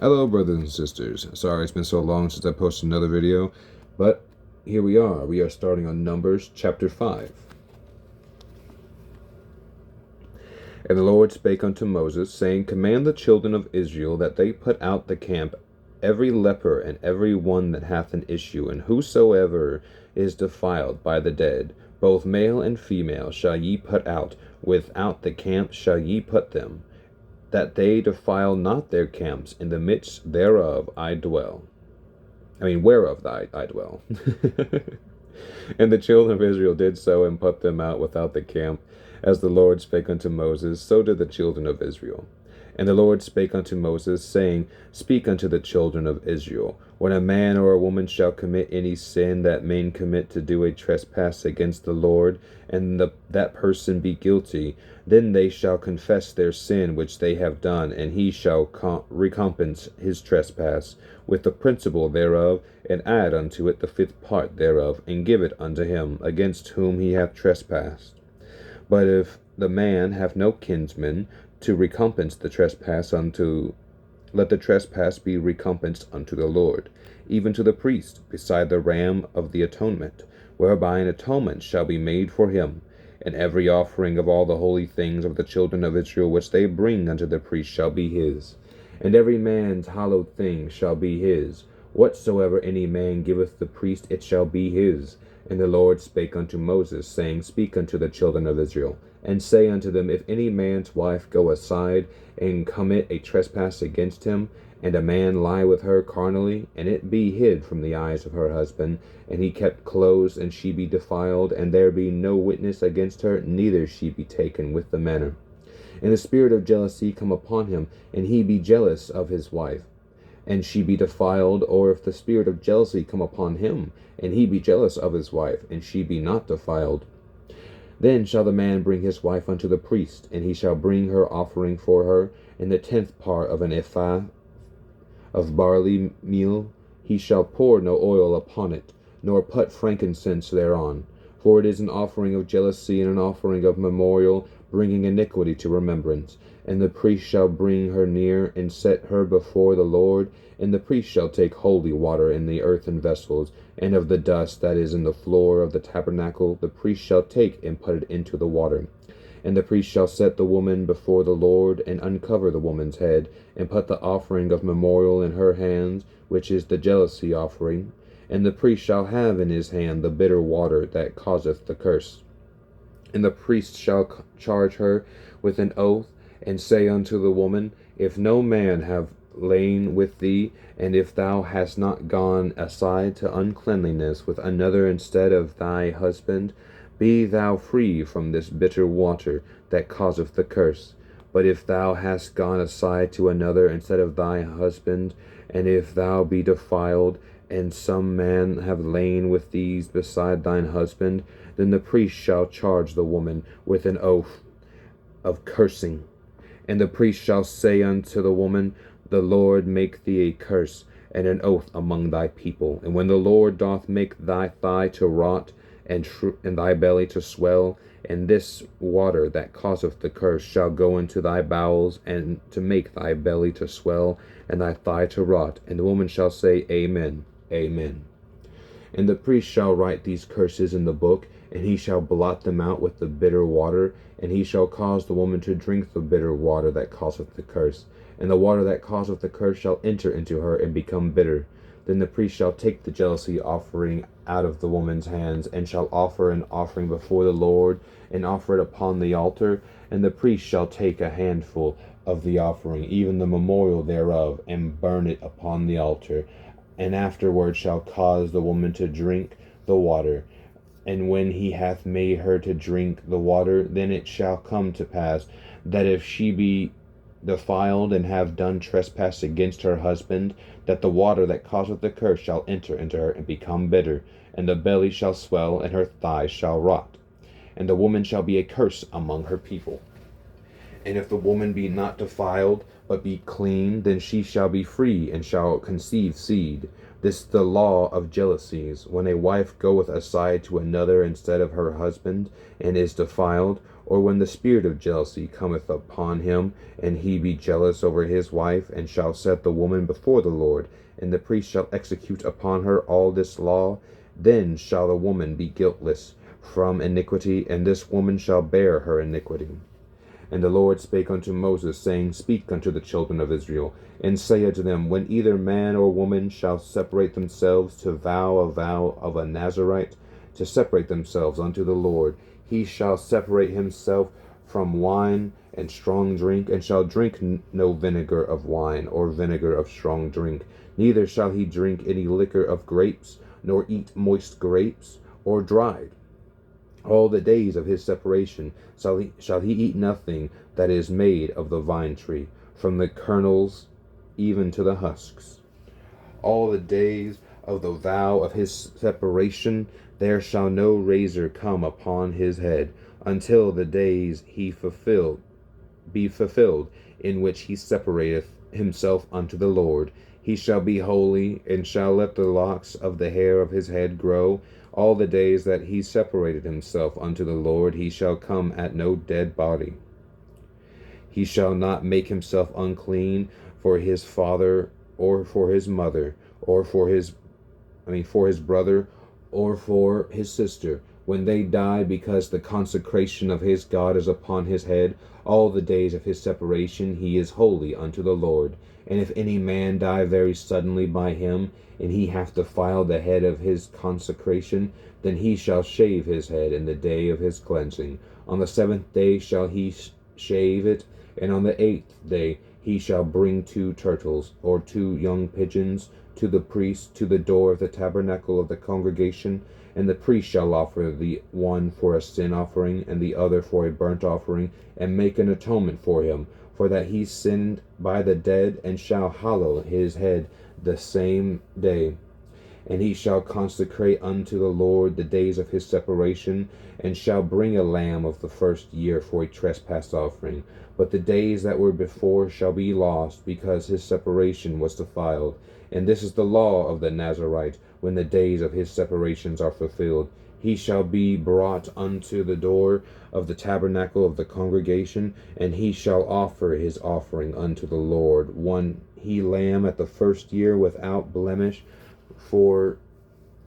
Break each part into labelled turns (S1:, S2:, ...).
S1: Hello, brothers and sisters. Sorry it's been so long since I posted another video, but here we are. We are starting on Numbers chapter 5. And the Lord spake unto Moses, saying, Command the children of Israel that they put out the camp every leper and every one that hath an issue, and whosoever is defiled by the dead, both male and female, shall ye put out. Without the camp shall ye put them, that they defile not their camps. In the midst thereof I dwell. Whereof I dwell. And the children of Israel did so, and put them out without the camp. As the Lord spake unto Moses, so did the children of Israel. And the Lord spake unto Moses, saying, Speak unto the children of Israel, when a man or a woman shall commit any sin that men commit to do a trespass against the Lord, and that person be guilty, then they shall confess their sin which they have done, and he shall recompense his trespass with the principal thereof, and add unto it the fifth part thereof, and give it unto him against whom he hath trespassed. But if the man have no kinsman to recompense the trespass let the trespass be recompensed unto the Lord, even to the priest, beside the ram of the atonement, whereby an atonement shall be made for him. And every offering of all the holy things of the children of Israel which they bring unto the priest shall be his. And every man's hallowed thing shall be his. Whatsoever any man giveth the priest, it shall be his. And the Lord spake unto Moses, saying, Speak unto the children of Israel, and say unto them, If any man's wife go aside, and commit a trespass against him, and a man lie with her carnally, and it be hid from the eyes of her husband, and he kept close, and she be defiled, and there be no witness against her, neither she be taken with the manner. And the spirit of jealousy come upon him, and he be jealous of his wife, and she be defiled, or if the spirit of jealousy come upon him, and he be jealous of his wife, and she be not defiled, then shall the man bring his wife unto the priest, and he shall bring her offering for her, and the 10th part of an ephah of barley meal. He shall pour no oil upon it, nor put frankincense thereon, for it is an offering of jealousy, and an offering of memorial, bringing iniquity to remembrance. And the priest shall bring her near, and set her before the Lord. And the priest shall take holy water in the earthen vessels, and of the dust that is in the floor of the tabernacle the priest shall take, and put it into the water. And the priest shall set the woman before the Lord, and uncover the woman's head, and put the offering of memorial in her hands, which is the jealousy offering. And the priest shall have in his hand the bitter water that causeth the curse. And the priest shall charge her with an oath, and say unto the woman, If no man have lain with thee, and if thou hast not gone aside to uncleanness with another instead of thy husband, be thou free from this bitter water that causeth the curse. But if thou hast gone aside to another instead of thy husband, and if thou be defiled, and some man have lain with thee beside thine husband, then the priest shall charge the woman with an oath of cursing. And the priest shall say unto the woman, The Lord make thee a curse and an oath among thy people. And when the Lord doth make thy thigh to rot, and thy belly to swell, and this water that causeth the curse shall go into thy bowels, and to make thy belly to swell, and thy thigh to rot. And the woman shall say, Amen, Amen. And the priest shall write these curses in the book, and he shall blot them out with the bitter water, and he shall cause the woman to drink the bitter water that causeth the curse. And the water that causeth the curse shall enter into her, and become bitter. Then the priest shall take the jealousy offering out of the woman's hands, and shall offer an offering before the Lord, and offer it upon the altar. And the priest shall take a handful of the offering, even the memorial thereof, and burn it upon the altar. And afterward shall cause the woman to drink the water. And when he hath made her to drink the water, then it shall come to pass, that if she be defiled, and have done trespass against her husband, that the water that causeth the curse shall enter into her, and become bitter, and the belly shall swell, and her thighs shall rot. And the woman shall be a curse among her people. And if the woman be not defiled, but be clean, then she shall be free, and shall conceive seed. This is the law of jealousies, when a wife goeth aside to another instead of her husband, and is defiled, or when the spirit of jealousy cometh upon him, and he be jealous over his wife, and shall set the woman before the Lord, and the priest shall execute upon her all this law, then shall the woman be guiltless from iniquity, and this woman shall bear her iniquity. And the Lord spake unto Moses, saying, Speak unto the children of Israel, and say unto them, When either man or woman shall separate themselves to vow a vow of a Nazarite, to separate themselves unto the Lord, he shall separate himself from wine and strong drink, and shall drink no vinegar of wine, or vinegar of strong drink. Neither shall he drink any liquor of grapes, nor eat moist grapes, or dried. All the days of his separation shall he eat nothing that is made of the vine tree, from the kernels even to the husks. All the days of the vow of his separation there shall no razor come upon his head, until the days be fulfilled, in which he separateth himself unto the Lord. He shall be holy, and shall let the locks of the hair of his head grow. All the days that he separated himself unto the Lord, he shall come at no dead body. He shall not make himself unclean for his father, or for his mother, or for his brother, or for his sister, when they die, because the consecration of his God is upon his head. All the days of his separation he is holy unto the Lord. And if any man die very suddenly by him, and he hath defiled the head of his consecration, then he shall shave his head in the day of his cleansing. On the 7th day shall he shave it, and on the 8th day he shall bring 2 turtles, or 2 young pigeons, to the priest, to the door of the tabernacle of the congregation. And the priest shall offer the one for a sin offering, and the other for a burnt offering, and make an atonement for him, for that he sinned by the dead, and shall hallow his head the same day. And he shall consecrate unto the Lord the days of his separation, and shall bring a lamb of the first year for a trespass offering. But the days that were before shall be lost, because his separation was defiled. And this is the law of the Nazarite, when the days of his separations are fulfilled. He shall be brought unto the door of the tabernacle of the congregation, and he shall offer his offering unto the Lord, 1 he-lamb at the first year without blemish for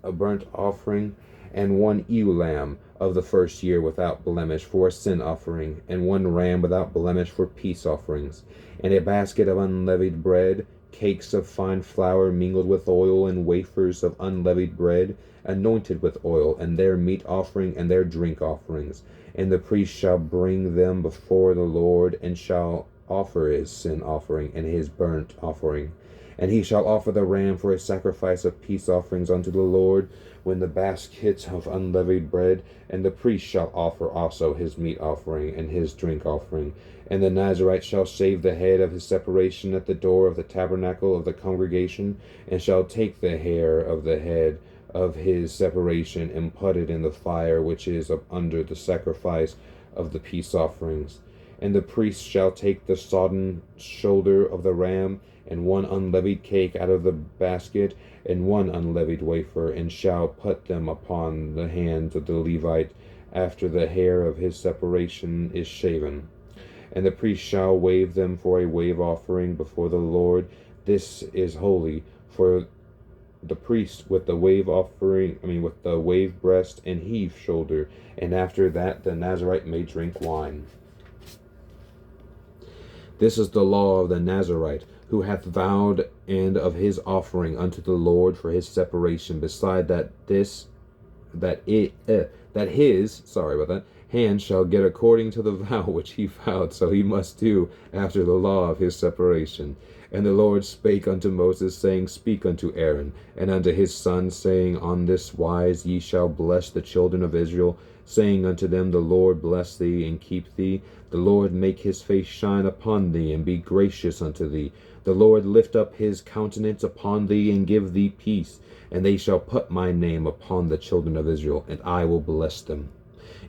S1: a burnt offering, and 1 ewe-lamb of the first year without blemish for a sin offering, and 1 ram without blemish for peace offerings, and a basket of unleavened bread, cakes of fine flour mingled with oil, and wafers of unleavened bread, anointed with oil, and their meat offering and their drink offerings. And the priest shall bring them before the Lord, and shall offer his sin offering and his burnt offering. And he shall offer the ram for a sacrifice of peace offerings unto the Lord, when the baskets of unleavened bread. And the priest shall offer also his meat offering and his drink offering. And the Nazarite shall shave the head of his separation at the door of the tabernacle of the congregation, and shall take the hair of the head of his separation, and put it in the fire which is under the sacrifice of the peace offerings. And the priest shall take the sodden shoulder of the ram, and 1 unleavened cake out of the basket, and 1 unleavened wafer, and shall put them upon the hands of the Levite after the hair of his separation is shaven. And the priest shall wave them for a wave offering before the Lord. This is holy for the priest, with the wave offering, with the wave breast and heave shoulder. And after that the Nazarite may drink wine. This is the law of the Nazarite, who hath vowed, and of his offering unto the Lord for his separation, beside that his hand shall get according to the vow which he vowed, so he must do after the law of his separation. And the Lord spake unto Moses, saying, Speak unto Aaron, and unto his sons, saying, On this wise ye shall bless the children of Israel, saying unto them, The Lord bless thee, and keep thee. The Lord make his face shine upon thee, and be gracious unto thee. The Lord lift up his countenance upon thee, and give thee peace. And they shall put my name upon the children of Israel, and I will bless them.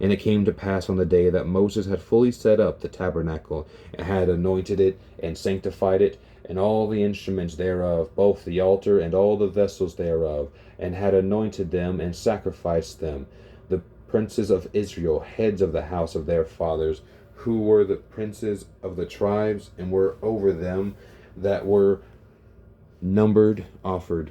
S1: And it came to pass on the day that Moses had fully set up the tabernacle, and had anointed it, and sanctified it, and all the instruments thereof, both the altar and all the vessels thereof, and had anointed them, and sacrificed them. The princes of Israel, heads of the house of their fathers, who were the princes of the tribes, and were over them that were numbered, offered.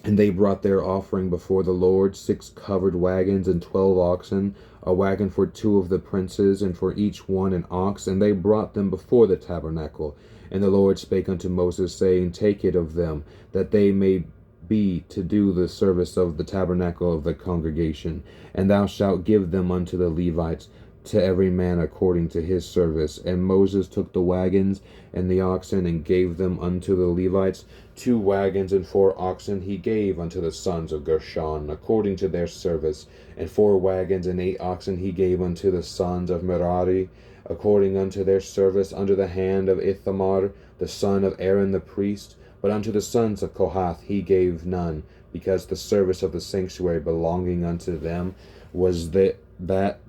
S1: And they brought their offering before the Lord, 6 covered wagons and 12 oxen, a wagon for 2 of the princes, and for each one an ox. And they brought them before the tabernacle. And the Lord spake unto Moses, saying, Take it of them, that they may be to do the service of the tabernacle of the congregation. And thou shalt give them unto the Levites, to every man according to his service. And Moses took the wagons and the oxen, and gave them unto the Levites. 2 wagons and 4 oxen he gave unto the sons of Gershon, according to their service. And 4 wagons and 8 oxen he gave unto the sons of Merari, according unto their service, under the hand of Ithamar, the son of Aaron the priest. But unto the sons of Kohath he gave none, because the service of the sanctuary belonging unto them was that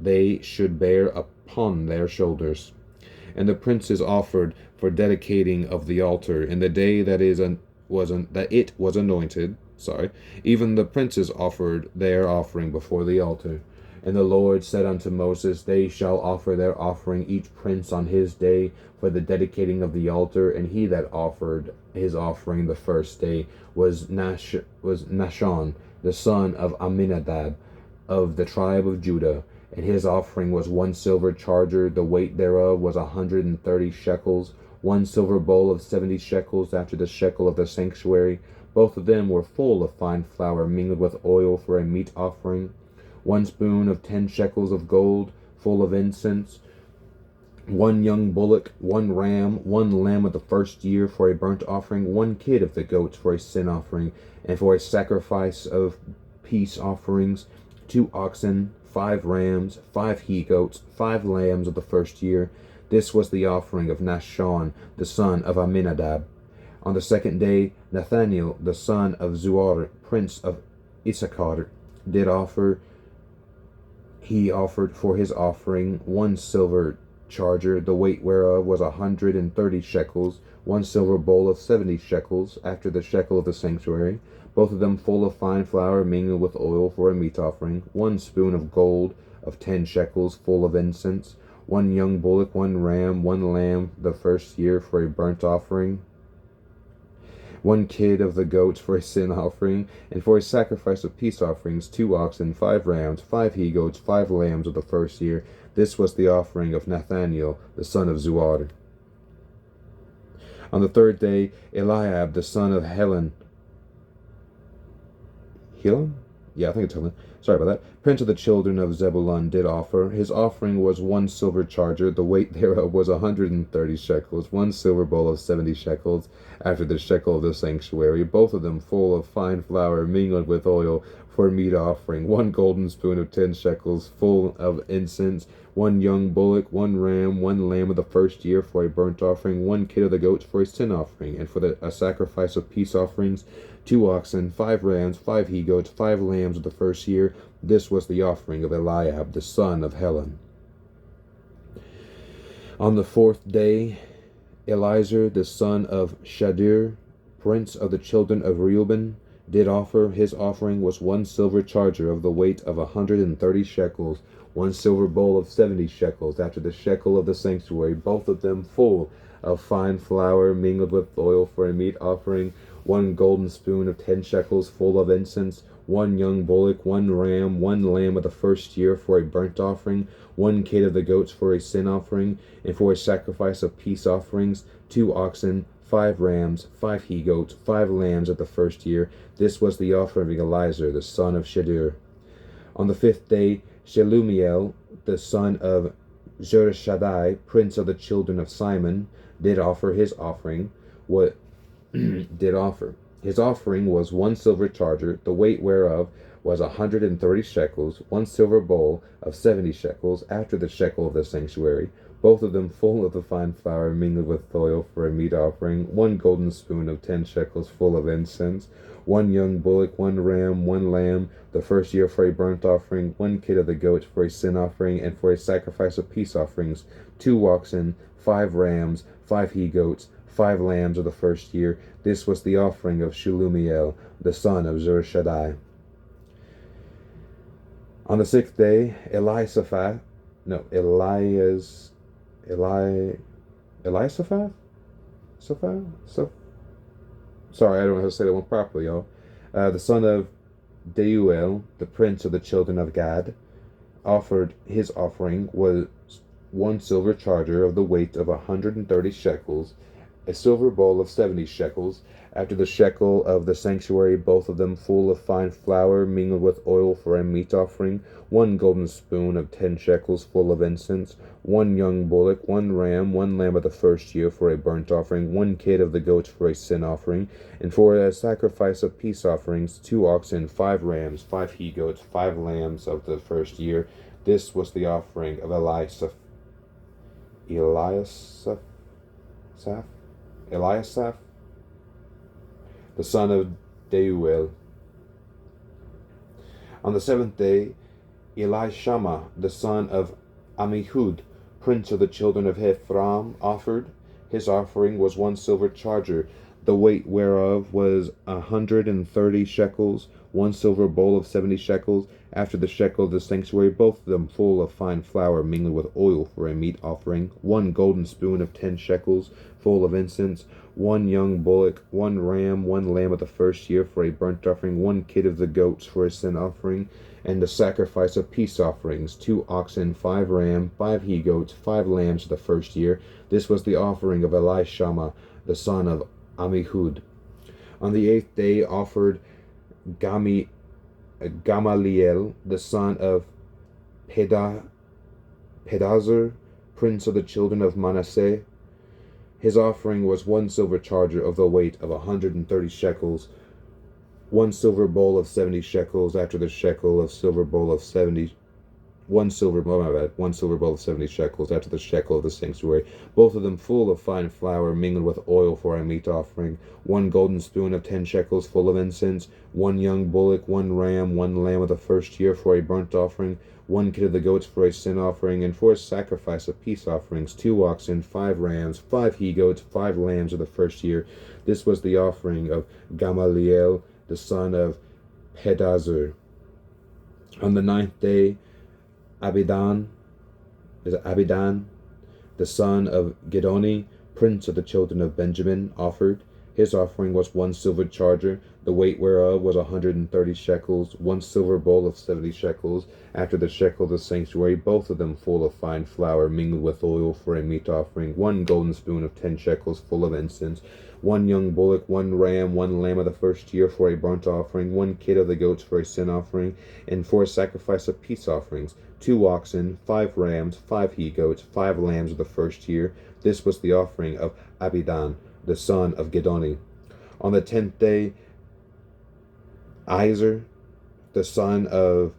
S1: they should bear upon their shoulders. And the princes offered for dedicating of the altar in the day that it was anointed. Even the princes offered their offering before the altar. And the Lord said unto Moses, They shall offer their offering, each prince on his day, for the dedicating of the altar. And he that offered his offering the first day was Nashon, the son of Amminadab, of the tribe of Judah. And his offering was 1 silver charger, the weight thereof was 130 shekels, 1 silver bowl of 70 shekels, after the shekel of the sanctuary. Both of them were full of fine flour mingled with oil for a meat offering. 1 spoon of 10 shekels of gold, full of incense. 1 young bullock, 1 ram, 1 lamb of the first year for a burnt offering, 1 kid of the goats for a sin offering, and for a sacrifice of peace offerings, 2 oxen, 5 rams, 5 he-goats, 5 lambs of the first year. This was the offering of Nashon, the son of Amminadab. On the 2nd day, Nathaniel, the son of Zuar, prince of Issachar, did offer. He offered for his offering 1 silver charger, the weight whereof was 130 shekels, 1 silver bowl of 70 shekels, after the shekel of the sanctuary, both of them full of fine flour mingled with oil for a meat offering, 1 spoon of gold of 10 shekels, full of incense, 1 young bullock, 1 ram, 1 lamb the first year for a burnt offering, 1 kid of the goats for a sin offering, and for a sacrifice of peace offerings, 2 oxen, 5 rams, 5 he-goats, 5 lambs of the first year. This was the offering of Nathaniel, the son of Zuar. On the 3rd day, Eliab, the son of Helon, yeah, I think it's Helen. Sorry about that. Prince of the children of Zebulun did offer. His offering was 1 silver charger, the weight thereof was 130 shekels, 1 silver bowl of 70 shekels, after the shekel of the sanctuary, both of them full of fine flour mingled with oil for a meat offering, 1 golden spoon of 10 shekels, full of incense, 1 young bullock, 1 ram, 1 lamb of the first year for a burnt offering, 1 kid of the goats for a sin offering, and for a sacrifice of peace offerings, 2 oxen, 5 rams, 5 he-goats, 5 lambs of the first year. This was the offering of Eliab, the son of Helon. On the 4th day, Eliezer, the son of Shadir, prince of the children of Reuben, did offer. His offering was 1 silver charger of the weight of 130 shekels, 1 silver bowl of 70 shekels, after the shekel of the sanctuary, both of them full of fine flour mingled with oil for a meat offering, 1 golden spoon of 10 shekels, full of incense, 1 young bullock, 1 ram, 1 lamb of the first year for a burnt offering, 1 kid of the goats for a sin offering, and for a sacrifice of peace offerings, 2 oxen, 5 rams, 5 he-goats, 5 lambs of the first year. This was the offering of Eliezer, the son of Shadir. On the 5th day, Shelumiel, the son of Zurishaddai, prince of the children of Simon, did offer his offering. His offering was 1 silver charger, the weight whereof was 130 shekels, 1 silver bowl of 70 shekels, after the shekel of the sanctuary, both of them full of the fine flour mingled with oil for a meat offering, 1 golden spoon of 10 shekels, full of incense, 1 young bullock, 1 ram, 1 lamb, the first year for a burnt offering, 1 kid of the goats for a sin offering, and for a sacrifice of peace offerings, 2 oxen, 5 rams, 5 he-goats, 5 lambs of the first year. This was the offering of Shelumiel, the son of Zurishaddai. On the sixth day, Elisaphat, no, Elias, Eli, Elisaphat? Saphat? Sorry, I don't know how to say that one properly, y'all. The son of Deuel, the prince of the children of Gad, offered his offering was one silver charger of the weight of 130 shekels, a silver bowl of 70 shekels, after the shekel of the sanctuary, both of them full of fine flour mingled with oil for a meat offering, one golden spoon of 10 shekels full of incense, one young bullock, one ram, one lamb of the first year for a burnt offering, one kid of the goats for a sin offering, and for a sacrifice of peace offerings, 2 oxen, 5 rams, 5 he goats, 5 lambs of the first year. This was the offering of Eliasaph, the son of Deuel. On the seventh day, Elishama, the son of Ammihud, prince of the children of Ephraim, offered. His offering was one silver charger, the weight whereof was 130 shekels, one silver bowl of 70 shekels, after the shekel of the sanctuary, both of them full of fine flour mingled with oil for a meat offering, one golden spoon of 10 shekels, full of incense, one young bullock, one ram, one lamb of the first year for a burnt offering, one kid of the goats for a sin offering, and the sacrifice of peace offerings, 2 oxen, 5 ram, 5 he goats, 5 lambs of the first year. This was the offering of Elishama, the son of Ammihud. On the 8th day offered Gamaliel, the son of Pedazur, prince of the children of Manasseh. His offering was one silver charger of the weight of 130 shekels, one silver bowl of 70 shekels, after the shekel of silver bowl of 70, one silver bowl of 70 shekels, after the shekel of the sanctuary, both of them full of fine flour mingled with oil for a meat offering, one golden spoon of 10 shekels full of incense, one young bullock, one ram, one lamb of the first year for a burnt offering, one kid of the goats for a sin offering, and for a sacrifice of peace offerings, 2 oxen, 5 rams, 5 he goats, 5 lambs of the first year. This was the offering of Gamaliel, the son of Pedazur. On the 9th day, Abidan, the son of Gedoni, prince of the children of Benjamin, offered. His offering was one silver charger, the weight whereof was 130 shekels, one silver bowl of 70 shekels, after the shekel of the sanctuary, both of them full of fine flour mingled with oil for a meat offering, one golden spoon of 10 shekels full of incense, one young bullock, one ram, one lamb of the first year for a burnt offering, one kid of the goats for a sin offering, and for a sacrifice of peace offerings, 2 oxen, 5 rams, 5 he goats, 5 lambs of the first year. This was the offering of Abidan, the son of Gedoni. On the 10th day, Izer, the son of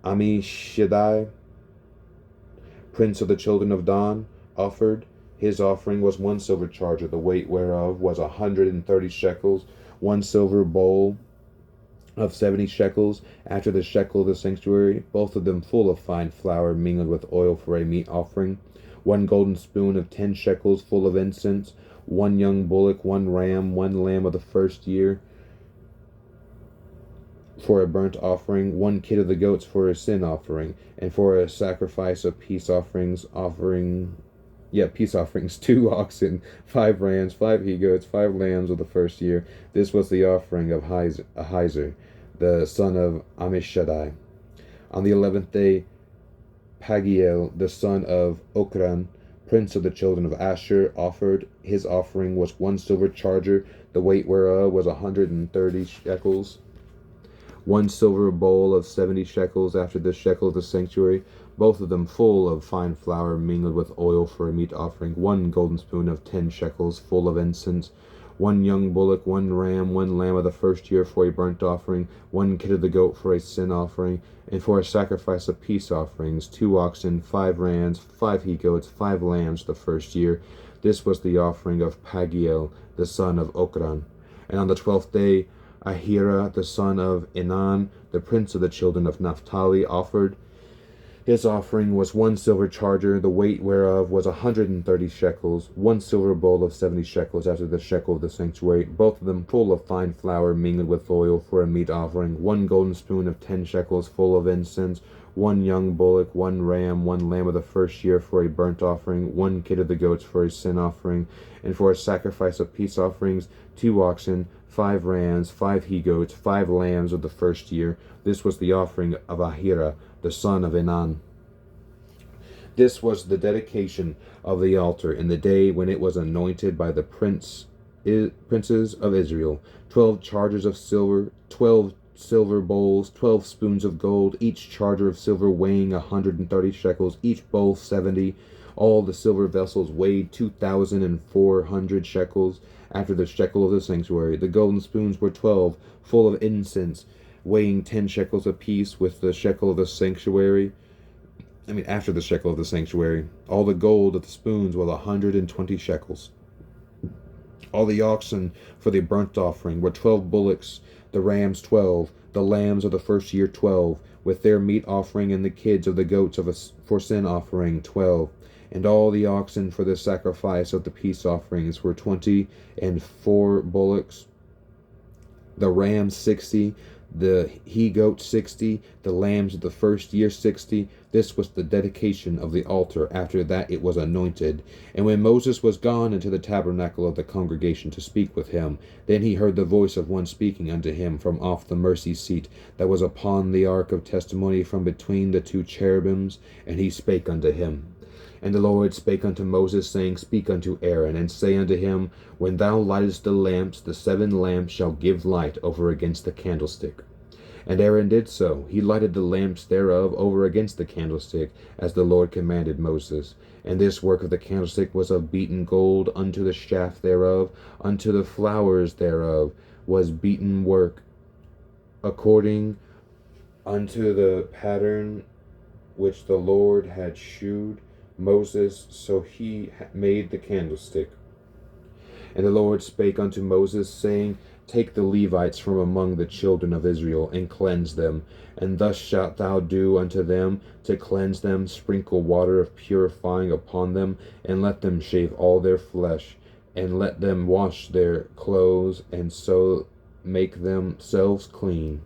S1: Ammishaddai, prince of the children of Dan, offered. His offering was one silver charger, the weight whereof was 130 shekels, one silver bowl of 70 shekels, after the shekel of the sanctuary, both of them full of fine flour mingled with oil for a meat offering, one golden spoon of 10 shekels full of incense, one young bullock, one ram, one lamb of the first year for a burnt offering, one kid of the goats for a sin offering, and for a sacrifice of peace offerings, 2 oxen, 5 rams, 5 he goats, 5 lambs of the first year. This was the offering of Ahiezer, the son of Ammishaddai. On the 11th day, Pagiel, the son of Okran, prince of the children of Asher, offered. His offering was one silver charger, the weight whereof was 130 shekels, one silver bowl of 70 shekels, after the shekel of the sanctuary, both of them full of fine flour mingled with oil for a meat offering, one golden spoon of 10 shekels full of incense, one young bullock, one ram, one lamb of the first year for a burnt offering, one kid of the goat for a sin offering, and for a sacrifice of peace offerings, 2 oxen, 5 rams, 5 he goats, 5 lambs the first year. This was the offering of Pagiel, the son of Okran. And on the 12th day, Ahira, the son of Enan, the prince of the children of Naphtali, offered. His offering was 1 silver charger, the weight whereof was 130 shekels, 1 silver bowl of 70 shekels after the shekel of the sanctuary, both of them full of fine flour mingled with oil for a meat offering, 1 golden spoon of 10 shekels full of incense, 1 young bullock, 1 ram, 1 lamb of the first year for a burnt offering, 1 kid of the goats for a sin offering, and for a sacrifice of peace offerings, 2 oxen, 5 rams, 5 he-goats, 5 lambs of the first year. This was the offering of Ahira, the son of Enan. This was the dedication of the altar in the day when it was anointed by the princes of Israel. 12 chargers of silver, 12 silver bowls, 12 spoons of gold, each charger of silver weighing 130 shekels, each bowl 70. All the silver vessels weighed 2,400 shekels, after the shekel of the sanctuary. The golden spoons were 12, full of incense, weighing 10 shekels apiece, with the shekel of the sanctuary. After the shekel of the sanctuary. All the gold of the spoons was 120 shekels. All the oxen for the burnt offering were 12 bullocks, the rams 12, the lambs of the first year 12, with their meat offering, and the kids of the goats for sin offering 12. And all the oxen for the sacrifice of the peace offerings were 20, and 4 bullocks, the rams 60, the he-goat 60, the lambs of the first year 60. This was the dedication of the altar after that it was anointed. And when Moses was gone into the tabernacle of the congregation to speak with him, then he heard the voice of one speaking unto him from off the mercy seat that was upon the ark of testimony, from between the 2 cherubims, and he spake unto him. And the Lord spake unto Moses, saying, Speak unto Aaron, and say unto him, When thou lightest the lamps, the 7 lamps shall give light over against the candlestick. And Aaron did so. He lighted the lamps thereof over against the candlestick, as the Lord commanded Moses. And this work of the candlestick was of beaten gold, unto the shaft thereof, unto the flowers thereof was beaten work, according unto the pattern which the Lord had shewed Moses. So he made the candlestick. And the Lord spake unto Moses, saying, Take the Levites from among the children of Israel, and cleanse them. And thus shalt thou do unto them, to cleanse them: sprinkle water of purifying upon them, and let them shave all their flesh, and let them wash their clothes, and so make themselves clean.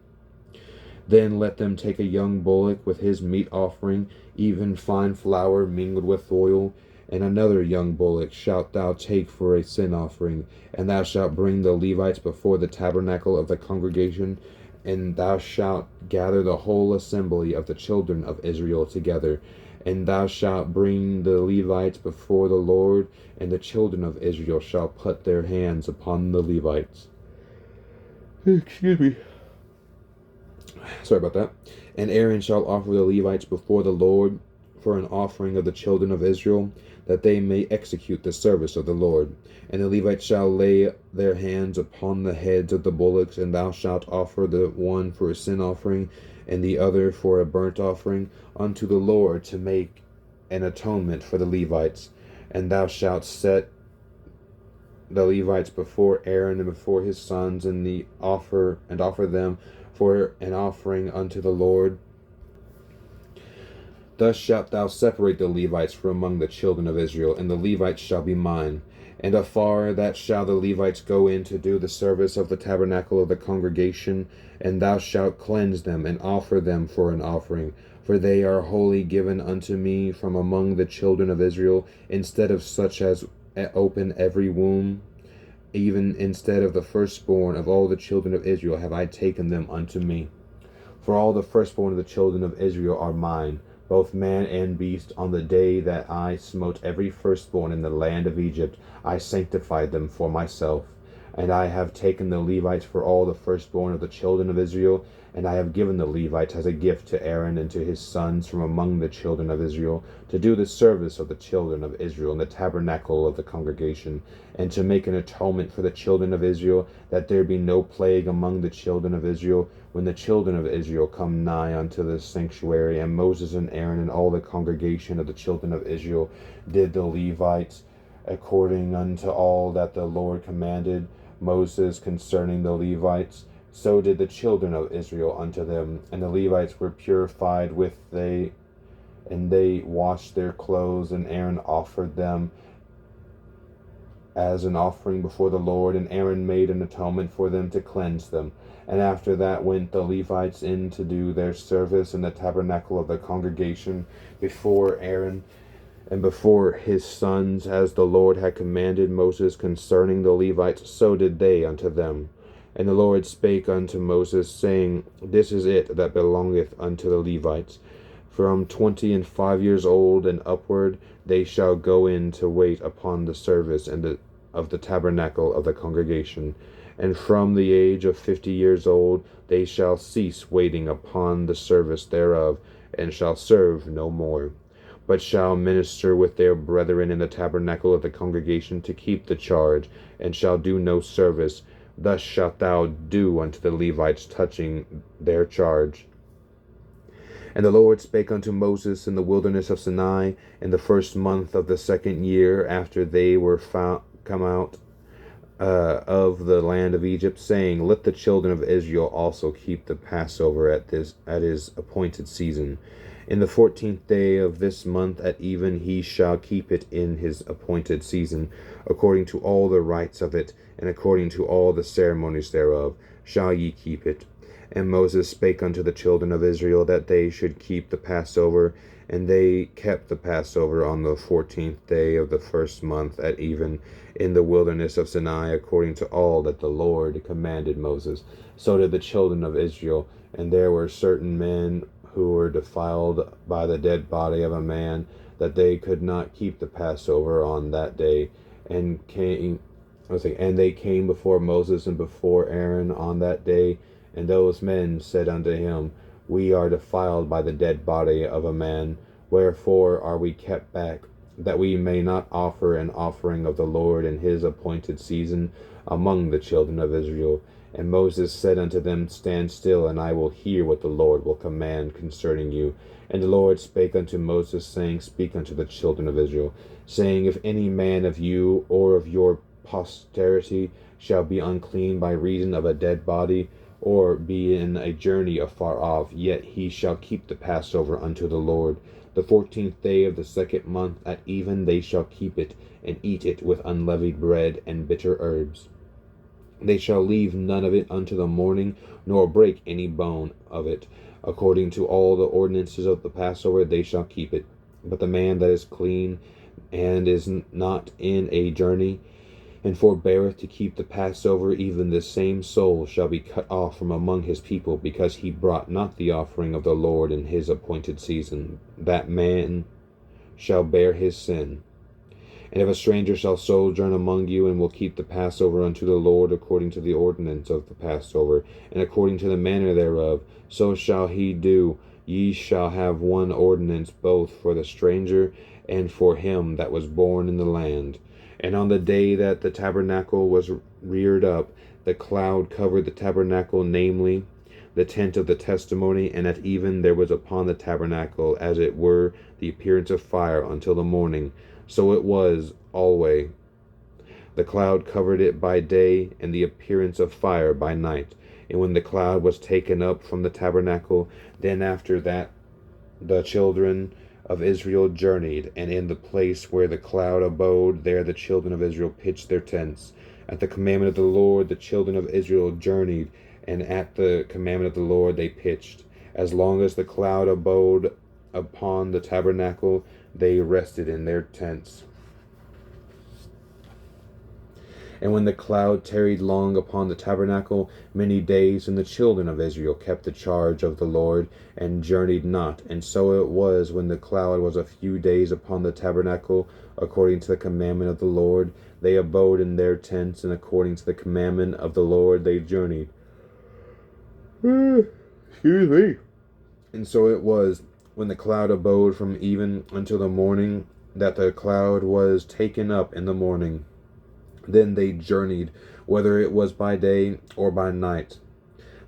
S1: Then let them take a young bullock with his meat offering, even fine flour mingled with oil, and another young bullock shalt thou take for a sin offering. And thou shalt bring the Levites before the tabernacle of the congregation, and thou shalt gather the whole assembly of the children of Israel together. And thou shalt bring the Levites before the Lord, and the children of Israel shall put their hands upon the Levites. Excuse me. Sorry about that. And Aaron shall offer the Levites before the Lord for an offering of the children of Israel, that they may execute the service of the Lord. And the Levites shall lay their hands upon the heads of the bullocks, and thou shalt offer the one for a sin offering, and the other for a burnt offering, unto the Lord, to make an atonement for the Levites. And thou shalt set the Levites before Aaron and before his sons, and offer them for an offering unto the Lord. Thus shalt thou separate the Levites from among the children of Israel, and the Levites shall be mine. And afar that shall the Levites go in to do the service of the tabernacle of the congregation, and thou shalt cleanse them, and offer them for an offering. For they are wholly given unto me from among the children of Israel, instead of such as open every womb. Even instead of the firstborn of all the children of Israel have I taken them unto me. For all the firstborn of the children of Israel are mine, both man and beast. On the day that I smote every firstborn in the land of Egypt, I sanctified them for myself. And I have taken the Levites for all the firstborn of the children of Israel, and I have given the Levites as a gift to Aaron and to his sons from among the children of Israel, to do the service of the children of Israel in the tabernacle of the congregation, and to make an atonement for the children of Israel, that there be no plague among the children of Israel, when the children of Israel come nigh unto the sanctuary. And Moses and Aaron and all the congregation of the children of Israel did the Levites according unto all that the Lord commanded Moses concerning the Levites. So did the children of Israel unto them. And the Levites were purified with And they washed their clothes, and Aaron offered them as an offering before the Lord, and Aaron made an atonement for them to cleanse them. And after that went the Levites in to do their service in the tabernacle of the congregation before Aaron and before his sons, as the Lord had commanded Moses concerning the Levites, so did they unto them. And the Lord spake unto Moses, saying, This is it that belongeth unto the Levites. From 25 years old and upward they shall go in to wait upon the service of the tabernacle of the congregation. And from the age of 50 years old they shall cease waiting upon the service thereof, and shall serve no more, but shall minister with their brethren in the tabernacle of the congregation to keep the charge, and shall do no service. Thus shalt thou do unto the Levites touching their charge. And the Lord spake unto Moses in the wilderness of Sinai in the first month of the 2nd year after they were come out of the land of Egypt, saying, Let the children of Israel also keep the Passover at his appointed season. In the 14th day of this month at even he shall keep it in his appointed season, according to all the rites of it, and according to all the ceremonies thereof, shall ye keep it. And Moses spake unto the children of Israel that they should keep the Passover, and they kept the Passover on the 14th day of the first month at even in the wilderness of Sinai, according to all that the Lord commanded Moses. So did the children of Israel. And there were certain men who were defiled by the dead body of a man, that they could not keep the Passover on that day, and they came before Moses and before Aaron on that day. And those men said unto him, We are defiled by the dead body of a man. Wherefore are we kept back, that we may not offer an offering of the Lord in his appointed season among the children of Israel? And Moses said unto them, Stand still, and I will hear what the Lord will command concerning you. And the Lord spake unto Moses, saying, Speak unto the children of Israel, saying, If any man of you or of your posterity shall be unclean by reason of a dead body, or be in a journey afar off, yet he shall keep the Passover unto the Lord. The 14th day of the 2nd month at even they shall keep it, and eat it with unleavened bread and bitter herbs. They shall leave none of it unto the morning, nor break any bone of it. According to all the ordinances of the Passover they shall keep it. But the man that is clean, and is not in a journey, and forbeareth to keep the Passover, even the same soul shall be cut off from among his people, because he brought not the offering of the Lord in his appointed season. That man shall bear his sin. And if a stranger shall sojourn among you, and will keep the Passover unto the Lord according to the ordinance of the Passover, and according to the manner thereof, so shall he do. Ye shall have one ordinance both for the stranger and for him that was born in the land. And on the day that the tabernacle was reared up, the cloud covered the tabernacle, namely, the tent of the testimony, and at even there was upon the tabernacle, as it were, the appearance of fire until the morning. So it was always. The cloud covered it by day, and the appearance of fire by night. And when the cloud was taken up from the tabernacle, then after that the children of Israel journeyed, and in the place where the cloud abode, there the children of Israel pitched their tents. At the commandment of the Lord the children of Israel journeyed, and at the commandment of the Lord they pitched. As long as the cloud abode upon the tabernacle, they rested in their tents. And when the cloud tarried long upon the tabernacle many days, and the children of Israel kept the charge of the Lord, and journeyed not. And so it was, when the cloud was a few days upon the tabernacle, according to the commandment of the Lord, they abode in their tents, and according to the commandment of the Lord they journeyed. Excuse me. And so it was, when the cloud abode from even until the morning, that the cloud was taken up in the morning. Then they journeyed, whether it was by day or by night.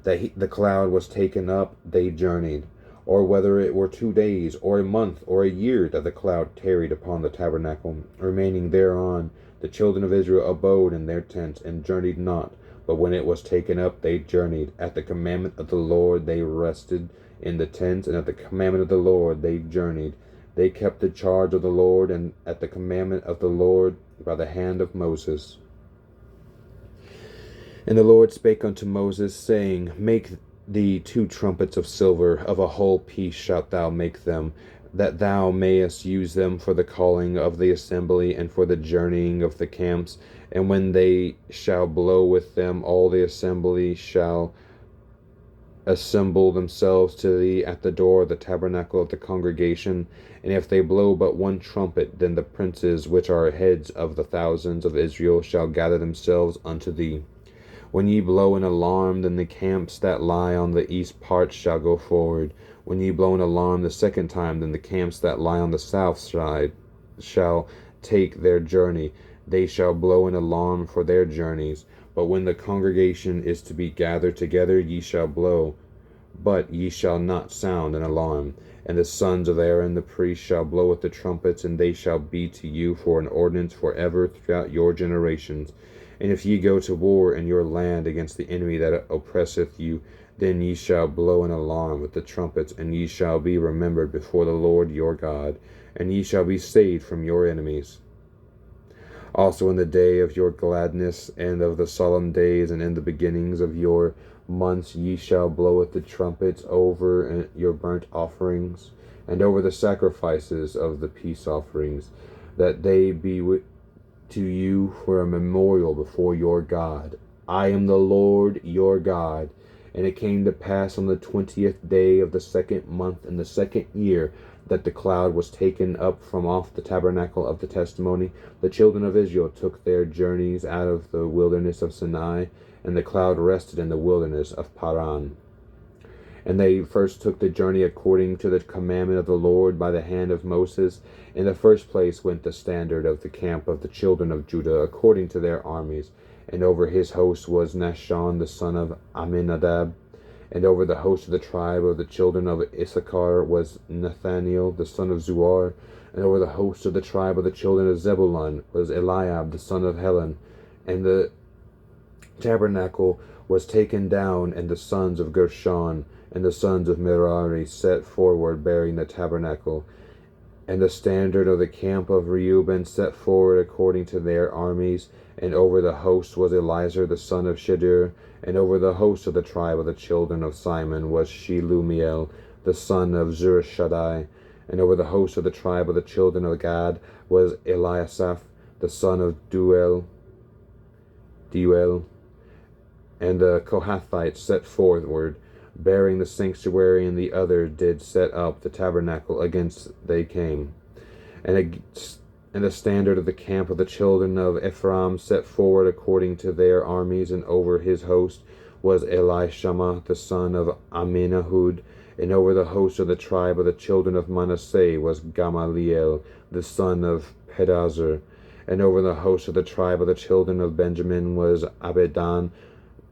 S1: The cloud was taken up, they journeyed. Or whether it were 2 days, or a month, or a year, that the cloud tarried upon the tabernacle, remaining thereon, the children of Israel abode in their tents, and journeyed not. But when it was taken up, they journeyed. At the commandment of the Lord they rested in the tents, and at the commandment of the Lord they journeyed. They kept the charge of the Lord, and at the commandment of the Lord by the hand of Moses. And the Lord spake unto Moses, saying, Make thee 2 trumpets of silver, of a whole piece shalt thou make them, that thou mayest use them for the calling of the assembly, and for the journeying of the camps. And when they shall blow with them, all the assembly shall assemble themselves to thee at the door of the tabernacle of the congregation. And if they blow but 1 trumpet, then the princes which are heads of the thousands of Israel shall gather themselves unto thee. When ye blow an alarm, then the camps that lie on the east part shall go forward. When ye blow an alarm the 2nd time, then the camps that lie on the south side shall take their journey. They shall blow an alarm for their journeys. But when the congregation is to be gathered together, ye shall blow, but ye shall not sound an alarm. And the sons of Aaron the priest shall blow with the trumpets, and they shall be to you for an ordinance forever throughout your generations. And if ye go to war in your land against the enemy that oppresseth you, then ye shall blow an alarm with the trumpets, and ye shall be remembered before the Lord your God, and ye shall be saved from your enemies. Also in the day of your gladness, and of the solemn days, and in the beginnings of your months, ye shall blow with the trumpets over your burnt offerings, and over the sacrifices of the peace offerings, that they be to you for a memorial before your God. I am the Lord your God. And it came to pass on the 20th day of the 2nd month in the 2nd year, that the cloud was taken up from off the tabernacle of the testimony. The children of Israel took their journeys out of the wilderness of Sinai, and the cloud rested in the wilderness of Paran. And they first took the journey according to the commandment of the Lord by the hand of Moses. In the first place went the standard of the camp of the children of Judah according to their armies. And over his host was Nahshon the son of Amminadab. And over the host of the tribe of the children of Issachar was Nathaniel the son of Zuar. And over the host of the tribe of the children of Zebulun was Eliab the son of Helon. And the tabernacle was taken down, and the sons of Gershon and the sons of Merari set forward bearing the tabernacle. And the standard of the camp of Reuben set forward according to their armies. And over the host was Eliezer the son of Shedeur. And over the host of the tribe of the children of Simon was Shelumiel the son of Zurishaddai. And over the host of the tribe of the children of Gad was Eliasaph the son of Deuel. And the Kohathites set forward, bearing the sanctuary, and the other did set up the tabernacle against they came. And the standard of the camp of the children of Ephraim set forward according to their armies, and over his host was Elishama the son of Amminahud. And over the host of the tribe of the children of Manasseh was Gamaliel the son of Pedazur. And over the host of the tribe of the children of Benjamin was Abidan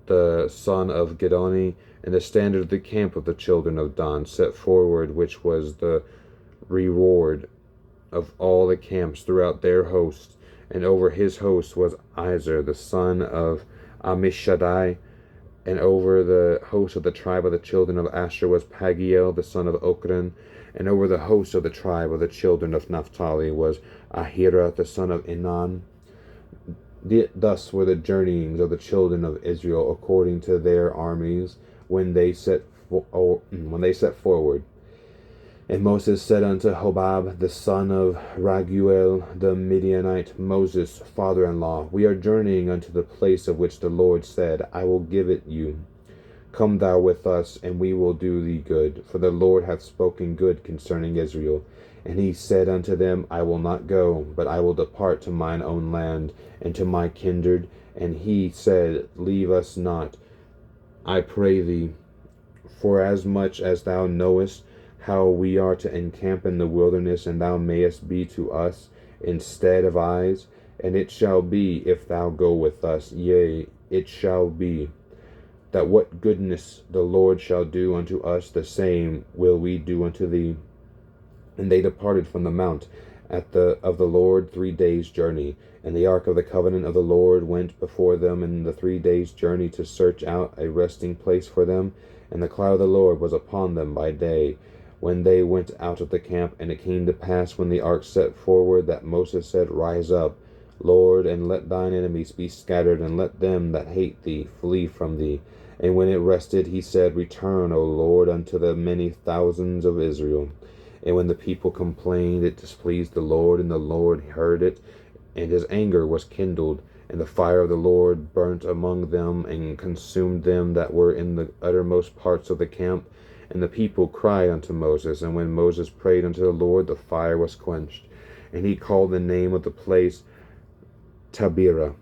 S1: the son of Gedoni. And the standard of the camp of the children of Dan set forward, which was the reward of all the camps throughout their hosts. And over his host was Izer the son of Ammishaddai. And over the host of the tribe of the children of Asher was Pagiel the son of Ochran. And over the host of the tribe of the children of Naphtali was Ahira the son of Enan. Thus were the journeyings of the children of Israel according to their armies when they set forward. And Moses said unto Hobab the son of Raguel the Midianite, Moses' father-in-law, We are journeying unto the place of which the Lord said, I will give it you. Come thou with us, and we will do thee good, for the Lord hath spoken good concerning Israel. And he said unto them, I will not go, but I will depart to mine own land, and to my kindred. And he said, Leave us not, I pray thee, for as much as thou knowest how we are to encamp in the wilderness, and thou mayest be to us instead of eyes. And it shall be, if thou go with us, yea, it shall be, that what goodness the Lord shall do unto us, the same will we do unto thee. And they departed from the mount of the Lord 3 days' journey. And the ark of the covenant of the Lord went before them in the 3 days' journey to search out a resting place for them. And the cloud of the Lord was upon them by day, when they went out of the camp. And it came to pass, when the ark set forward, that Moses said, Rise up, Lord, and let thine enemies be scattered, and let them that hate thee flee from thee. And when it rested, he said, Return, O Lord, unto the many thousands of Israel. And when the people complained, it displeased the Lord, and the Lord heard it, and his anger was kindled, and the fire of the Lord burnt among them, and consumed them that were in the uttermost parts of the camp. And the people cried unto Moses, and when Moses prayed unto the Lord, the fire was quenched. And he called the name of the place Taberah,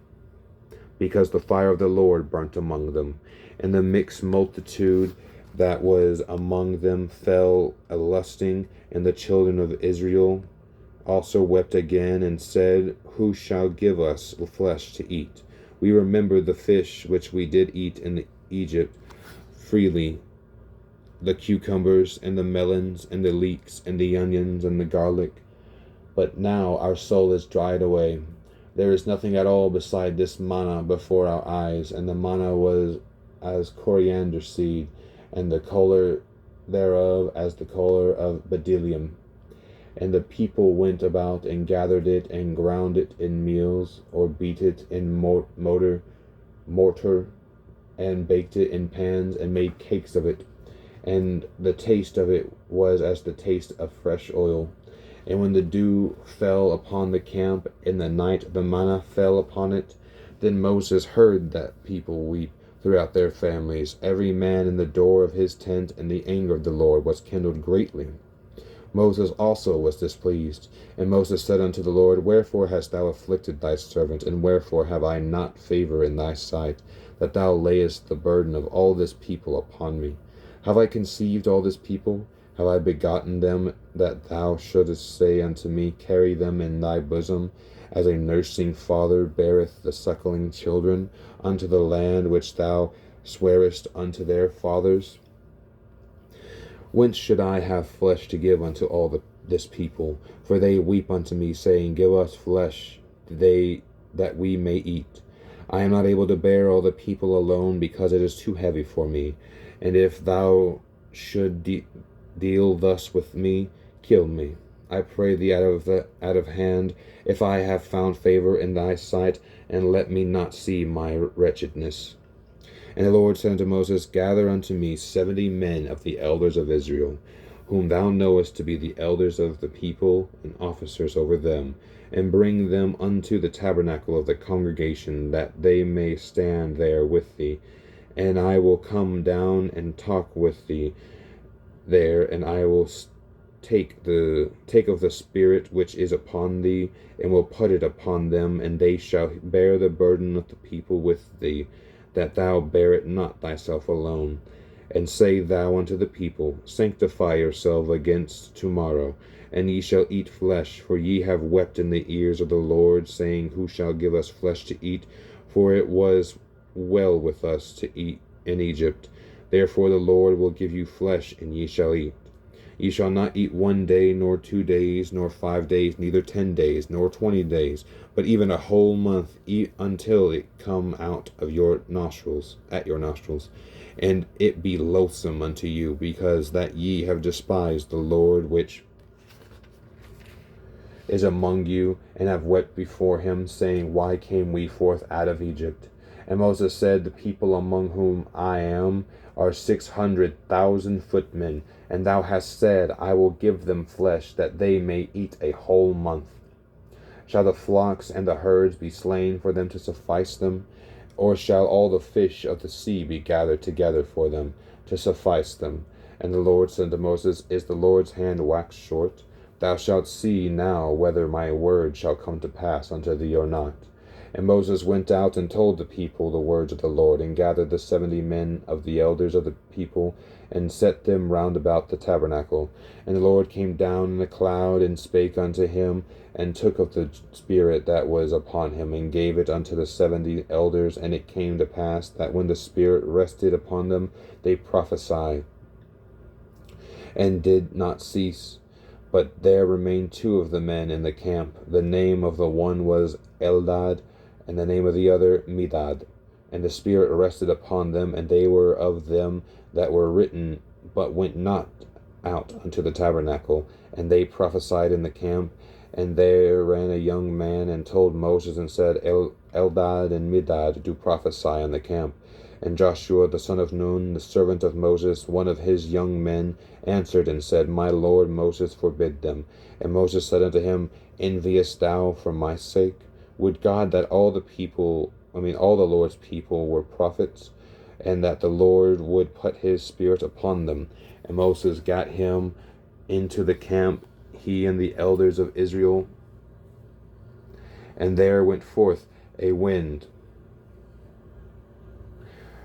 S1: because the fire of the Lord burnt among them. And the mixed multitude that was among them fell a lusting, and the children of Israel also wept again, and said, Who shall give us flesh to eat? We remember the fish which we did eat in Egypt freely, the cucumbers, and the melons, and the leeks, and the onions, and the garlic. But now our soul is dried away. There is nothing at all beside this manna before our eyes. And the manna was as coriander seed, and the color thereof as the color of bdellium. And the people went about and gathered it, and ground it in meals, or beat it in mortar, and baked it in pans, and made cakes of it. And the taste of it was as the taste of fresh oil. And when the dew fell upon the camp in the night, the manna fell upon it. Then Moses heard that people weep throughout their families, every man in the door of his tent, and the anger of the Lord was kindled greatly. Moses also was displeased. And Moses said unto the Lord, Wherefore hast thou afflicted thy servant, and wherefore have I not favor in thy sight, that thou layest the burden of all this people upon me? Have I conceived all this people? Have I begotten them, that thou shouldest say unto me, Carry them in thy bosom, as a nursing father beareth the suckling children, unto the land which thou swarest unto their fathers? Whence should I have flesh to give unto all this people? For they weep unto me, saying, Give us flesh, that we may eat. I am not able to bear all the people alone, because it is too heavy for me. And if thou should deal thus with me, kill me. I pray thee out of hand, if I have found favor in thy sight, and let me not see my wretchedness. And the Lord said unto Moses, Gather unto me 70 men of the elders of Israel, whom thou knowest to be the elders of the people, and officers over them, and bring them unto the tabernacle of the congregation, that they may stand there with thee. And I will come down and talk with thee there, and I will take of the Spirit which is upon thee, and will put it upon them, and they shall bear the burden of the people with thee, that thou bear it not thyself alone. And say thou unto the people, Sanctify yourself against tomorrow, and ye shall eat flesh, for ye have wept in the ears of the Lord, saying, Who shall give us flesh to eat? For it was well with us to eat in Egypt. Therefore the Lord will give you flesh, and ye shall eat. Ye shall not eat 1 day, nor 2 days, nor 5 days, neither 10 days, nor 20 days, but even a whole month, until it come out of your nostrils, and it be loathsome unto you, because that ye have despised the Lord which is among you, and have wept before him, saying, Why came we forth out of Egypt? And Moses said, The people among whom I am are 600,000 footmen, and thou hast said, I will give them flesh, that they may eat a whole month. Shall the flocks and the herds be slain for them to suffice them? Or shall all the fish of the sea be gathered together for them to suffice them? And the Lord said to Moses, Is the Lord's hand waxed short? Thou shalt see now whether my word shall come to pass unto thee or not. And Moses went out and told the people the words of the Lord, and gathered the 70 men of the elders of the people, and set them round about the tabernacle. And the Lord came down in a cloud, and spake unto him, and took of the Spirit that was upon him, and gave it unto the 70 elders. And it came to pass, that when the Spirit rested upon them, they prophesied, and did not cease. But there remained 2 of the men in the camp. The name of the one was Eldad, and the name of the other Medad. And the Spirit rested upon them, and they were of them that were written, but went not out unto the tabernacle, and they prophesied in the camp. And there ran a young man, and told Moses, and said, Eldad and Medad do prophesy in the camp. And Joshua the son of Nun, the servant of Moses, one of his young men, answered and said, My lord Moses forbid them. And Moses said unto him, Enviest thou for my sake? Would God that all the Lord's people were prophets, and that the Lord would put his spirit upon them. And Moses got him into the camp, he and the elders of Israel. And there went forth a wind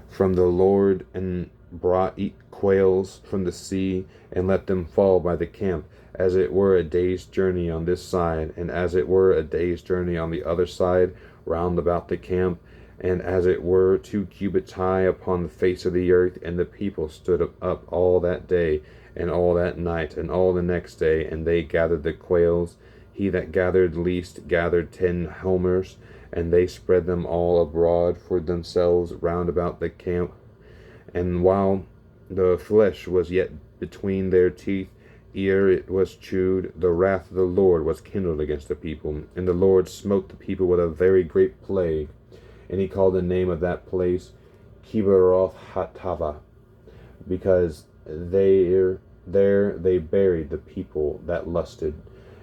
S1: from the Lord, and brought quails from the sea, and let them fall by the camp, as it were a day's journey on this side, and as it were a day's journey on the other side, round about the camp, and as it were 2 cubits high upon the face of the earth. And the people stood up all that day, and all that night, and all the next day, and they gathered the quails. He that gathered least gathered 10 homers, and they spread them all abroad for themselves round about the camp. And while the flesh was yet between their teeth, ere it was chewed, the wrath of the Lord was kindled against the people. And the Lord smote the people with a very great plague. And he called the name of that place Kiberoth Hatava, because there they buried the people that lusted.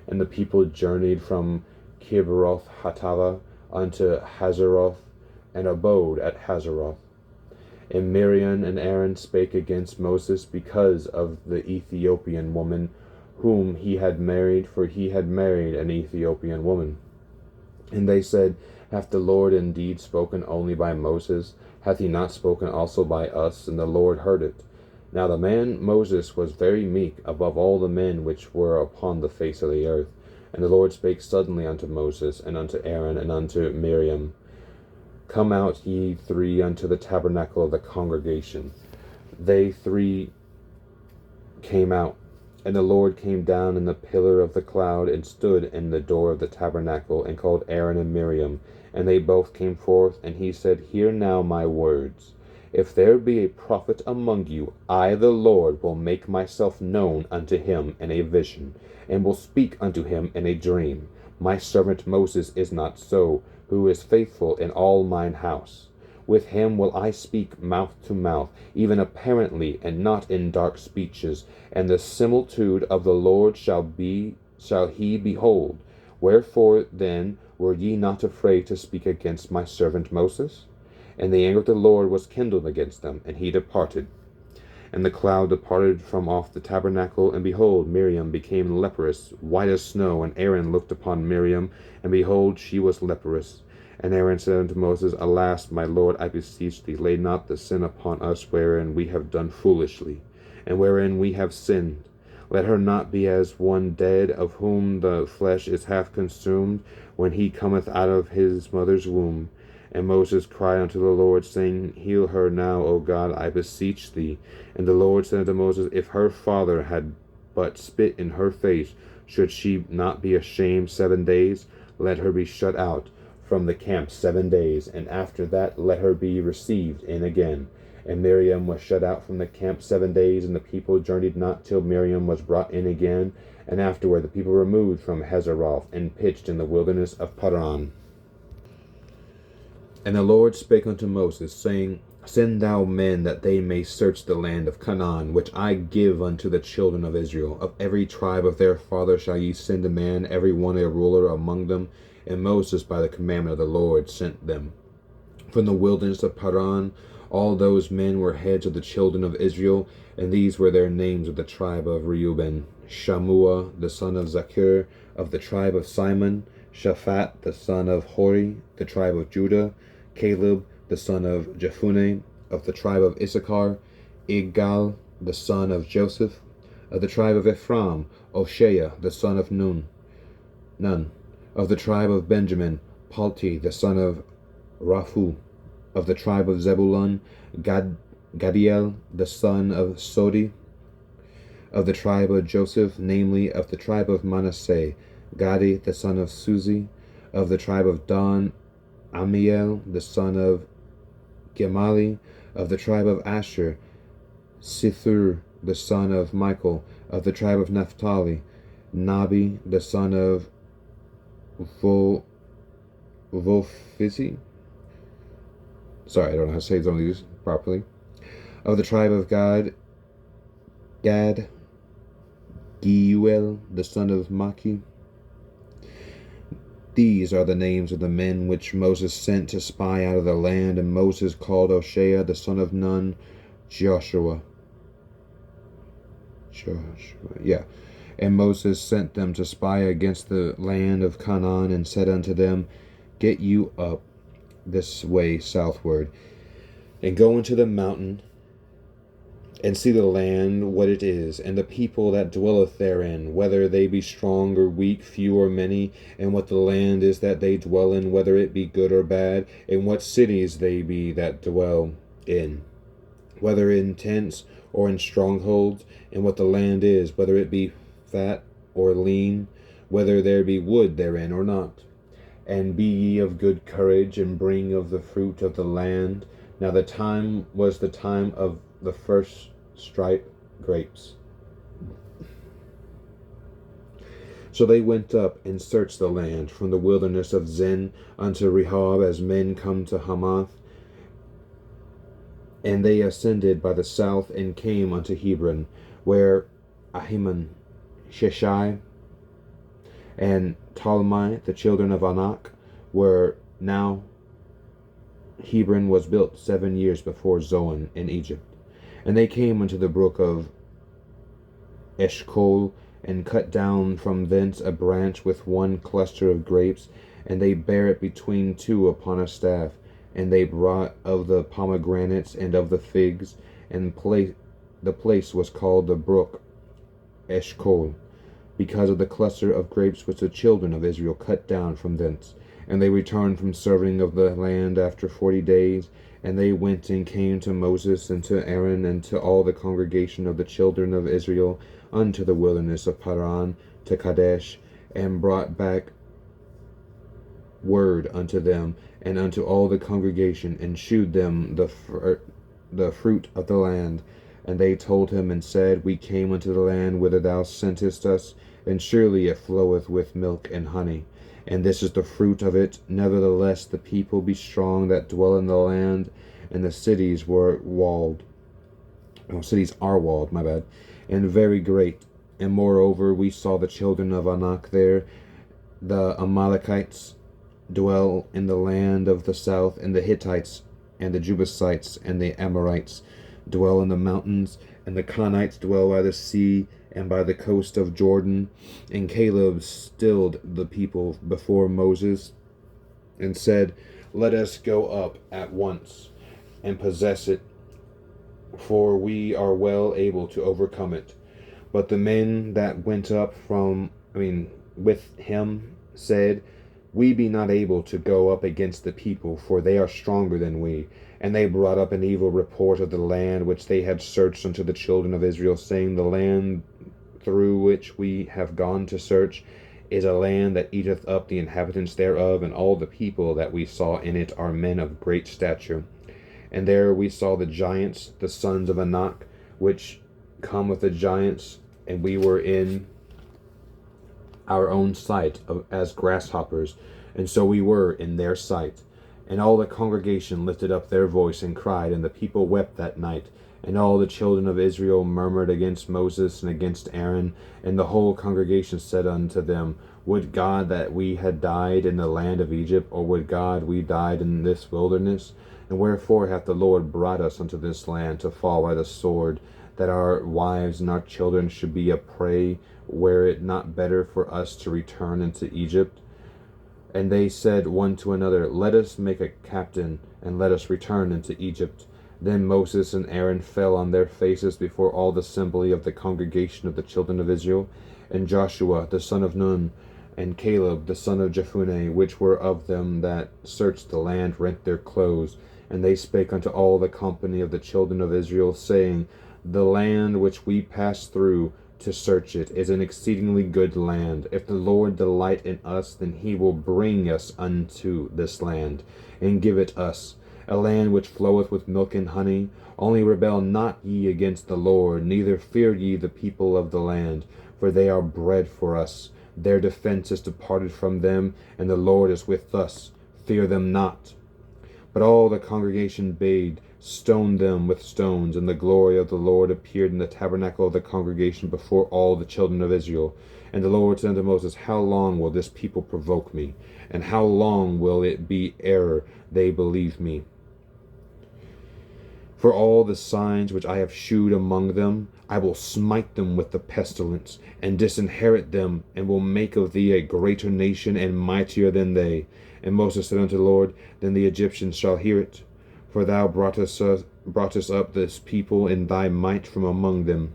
S1: And the people journeyed from Kiberoth Hatava unto Hazeroth, and abode at Hazeroth. And Miriam and Aaron spake against Moses because of the Ethiopian woman whom he had married, for he had married an Ethiopian woman. And they said, Hath the Lord indeed spoken only by Moses? Hath he not spoken also by us? And the Lord heard it. Now the man Moses was very meek above all the men which were upon the face of the earth. And the Lord spake suddenly unto Moses, and unto Aaron, and unto Miriam, Come out ye 3 unto the tabernacle of the congregation. They 3 came out. And the Lord came down in the pillar of the cloud, and stood in the door of the tabernacle, and called Aaron and Miriam. And they both came forth, and he said, Hear now my words. If there be a prophet among you, I the Lord will make myself known unto him in a vision, and will speak unto him in a dream. My servant Moses is not so, who is faithful in all mine house. With him will I speak mouth to mouth, even apparently, and not in dark speeches. And the similitude of the Lord shall he behold. Wherefore then were ye not afraid to speak against my servant Moses? And the anger of the Lord was kindled against them, and he departed. And the cloud departed from off the tabernacle, and behold, Miriam became leprous, white as snow. And Aaron looked upon Miriam, and behold, she was leprous. And Aaron said unto Moses, Alas, my Lord, I beseech thee, lay not the sin upon us wherein we have done foolishly, and wherein we have sinned. Let her not be as one dead, of whom the flesh is half consumed, when he cometh out of his mother's womb. And Moses cried unto the Lord, saying, Heal her now, O God, I beseech thee. And the Lord said unto Moses, If her father had but spit in her face, should she not be ashamed 7 days? Let her be shut out from the camp 7 days, and after that let her be received in again. And Miriam was shut out from the camp 7 days, and the people journeyed not till Miriam was brought in again. And afterward the people removed from Hazeroth, and pitched in the wilderness of Paran. And the Lord spake unto Moses, saying, Send thou men, that they may search the land of Canaan, which I give unto the children of Israel. Of every tribe of their father shall ye send a man, every one a ruler among them. And Moses, by the commandment of the Lord, sent them. From the wilderness of Paran, all those men were heads of the children of Israel, and these were their names of the tribe of Reuben: Shammua, the son of Zachur, of the tribe of Simon; Shaphat, the son of Hori, the tribe of Judah; Caleb, the son of Jephunneh, of the tribe of Issachar; Igal, the son of Joseph, of the tribe of Ephraim; Oshea, the son of Nun; of the tribe of Benjamin; Palti, the son of Raphu; of the tribe of Zebulun; Gadiel, the son of Sodi; of the tribe of Joseph, namely, of the tribe of Manasseh; Gadi, the son of Suzi; of the tribe of Dan, Amiel, the son of Gemali; of the tribe of Asher, Sithur, the son of Michael; Of the tribe of Naphtali, Nabi, the son of Vophisi. Sorry, I don't know how to say some of these properly. Of the tribe of Gad, Geuel, the son of Maki. These are the names of the men which Moses sent to spy out of the land, and Moses called Hoshea, the son of Nun, Joshua. And Moses sent them to spy against the land of Canaan, and said unto them, Get you up this way southward, and go into the mountain, and see the land what it is, and the people that dwelleth therein, whether they be strong or weak, few or many, and what the land is that they dwell in, whether it be good or bad, and what cities they be that dwell in, whether in tents or in strongholds, and what the land is, whether it be fat or lean, whether there be wood therein or not. And be ye of good courage, and bring of the fruit of the land. Now the time was the time of the first stripe grapes. So they went up and searched the land from the wilderness of Zin unto Rehob, as men come to Hamath. And they ascended by the south, and came unto Hebron, where Ahiman, Sheshai, and Ptolemy, the children of Anak, were. Now Hebron was built 7 years before Zoan in Egypt. And they came unto the brook of Eshcol, and cut down from thence a branch with one cluster of grapes, and they bare it between two upon a staff. And they brought of the pomegranates and of the figs, and the place was called the brook Eshcol, because of the cluster of grapes which the children of Israel cut down from thence. And they returned from serving of the land after 40 days. And they went and came to Moses and to Aaron and to all the congregation of the children of Israel unto the wilderness of Paran to Kadesh, and brought back word unto them and unto all the congregation, and shewed them the fruit of the land. And they told him and said, We came unto the land whither thou sentest us, and surely it floweth with milk and honey, and this is the fruit of it. Nevertheless the people be strong that dwell in the land, and the cities were walled. Cities are walled, my bad, and very great. And moreover we saw the children of Anak there. The Amalekites dwell in the land of the south, and the Hittites, and the Jebusites, and the Amorites dwell in the mountains, and the Canaanites dwell by the sea, and by the coast of Jordan. And Caleb stilled the people before Moses, and said, Let us go up at once, and possess it, for we are well able to overcome it. But the men that went up with him said, We be not able to go up against the people, for they are stronger than we. And they brought up an evil report of the land which they had searched unto the children of Israel, saying, The land through which we have gone to search is a land that eateth up the inhabitants thereof, and all the people that we saw in it are men of great stature. And there we saw the giants, the sons of Anak, which come with the giants, and we were in our own sight as grasshoppers, and so we were in their sight. And all the congregation lifted up their voice and cried, and the people wept that night. And all the children of Israel murmured against Moses and against Aaron. And the whole congregation said unto them, Would God that we had died in the land of Egypt, or would God we died in this wilderness? And wherefore hath the Lord brought us unto this land to fall by the sword, that our wives and our children should be a prey? Were it not better for us to return into Egypt? And they said one to another, Let us make a captain, and let us return into Egypt. Then Moses and Aaron fell on their faces before all the assembly of the congregation of the children of Israel. And Joshua the son of Nun, and Caleb the son of Jephunneh, which were of them that searched the land, rent their clothes. And they spake unto all the company of the children of Israel, saying, The land which we passed through to search it is an exceedingly good land. If the Lord delight in us, then he will bring us unto this land, and give it us, a land which floweth with milk and honey. Only rebel not ye against the Lord, neither fear ye the people of the land, for they are bread for us. Their defense is departed from them, and the Lord is with us. Fear them not. But all the congregation bade stone them with stones, and the glory of the Lord appeared in the tabernacle of the congregation before all the children of Israel. And the Lord said unto Moses, How long will this people provoke me? And how long will it be ere they believe me? For all the signs which I have shewed among them, I will smite them with the pestilence, and disinherit them, and will make of thee a greater nation and mightier than they. And Moses said unto the Lord, Then the Egyptians shall hear it, for thou broughtest up this people in thy might from among them.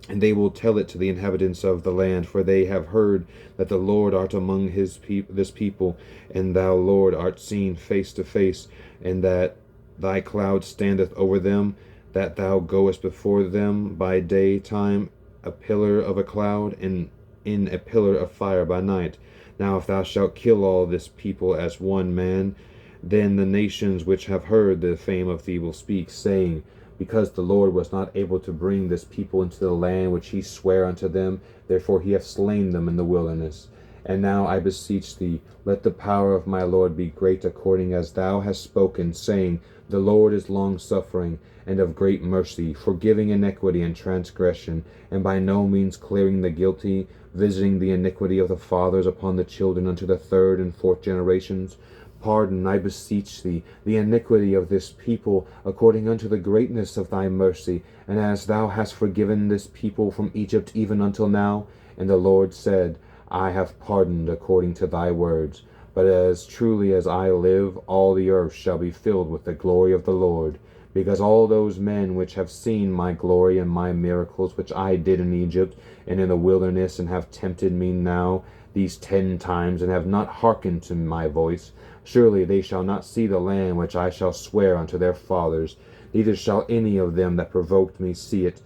S1: And they will tell it to the inhabitants of the land, for they have heard that the Lord art among this people, and thou, Lord, art seen face to face, and that thy cloud standeth over them, that thou goest before them by day time, a pillar of a cloud, and in a pillar of fire by night. Now if thou shalt kill all this people as one man, then the nations which have heard the fame of thee will speak, saying, Because the Lord was not able to bring this people into the land which he sware unto them, therefore he hath slain them in the wilderness. And now I beseech thee, let the power of my Lord be great, according as thou hast spoken, saying, The Lord is long-suffering, and of great mercy, forgiving iniquity and transgression, and by no means clearing the guilty, visiting the iniquity of the fathers upon the children unto the third and fourth generations. Pardon, I beseech thee, the iniquity of this people, according unto the greatness of thy mercy, and as thou hast forgiven this people from Egypt even until now. And the Lord said, I have pardoned according to thy words. But as truly as I live, all the earth shall be filled with the glory of the Lord. Because all those men which have seen my glory and my miracles which I did in Egypt and in the wilderness, and have tempted me now these 10 times, and have not hearkened to my voice, surely they shall not see the land which I shall swear unto their fathers, neither shall any of them that provoked me see it.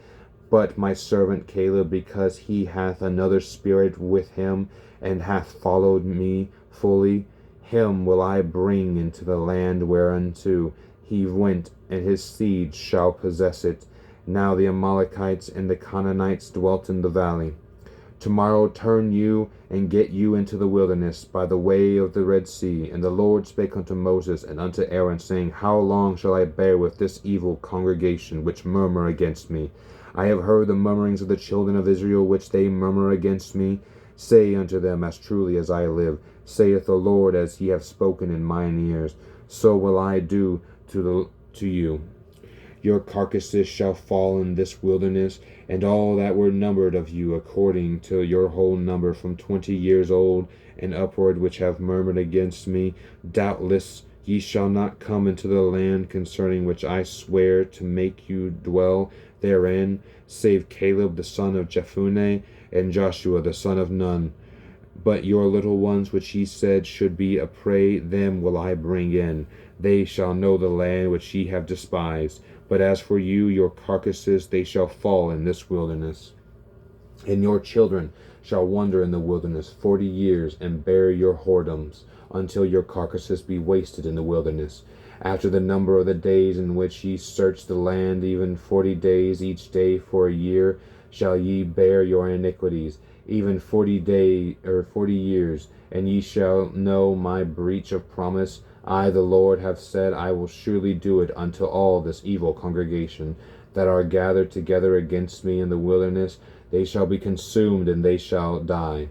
S1: But my servant Caleb, because he hath another spirit with him, and hath followed me fully, him will I bring into the land whereunto he went, and his seed shall possess it. Now the Amalekites and the Canaanites dwelt in the valley. Tomorrow turn you, and get you into the wilderness by the way of the Red Sea. And the Lord spake unto Moses and unto Aaron, saying, How long shall I bear with this evil congregation, which murmur against me? I have heard the murmurings of the children of Israel, which they murmur against me. Say unto them, As truly as I live, saith the Lord, as ye have spoken in mine ears, so will I do to you. Your carcasses shall fall in this wilderness, and all that were numbered of you, according to your whole number, from 20 years old and upward, which have murmured against me. Doubtless ye shall not come into the land concerning which I swear to make you dwell therein, save Caleb the son of Jephunneh, and Joshua the son of Nun. But your little ones which ye said should be a prey, them will I bring in. They shall know the land which ye have despised. But as for you, your carcasses, they shall fall in this wilderness. And your children shall wander in the wilderness 40 years, and bear your whoredoms, until your carcasses be wasted in the wilderness. After the number of the days in which ye search the land, even 40 days each day for a year, shall ye bear your iniquities, even 40 years, and ye shall know my breach of promise. I, the Lord, have said, I will surely do it unto all this evil congregation that are gathered together against me in the wilderness. They shall be consumed, and they shall die.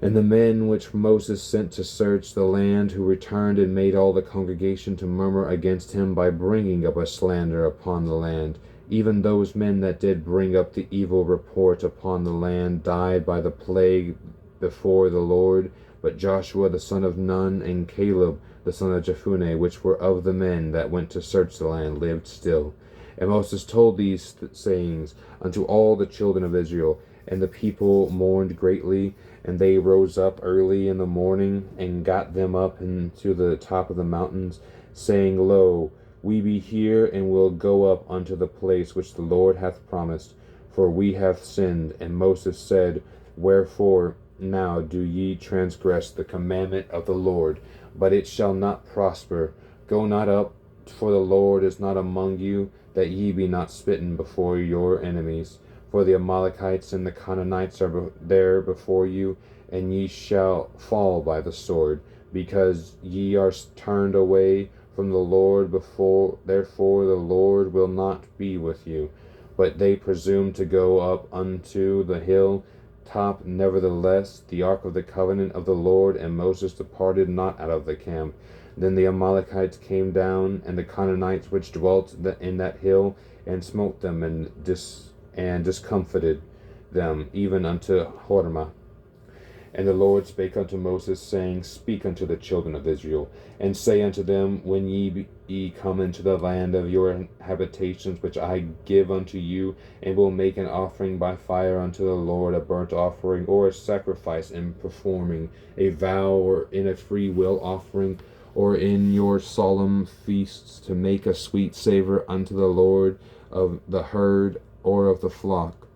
S1: And the men which Moses sent to search the land, who returned and made all the congregation to murmur against him by bringing up a slander upon the land, even those men that did bring up the evil report upon the land, died by the plague before the Lord. But Joshua the son of Nun, and Caleb the son of Jephunneh, which were of the men that went to search the land, lived still. And Moses told these sayings unto all the children of Israel. And the people mourned greatly, and they rose up early in the morning, and got them up into the top of the mountains, saying, Lo, we be here, and will go up unto the place which the Lord hath promised, for we have sinned. And Moses said, Wherefore now do ye transgress the commandment of the Lord? But it shall not prosper. Go not up, For the Lord is not among you, that ye be not smitten before your enemies. For the Amalekites and the Canaanites are there before you, and ye shall fall by the sword, because ye are turned away from the Lord. Therefore the Lord will not be with you. But they presumed to go up unto the hill top. Nevertheless, the ark of the covenant of the Lord and Moses departed not out of the camp. Then the Amalekites came down, and the Canaanites which dwelt in that hill, and smote them, and discomfited them, even unto Hormah. And the Lord spake unto Moses, saying, Speak unto the children of Israel, and say unto them, When ye come into the land of your habitations, which I give unto you, and will make an offering by fire unto the Lord, a burnt offering, or a sacrifice, in performing a vow, or in a free will offering, or in your solemn feasts, to make a sweet savor unto the Lord of the herd or of the flock.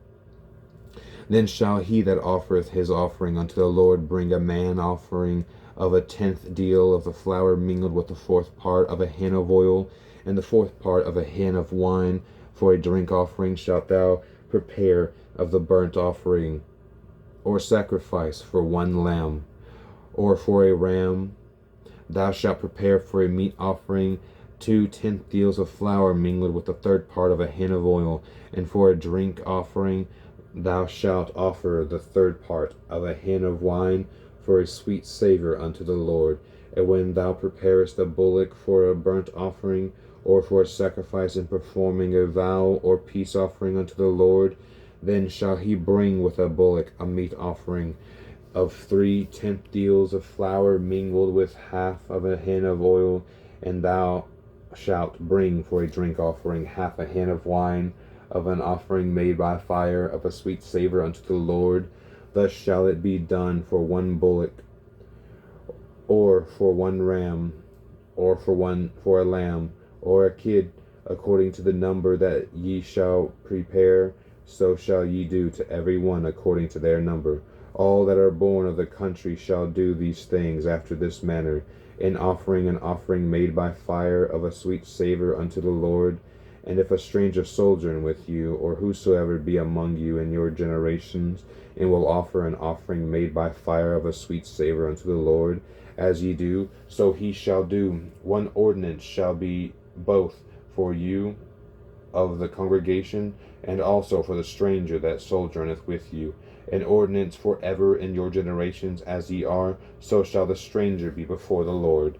S1: Then shall he that offereth his offering unto the Lord bring a man offering of a 10th deal of the flour mingled with the 4th part of a hin of oil, and the 4th part of a hin of wine. For a drink offering shalt thou prepare of the burnt offering, or sacrifice for 1 lamb, or for a ram. Thou shalt prepare for a meat offering 2 tenth deals of flour mingled with the 3rd part of a hin of oil, and for a drink offering thou shalt offer the 3rd part of a hin of wine, for a sweet savor unto the Lord. And when thou preparest a bullock for a burnt offering, or for a sacrifice in performing a vow or peace offering unto the Lord, then shall he bring with a bullock a meat offering of 3 tenth deals of flour mingled with half of a hin of oil, and thou shalt bring for a drink offering half a hin of wine, of an offering made by fire, of a sweet savor unto the Lord. Thus shall it be done for 1 bullock, or for 1 ram, or for a lamb, or a kid, according to the number that ye shall prepare. So shall ye do to every one according to their number. All that are born of the country shall do these things after this manner, in offering an offering made by fire of a sweet savor unto the Lord. And if a stranger sojourn with you, or whosoever be among you in your generations, and will offer an offering made by fire of a sweet savor unto the Lord, as ye do, so he shall do. 1 ordinance shall be both for you of the congregation, and also for the stranger that sojourneth with you. An ordinance for ever in your generations, as ye are, so shall the stranger be before the Lord.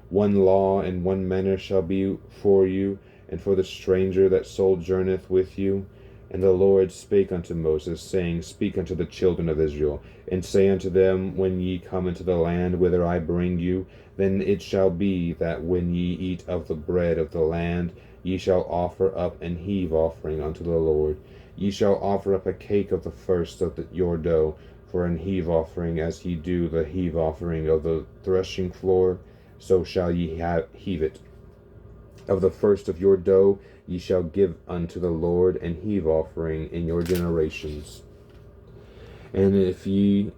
S1: 1 law and 1 manner shall be for you, and for the stranger that sojourneth with you. And the Lord spake unto Moses, saying, Speak unto the children of Israel, and say unto them, When ye come into the land whither I bring you, then it shall be that when ye eat of the bread of the land, ye shall offer up an heave offering unto the Lord. Ye shall offer up a cake of the first of your dough for an heave offering, as ye do the heave offering of the threshing floor, so shall ye heave it. Of the first of your dough ye shall give unto the Lord an heave offering in your generations. And if ye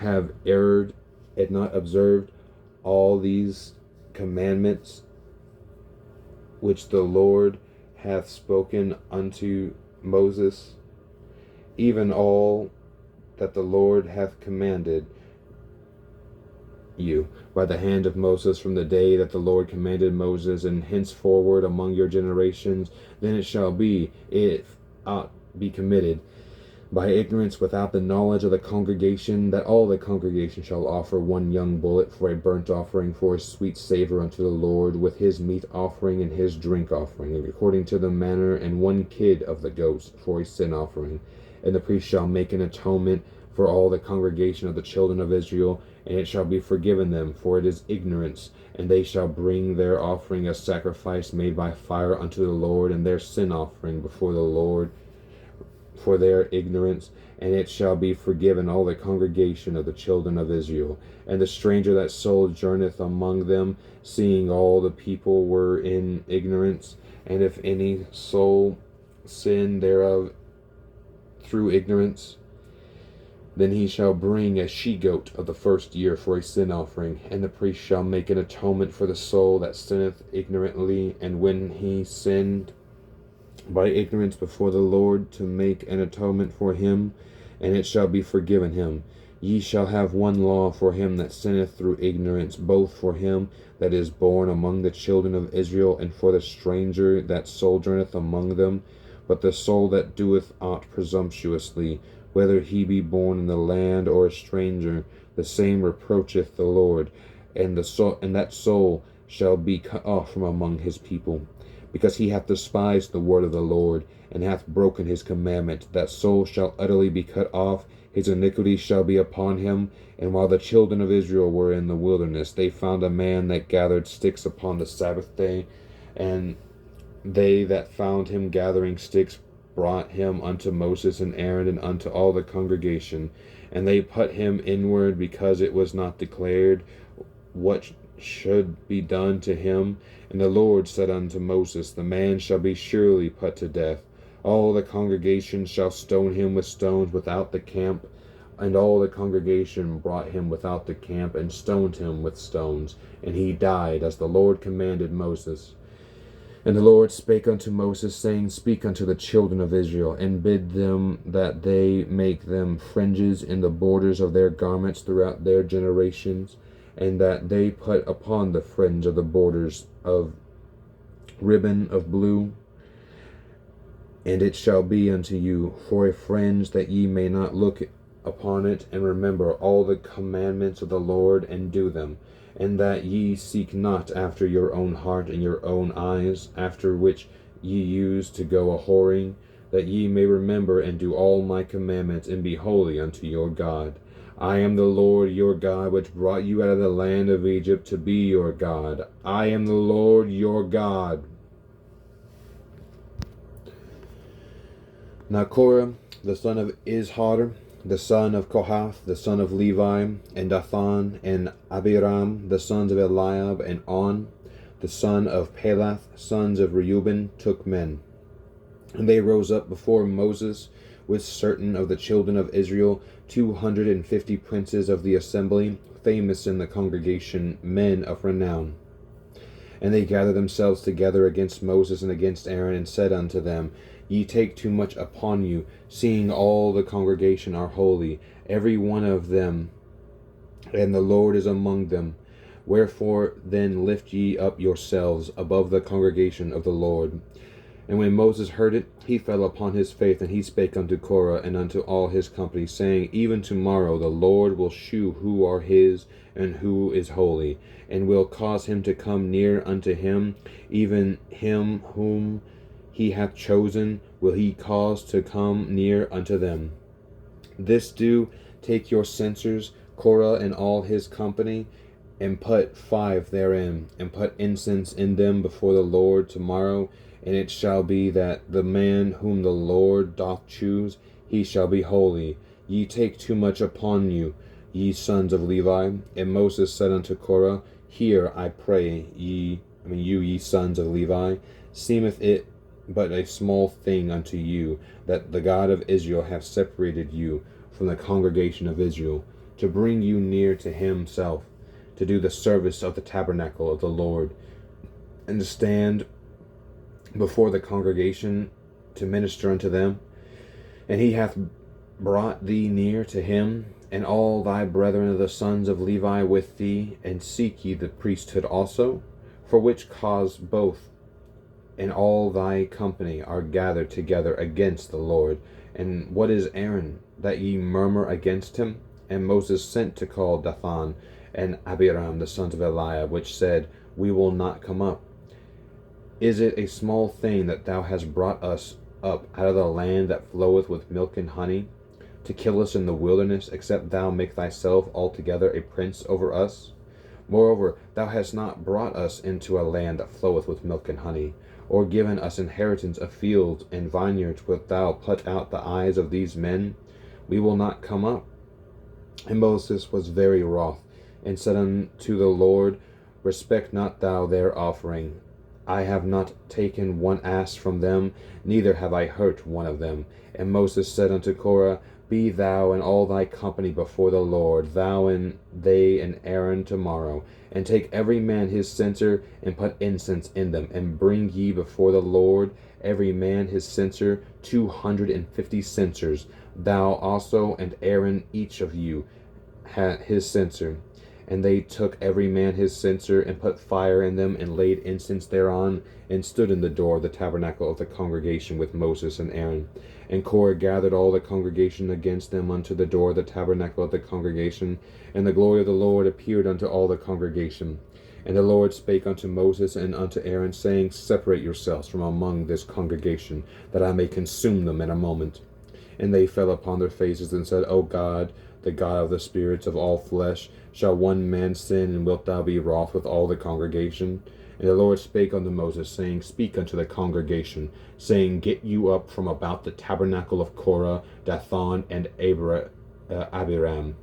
S1: have erred and not observed all these commandments which the Lord hath spoken unto Moses, even all that the Lord hath commanded you by the hand of Moses from the day that the Lord commanded Moses, and henceforward among your generations, then it shall be, if aught be committed by ignorance without the knowledge of the congregation, that all the congregation shall offer 1 young bullock for a burnt offering, for a sweet savor unto the Lord, with his meat offering and his drink offering, according to the manner, and 1 kid of the goats for a sin offering. And the priest shall make an atonement for all the congregation of the children of Israel, and it shall be forgiven them, for it is ignorance. And they shall bring their offering a sacrifice made by fire unto the Lord, and their sin offering before the Lord for their ignorance, and it shall be forgiven all the congregation of the children of Israel. And the stranger that sojourneth among them, seeing all the people were in ignorance, and if any soul sin thereof through ignorance, Then he shall bring a she-goat of the first year for a sin offering, and the priest shall make an atonement for the soul that sinneth ignorantly, and when he sinned by ignorance before the Lord, to make an atonement for him, and it shall be forgiven him. Ye shall have one law for him that sinneth through ignorance, both for him that is born among the children of Israel, and for the stranger that sojourneth among them. But the soul that doeth aught presumptuously, whether he be born in the land or a stranger, the same reproacheth the Lord, and that soul shall be cut off from among his people, because he hath despised the word of the Lord, and hath broken his commandment. That soul shall utterly be cut off, his iniquity shall be upon him. And while the children of Israel were in the wilderness, they found a man that gathered sticks upon the Sabbath day, and they that found him gathering sticks brought him unto Moses and Aaron and unto all the congregation. And they put him inward, because it was not declared what should be done to him. And the Lord said unto Moses, the man shall be surely put to death. All the congregation shall stone him with stones without the camp. And all the congregation brought him without the camp, and stoned him with stones. And he died, as the Lord commanded Moses. And the Lord spake unto Moses, saying, speak unto the children of Israel, and bid them that they make them fringes in the borders of their garments throughout their generations, and that they put upon the fringe of the borders of ribbon of blue. And it shall be unto you for a fringe, that ye may not look upon it, and remember all the commandments of the Lord, and do them, and that ye seek not after your own heart and your own eyes, after which ye used to go a whoring, that ye may remember and do all my commandments, and be holy unto your God. I am the Lord your God, which brought you out of the land of Egypt to be your God. I am the Lord your God. Now Korah, the son of Izhar, the son of Kohath, the son of Levi, and Dathan, and Abiram, the sons of Eliab, and On, the son of Pelath, sons of Reuben, took men. And they rose up before Moses with certain of the children of Israel, 250 princes of the assembly, famous in the congregation, men of renown. And they gathered themselves together against Moses and against Aaron, and said unto them, Ye take too much upon you, seeing all the congregation are holy, every one of them, and the Lord is among them. Wherefore then lift ye up yourselves above the congregation of the Lord. And when Moses heard it, he fell upon his face, and he spake unto Korah and unto all his company, saying, Even tomorrow the Lord will shew who are his, and who is holy, and will cause him to come near unto him, even him whom he hath chosen will he cause to come near unto them. This do, take your censers, Korah and all his company, and put 5 therein, and put incense in them before the Lord tomorrow. And it shall be that the man whom the Lord doth choose, he shall be holy. Ye take too much upon you, ye sons of Levi. And Moses said unto Korah, Hear, I pray you, ye sons of Levi, seemeth it but a small thing unto you, that the God of Israel hath separated you from the congregation of Israel, to bring you near to himself, to do the service of the tabernacle of the Lord, and to stand before the congregation to minister unto them. And he hath brought thee near to him, and all thy brethren of the sons of Levi with thee, and seek ye the priesthood also, for which cause both and all thy company are gathered together against the Lord. And what is Aaron, that ye murmur against him? And Moses sent to call Dathan and Abiram, the sons of Eliab, which said, We will not come up. Is it a small thing that thou hast brought us up out of the land that floweth with milk and honey, to kill us in the wilderness, except thou make thyself altogether a prince over us? Moreover, thou hast not brought us into a land that floweth with milk and honey, or given us inheritance of fields and vineyards. Wilt thou put out the eyes of these men? We will not come up. And Moses was very wroth, and said unto the Lord, Respect not thou their offering. I have not taken one ass from them, neither have I hurt one of them. And Moses said unto Korah, Be thou and all thy company before the Lord, thou and they and Aaron tomorrow, and take every man his censer, and put incense in them, and bring ye before the Lord every man his censer, 250 censers. Thou also and Aaron, each of you, his censer. And they took every man his censer, and put fire in them, and laid incense thereon, and stood in the door of the tabernacle of the congregation with Moses and Aaron. And Korah gathered all the congregation against them unto the door of the tabernacle of the congregation, and the glory of the Lord appeared unto all the congregation. And the Lord spake unto Moses and unto Aaron, saying, Separate yourselves from among this congregation, that I may consume them in a moment. And they fell upon their faces, and said, O God, the God of the spirits of all flesh, shall one man sin, and wilt thou be wroth with all the congregation? And the Lord spake unto Moses, saying, Speak unto the congregation, saying, Get you up from about the tabernacle of Korah, Dathan, and Abiram.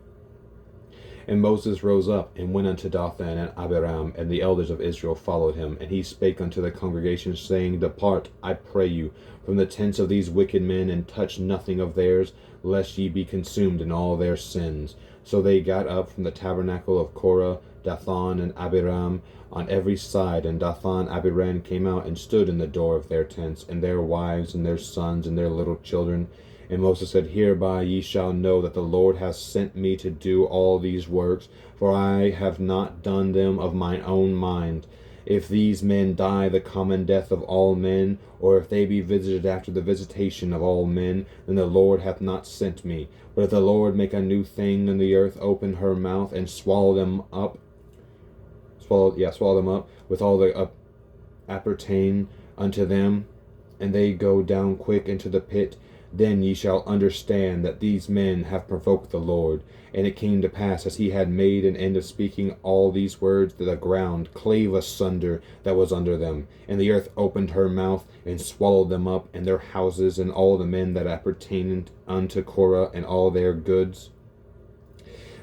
S1: And Moses rose up, and went unto Dathan and Abiram, and the elders of Israel followed him. And he spake unto the congregation, saying, Depart, I pray you, from the tents of these wicked men, and touch nothing of theirs, lest ye be consumed in all their sins. So they got up from the tabernacle of Korah, Dathan, and Abiram, on every side. And Dathan and Abiram came out, and stood in the door of their tents, and their wives, and their sons, and their little children. And Moses said, Hereby ye shall know that the Lord hath sent me to do all these works, for I have not done them of mine own mind. If these men die the common death of all men, or if they be visited after the visitation of all men, then the Lord hath not sent me. But if the Lord make a new thing, and the earth open her mouth, and swallow them up with all that appertain unto them, and they go down quick into the pit, then ye shall understand that these men have provoked the Lord. And it came to pass, as he had made an end of speaking all these words, that the ground clave asunder that was under them, and the earth opened her mouth, and swallowed them up, and their houses, and all the men that appertained unto Korah, and all their goods.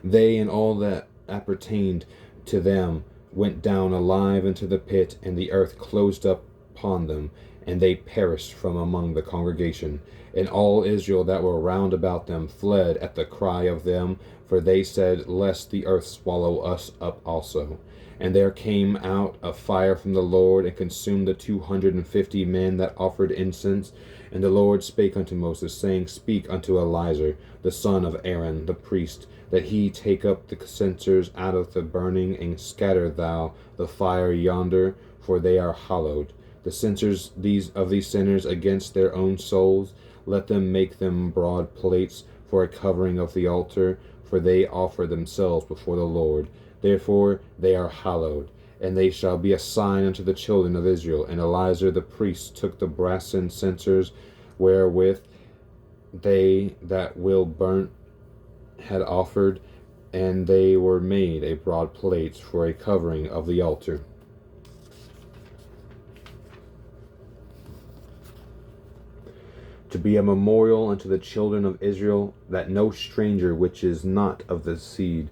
S1: They and all that appertained to them went down alive into the pit, and the earth closed up upon them, and they perished from among the congregation. And all Israel that were round about them fled at the cry of them, for they said, Lest the earth swallow us up also. And there came out a fire from the Lord, and consumed the 250 men that offered incense. And the Lord spake unto Moses, saying, Speak unto Eleazar, the son of Aaron, the priest, that he take up the censers out of the burning, and scatter thou the fire yonder, for they are hallowed. The censers of these sinners against their own souls, let them make them broad plates for a covering of the altar, for they offer themselves before the Lord. Therefore they are hallowed, and they shall be a sign unto the children of Israel. And Eleazar the priest took the brassen censers wherewith they that will burn had offered, and they were made a broad plates for a covering of the altar. To be a memorial unto the children of Israel, that no stranger which is not of the seed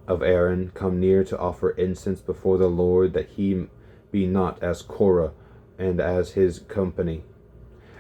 S1: of Aaron come near to offer incense before the Lord, that he be not as Korah and as his company.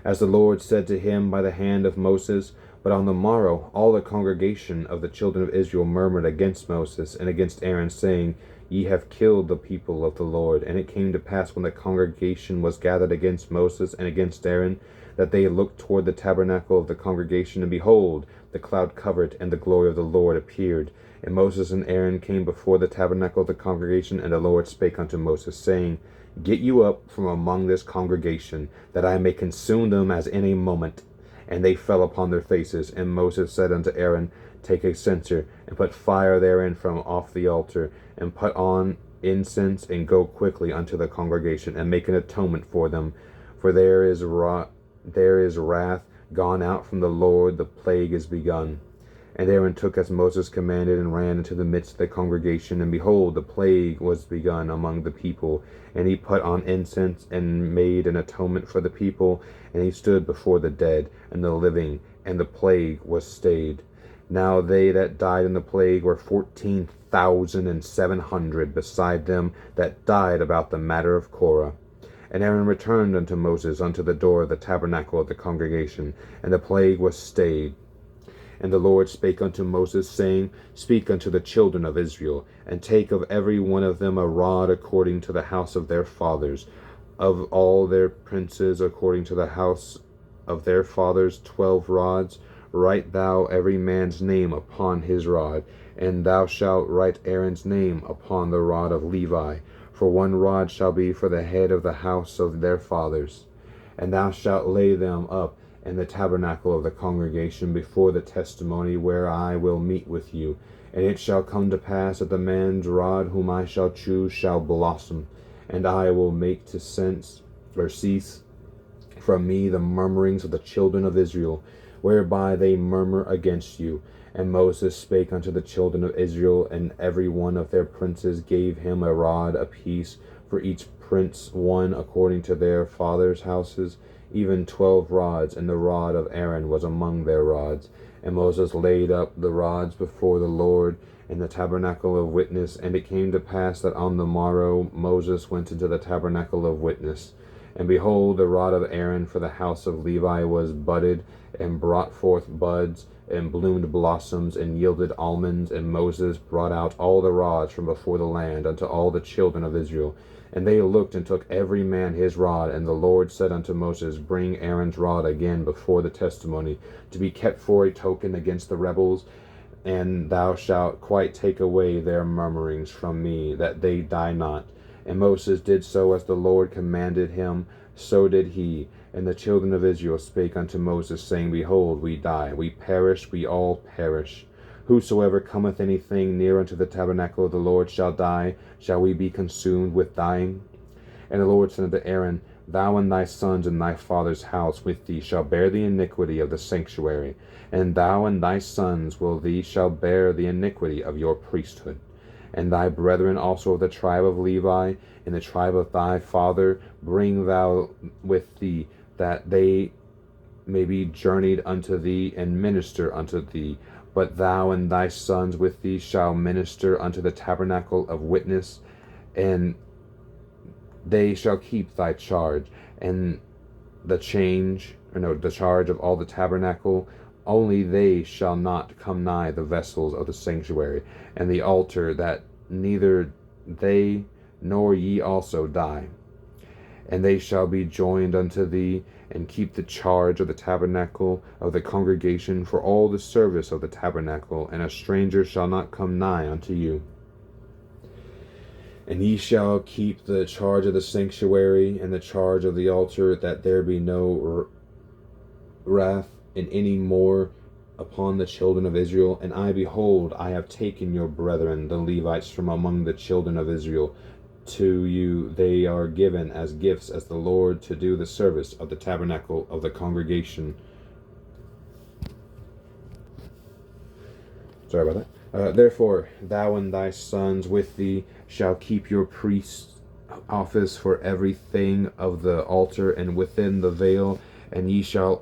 S1: As the Lord said to him by the hand of Moses. But on the morrow all the congregation of the children of Israel murmured against Moses and against Aaron, saying, Ye have killed the people of the Lord. And it came to pass, when the congregation was gathered against Moses and against Aaron, that they looked toward the tabernacle of the congregation, and behold, the cloud covered, and the glory of the Lord appeared. And Moses and Aaron came before the tabernacle of the congregation, and the Lord spake unto Moses, saying, Get you up from among this congregation, that I may consume them as in a moment. And they fell upon their faces. And Moses said unto Aaron, Take a censer, and put fire therein from off the altar, and put on incense, and go quickly unto the congregation, and make an atonement for them. For there is wrath gone out from the Lord, the plague is begun. And Aaron took as Moses commanded, and ran into the midst of the congregation, and behold, the plague was begun among the people. And he put on incense, and made an atonement for the people, and he stood before the dead and the living, and the plague was stayed. Now they that died in the plague were 14,700, beside them that died about the matter of Korah. And Aaron returned unto Moses unto the door of the tabernacle of the congregation, and the plague was stayed. And the Lord spake unto Moses, saying, Speak unto the children of Israel, and take of every one of them a rod according to the house of their fathers, of all their princes according to the house of their fathers 12 rods. Write thou every man's name upon his rod, and thou shalt write Aaron's name upon the rod of Levi. For 1 rod shall be for the head of the house of their fathers. And thou shalt lay them up in the tabernacle of the congregation before the testimony, where I will meet with you. And it shall come to pass that the man's rod whom I shall choose shall blossom, and I will make to cease from me the murmurings of the children of Israel, whereby they murmur against you. And Moses spake unto the children of Israel, and every one of their princes gave him a rod apiece, for each prince 1 according to their fathers' houses, even 12 rods, and the rod of Aaron was among their rods. And Moses laid up the rods before the Lord in the tabernacle of witness. And it came to pass that on the morrow Moses went into the tabernacle of witness. And behold, the rod of Aaron for the house of Levi was budded, and brought forth buds, and bloomed blossoms, and yielded almonds. And Moses brought out all the rods from before the land unto all the children of Israel. And they looked, and took every man his rod. And the Lord said unto Moses, Bring Aaron's rod again before the testimony, to be kept for a token against the rebels. And thou shalt quite take away their murmurings from me, that they die not. And Moses did so as the Lord commanded him, so did he. And the children of Israel spake unto Moses, saying, Behold, we die, we perish, we all perish. Whosoever cometh anything near unto the tabernacle of the Lord shall die. Shall we be consumed with dying? And the Lord said unto Aaron, Thou and thy sons and thy father's house with thee shall bear the iniquity of the sanctuary, and thou and thy sons will thee shall bear the iniquity of your priesthood. And thy brethren also of the tribe of Levi, and the tribe of thy father, bring thou with thee, that they may be journeyed unto thee, and minister unto thee. But thou and thy sons with thee shall minister unto the tabernacle of witness, and they shall keep thy charge, and the charge of all the tabernacle. Only they shall not come nigh the vessels of the sanctuary and the altar, that neither they nor ye also die. And they shall be joined unto thee, and keep the charge of the tabernacle of the congregation for all the service of the tabernacle, and a stranger shall not come nigh unto you. And ye shall keep the charge of the sanctuary and the charge of the altar, that there be no wrath in any more upon the children of Israel. And I, behold, I have taken your brethren, the Levites, from among the children of Israel. To you they are given as gifts as the Lord, to do the service of the tabernacle of the congregation. Sorry about that. Therefore, thou and thy sons with thee shall keep your priest's office for everything of the altar and within the veil, and ye shall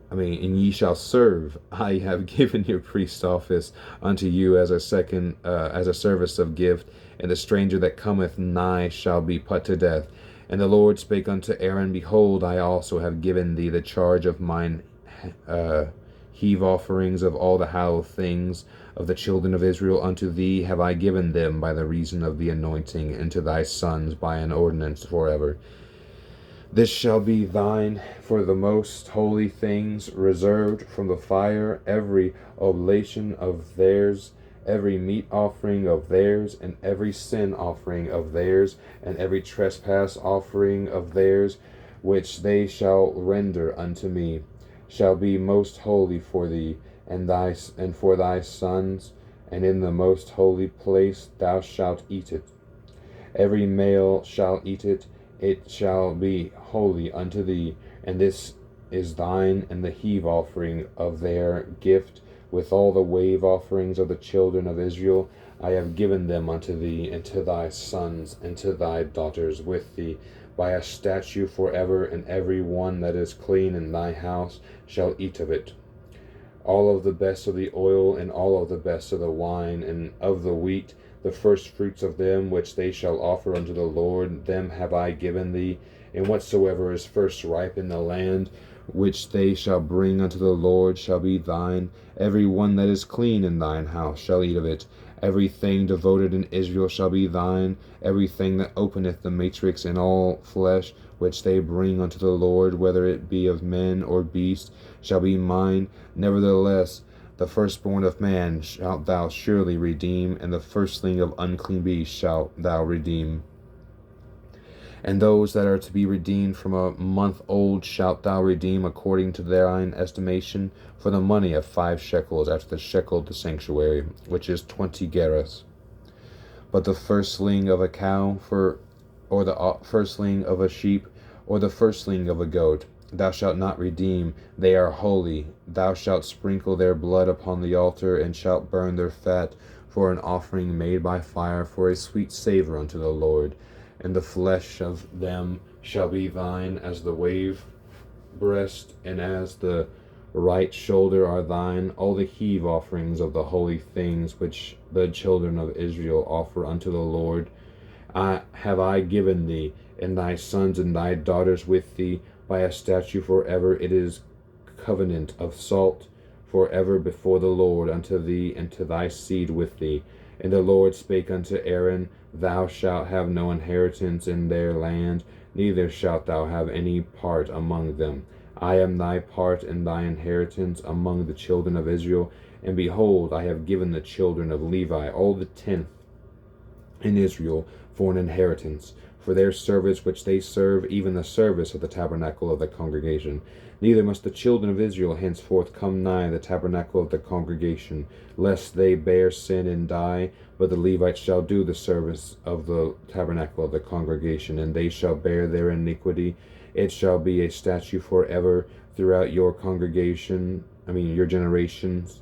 S1: and ye shall serve. I have given your priest's office unto you as a service of gift, and the stranger that cometh nigh shall be put to death. And the Lord spake unto Aaron, Behold, I also have given thee the charge of mine heave offerings of all the hallowed things of the children of Israel. Unto thee have I given them by the reason of the anointing, and to thy sons by an ordinance forever. This shall be thine for the most holy things, reserved from the fire, every oblation of theirs, every meat offering of theirs, and every sin offering of theirs, and every trespass offering of theirs, which they shall render unto me, shall be most holy for thee, and for thy sons, and in the most holy place thou shalt eat it. Every male shall eat it, it shall be holy unto thee. And this is thine, and the heave offering of their gift, with all the wave offerings of the children of Israel. I have given them unto thee, and to thy sons, and to thy daughters with thee, by a statute forever, and every one that is clean in thy house shall eat of it. All of the best of the oil, and all of the best of the wine, and of the wheat, The first fruits of them which they shall offer unto the Lord, them have I given thee. And whatsoever is first ripe in the land, which they shall bring unto the Lord, shall be thine. Every one that is clean in thine house shall eat of it. Everything devoted in Israel shall be thine. Everything that openeth the matrix in all flesh, which they bring unto the Lord, whether it be of men or beast, shall be mine. Nevertheless, the firstborn of man shalt thou surely redeem, and the firstling of unclean beasts shalt thou redeem. And those that are to be redeemed from a month old shalt thou redeem according to thine estimation, for the money of 5 shekels after the shekel of the sanctuary, which is 20 gerahs. But the firstling of a cow, or the firstling of a sheep, or the firstling of a goat, thou shalt not redeem. They are holy. Thou shalt sprinkle their blood upon the altar, and shalt burn their fat for an offering made by fire, for a sweet savour unto the Lord. And the flesh of them shall be thine, as the wave breast and as the right shoulder are thine. All the heave offerings of the holy things which the children of Israel offer unto the Lord have I given thee, and thy sons and thy daughters with thee, by a statute forever. It is covenant of salt forever before the Lord unto thee and to thy seed with thee. And the Lord spake unto Aaron, Thou shalt have no inheritance in their land, neither shalt thou have any part among them. I am thy part and thy inheritance among the children of Israel. And behold, I have given the children of Levi all the tenth in Israel for an inheritance, for their service which they serve, even the service of the tabernacle of the congregation. Neither must the children of Israel henceforth come nigh the tabernacle of the congregation, lest they bear sin and die. But the Levites shall do the service of the tabernacle of the congregation, and they shall bear their iniquity. It shall be a statute forever throughout your congregation, your generations,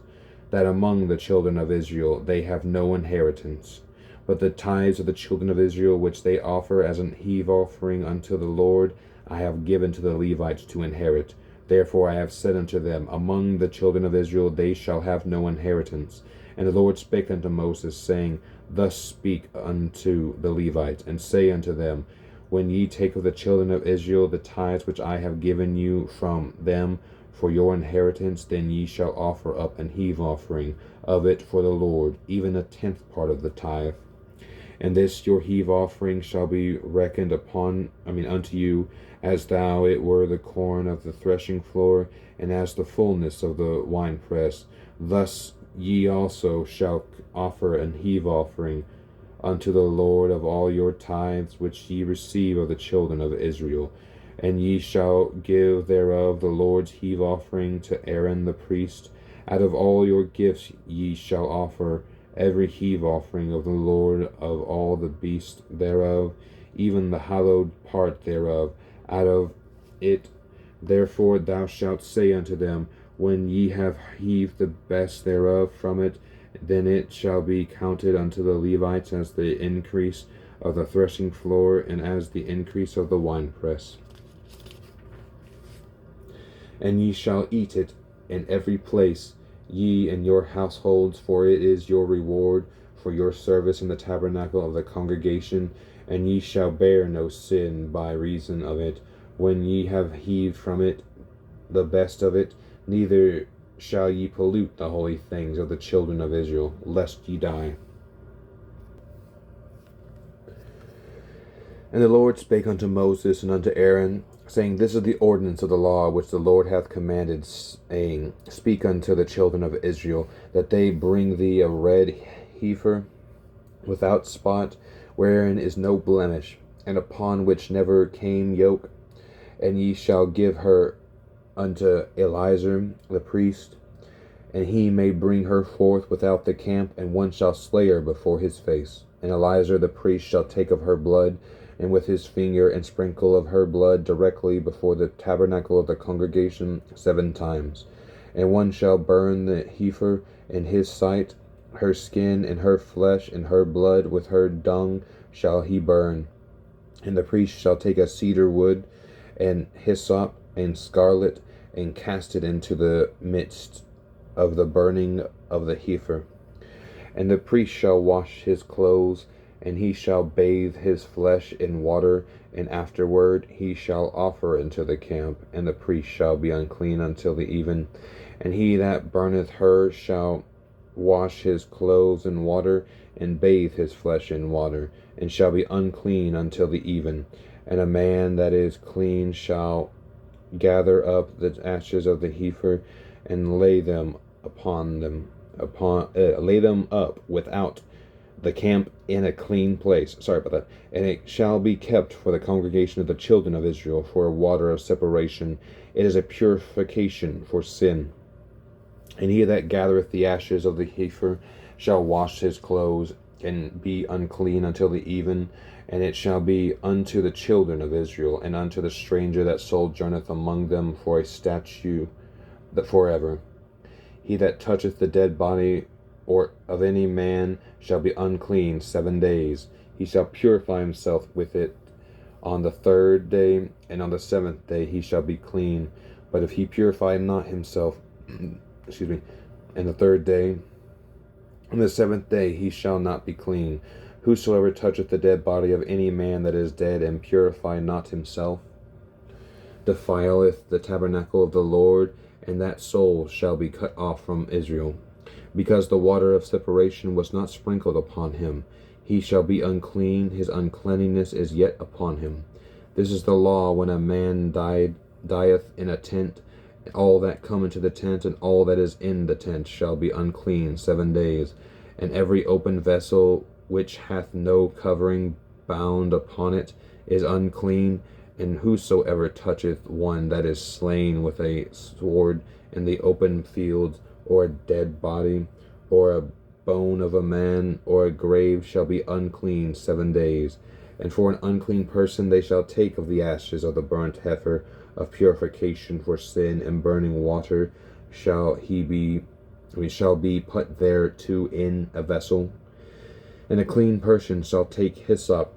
S1: that among the children of Israel they have no inheritance. But the tithes of the children of Israel, which they offer as an heave offering unto the Lord, I have given to the Levites to inherit. Therefore I have said unto them, Among the children of Israel they shall have no inheritance. And the Lord spake unto Moses, saying, Thus speak unto the Levites, and say unto them, When ye take of the children of Israel the tithes which I have given you from them for your inheritance, then ye shall offer up an heave offering of it for the Lord, even a 10th part of the tithe. And this your heave offering shall be reckoned unto you, as though it were the corn of the threshing floor, and as the fullness of the winepress. Thus ye also shall offer an heave offering unto the Lord of all your tithes which ye receive of the children of Israel. And ye shall give thereof the Lord's heave offering to Aaron the priest. Out of all your gifts ye shall offer every heave offering of the Lord of all the beasts thereof, even the hallowed part thereof. Out of it therefore thou shalt say unto them, When ye have heaved the best thereof from it, then it shall be counted unto the Levites as the increase of the threshing floor, and as the increase of the winepress. And ye shall eat it in every place, ye and your households, for it is your reward for your service in the tabernacle of the congregation. And ye shall bear no sin by reason of it, when ye have heaved from it the best of it, neither shall ye pollute the holy things of the children of Israel, lest ye die. And the Lord spake unto Moses and unto Aaron, saying, This is the ordinance of the law which the Lord hath commanded, saying, Speak unto the children of Israel, that they bring thee a red heifer without spot, wherein is no blemish, and upon which never came yoke. And ye shall give her unto Eleazar the priest, and he may bring her forth without the camp, and one shall slay her before his face. And Eleazar the priest shall take of her blood, and with his finger and sprinkle of her blood directly before the tabernacle of the congregation 7 times. And one shall burn the heifer in his sight, her skin and her flesh and her blood with her dung shall he burn. And the priest shall take a cedar wood and hyssop and scarlet, and cast it into the midst of the burning of the heifer. And the priest shall wash his clothes, and he shall bathe his flesh in water, and afterward he shall offer into the camp, and the priest shall be unclean until the even. And he that burneth her shall wash his clothes in water, and bathe his flesh in water, and shall be unclean until the even. And a man that is clean shall gather up the ashes of the heifer, and lay them up without the camp in a clean place. Sorry about that. And it shall be kept for the congregation of the children of Israel for a water of separation. It is a purification for sin. And he that gathereth the ashes of the heifer shall wash his clothes, and be unclean until the even. And it shall be unto the children of Israel, and unto the stranger that sojourneth among them, for a statute that forever. He that toucheth the dead body or of any man shall be unclean 7 days. He shall purify himself with it on the 3rd day, and on the 7th day he shall be clean. But if he purify not himself, and the 3rd day, and the 7th day he shall not be clean. Whosoever toucheth the dead body of any man that is dead, and purify not himself, defileth the tabernacle of the Lord, and that soul shall be cut off from Israel. Because the water of separation was not sprinkled upon him, he shall be unclean, his uncleanness is yet upon him. This is the law when a man dieth in a tent. All that come into the tent, and all that is in the tent, shall be unclean 7 days. And every open vessel which hath no covering bound upon it is unclean. And whosoever toucheth one that is slain with a sword in the open field, or a dead body, or a bone of a man, or a grave, shall be unclean 7 days. And for an unclean person they shall take of the ashes of the burnt heifer of purification for sin, and burning water shall be put thereto in a vessel. And a clean person shall take hyssop,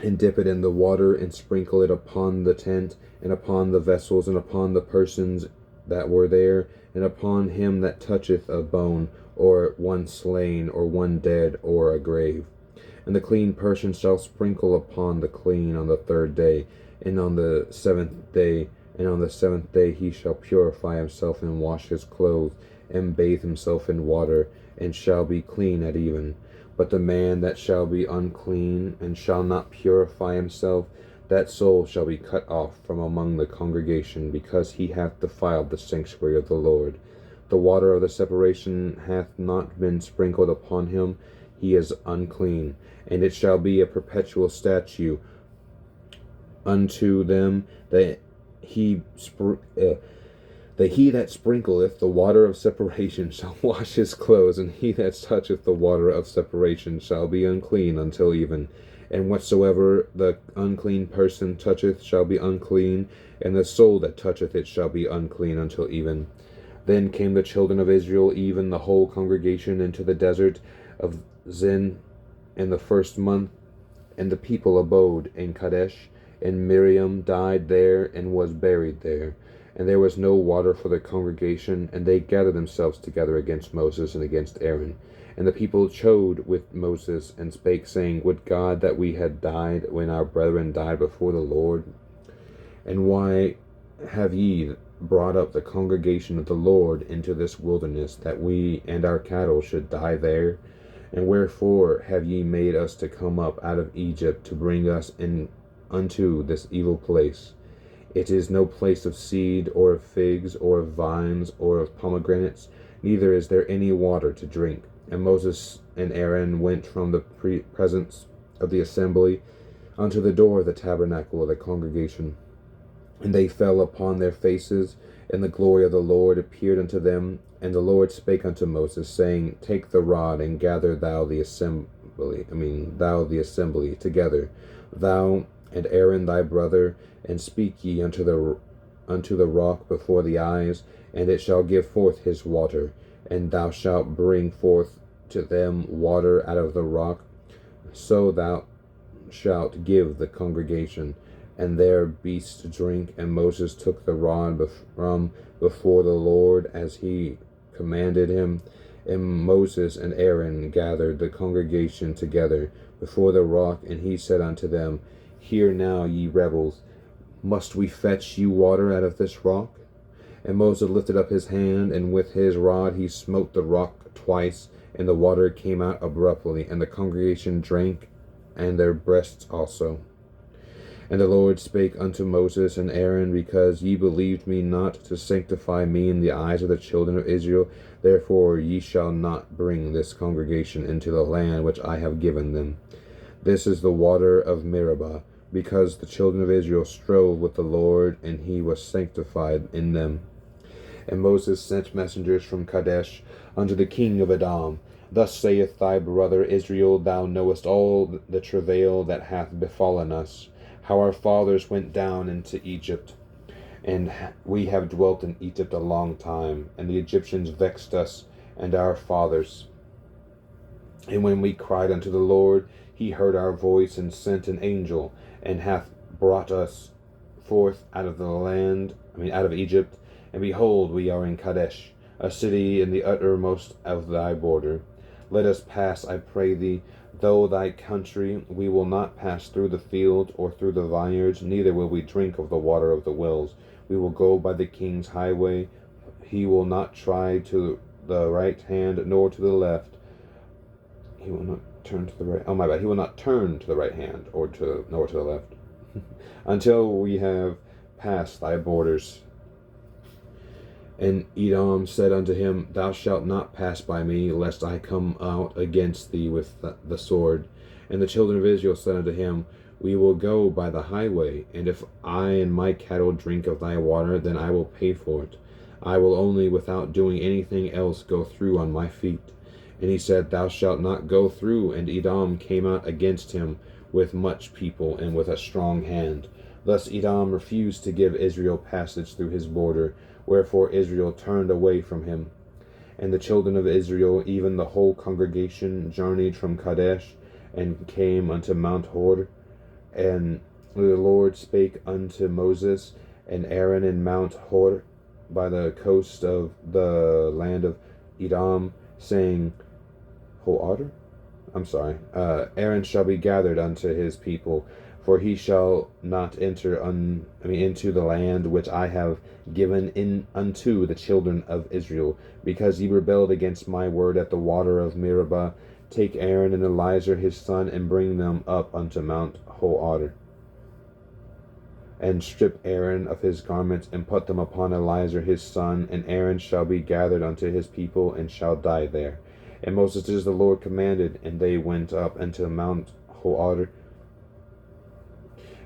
S1: and dip it in the water, and sprinkle it upon the tent, and upon the vessels, and upon the persons that were there, and upon him that toucheth a bone, or one slain, or one dead, or a grave. And the clean person shall sprinkle upon the clean on the 3rd day, and on the 7th day, and on the 7th day he shall purify himself, and wash his clothes, and bathe himself in water, and shall be clean at even. But the man that shall be unclean, and shall not purify himself, that soul shall be cut off from among the congregation, because he hath defiled the sanctuary of the Lord. The water of the separation hath not been sprinkled upon him, he is unclean. And it shall be a perpetual statute unto them that he that sprinkleth the water of separation shall wash his clothes, and he that toucheth the water of separation shall be unclean until even. And whatsoever the unclean person toucheth shall be unclean, and the soul that toucheth it shall be unclean until even. Then came the children of Israel, even the whole congregation, into the desert of Zin in the 1st month, and the people abode in Kadesh. And Miriam died there, and was buried there. And there was no water for the congregation, and they gathered themselves together against Moses and against Aaron. And the people chode with Moses, and spake, saying, Would God that we had died when our brethren died before the Lord? And why have ye brought up the congregation of the Lord into this wilderness, that we and our cattle should die there? And wherefore have ye made us to come up out of Egypt, to bring us in unto this evil place? It is no place of seed, or of figs, or of vines, or of pomegranates, neither is there any water to drink. And Moses and Aaron went from the presence of the assembly unto the door of the tabernacle of the congregation. And they fell upon their faces, and the glory of the Lord appeared unto them. And the Lord spake unto Moses, saying, Take the rod, and gather thou the assembly together, thou and Aaron thy brother, and speak ye unto the rock before the eyes, and it shall give forth his water. And thou shalt bring forth to them water out of the rock, so thou shalt give the congregation and their beasts to drink. And Moses took the rod from before the Lord, as he commanded him, And Moses and Aaron gathered the congregation together before the rock, and he said unto them, Hear now, ye rebels, must we fetch you water out of this rock? And Moses lifted up his hand, and with his rod he smote the rock twice, and the water came out abruptly, and the congregation drank, and their breasts also. And the Lord spake unto Moses and Aaron, Because ye believed me not to sanctify me in the eyes of the children of Israel, therefore ye shall not bring this congregation into the land which I have given them. This is the water of Meribah, because the children of Israel strove with the Lord, and he was sanctified in them. And Moses sent messengers from Kadesh unto the king of Edom. Thus saith thy brother Israel, Thou knowest all the travail that hath befallen us, how our fathers went down into Egypt, and we have dwelt in Egypt a long time, and the Egyptians vexed us and our fathers. And when we cried unto the Lord, he heard our voice, and sent an angel, and hath brought us forth out of out of Egypt. And behold, we are in Kadesh, a city in the uttermost of thy border. Let us pass, I pray thee, though thy country. We will not pass through the field or through the vineyards, neither will we drink of the water of the wells. We will go by the king's highway. He will not try to the right hand nor to the left. He will not turn to the right. Oh, my bad. He will not turn to the right hand nor to the left until we have passed thy borders. And Edom said unto him, Thou shalt not pass by me, lest I come out against thee with the sword. And the children of Israel said unto him, We will go by the highway, and if I and my cattle drink of thy water, then I will pay for it. I will only, without doing anything else, go through on my feet. And he said, Thou shalt not go through. And Edom came out against him with much people and with a strong hand. Thus Edom refused to give Israel passage through his border, wherefore Israel turned away from him. And the children of Israel, even the whole congregation, journeyed from Kadesh, and came unto Mount Hor. And the Lord spake unto Moses and Aaron in Mount Hor by the coast of the land of Edom, saying, Aaron shall be gathered unto his people, for he shall not enter into the land which I have given unto the children of Israel, because ye rebelled against my word at the water of Meribah. Take Aaron and Eleazar his son, and bring them up unto Mount Hor, and strip Aaron of his garments, and put them upon Eleazar his son, and Aaron shall be gathered unto his people, and shall die there. And Moses did as the Lord commanded, and they went up unto Mount Hor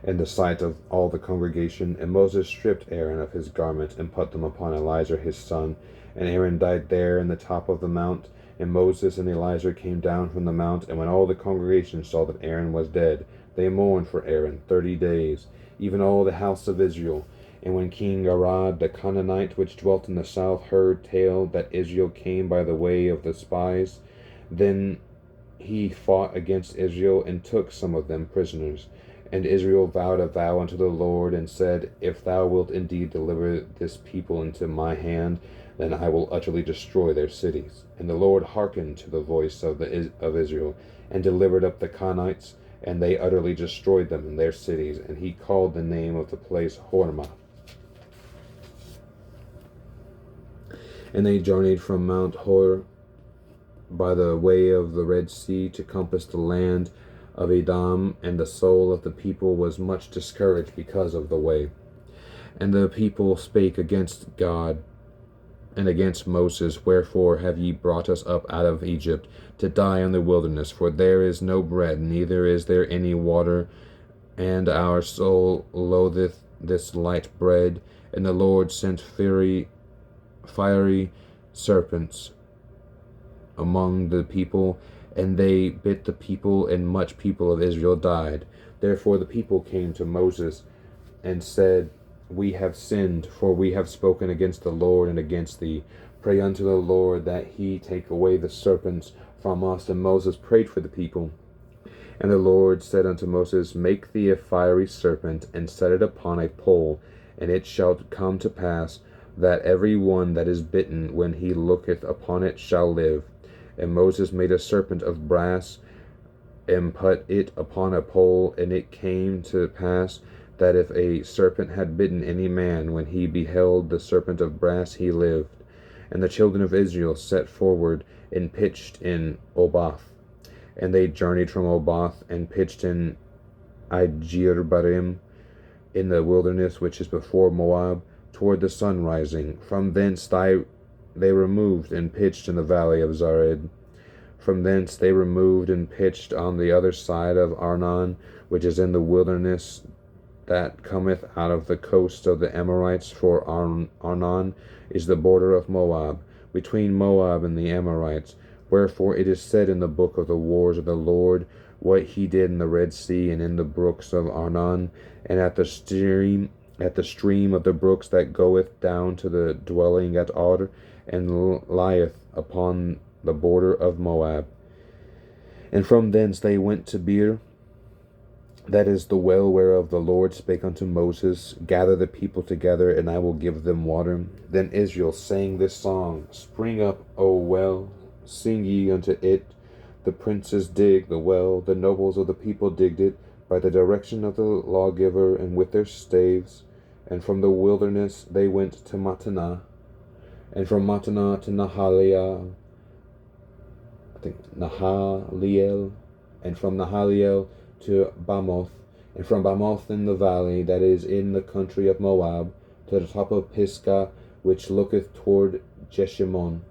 S1: in the sight of all the congregation. And Moses stripped Aaron of his garments, and put them upon Eleazar his son, and Aaron died there in the top of the mount. And Moses and Eleazar came down from the mount, and when all the congregation saw that Aaron was dead, they mourned for Aaron 30 days, even all the house of Israel. And when King Arad the Canaanite, which dwelt in the south, heard tale that Israel came by the way of the spies, then he fought against Israel, and took some of them prisoners. And Israel vowed a vow unto the Lord, and said, If thou wilt indeed deliver this people into my hand, then I will utterly destroy their cities. And the Lord hearkened to the voice of Israel, and delivered up the Canaanites, and they utterly destroyed them in their cities. And he called the name of the place Hormah. And they journeyed from Mount Hor by the way of the Red Sea to compass the land of Edom, and the soul of the people was much discouraged because of the way. And the people spake against God and against Moses, Wherefore have ye brought us up out of Egypt to die in the wilderness? For there is no bread, neither is there any water, and our soul loatheth this light bread. And the Lord sent fiery serpents among the people, and they bit the people, and much people of Israel died. Therefore the people came to Moses and said, We have sinned, for we have spoken against the Lord and against thee. Pray unto the Lord that he take away the serpents from us. And Moses prayed for the people. And the Lord said unto Moses, Make thee a fiery serpent, and set it upon a pole, and it shall come to pass that every one that is bitten, when he looketh upon it, shall live. And Moses made a serpent of brass, and put it upon a pole. And it came to pass that if a serpent had bitten any man, when he beheld the serpent of brass, he lived. And the children of Israel set forward and pitched in Oboth. And they journeyed from Oboth and pitched in Ijirbarim, in the wilderness which is before Moab, toward the sun rising. From thence they removed and pitched in the valley of Zared. From thence they removed and pitched on the other side of Arnon, which is in the wilderness that cometh out of the coast of the Amorites, for Arnon is the border of Moab, between Moab and the Amorites. Wherefore it is said in the book of the wars of the Lord, what he did in the Red Sea and in the brooks of Arnon, and at the stream of the brooks that goeth down to the dwelling at Ar, and lieth upon the border of Moab. And from thence they went to Beer, that is the well whereof the Lord spake unto Moses, gather the people together, and I will give them water. Then Israel sang this song, Spring up, O well, sing ye unto it. The princes dig the well, the nobles of the people digged it, by the direction of the lawgiver, and with their staves. And from the wilderness they went to Mattanah, and from Mattanah to Nahaliel, and from Nahaliel to Bamoth, and from Bamoth in the valley that is in the country of Moab, to the top of Pisgah, which looketh toward Jeshimon.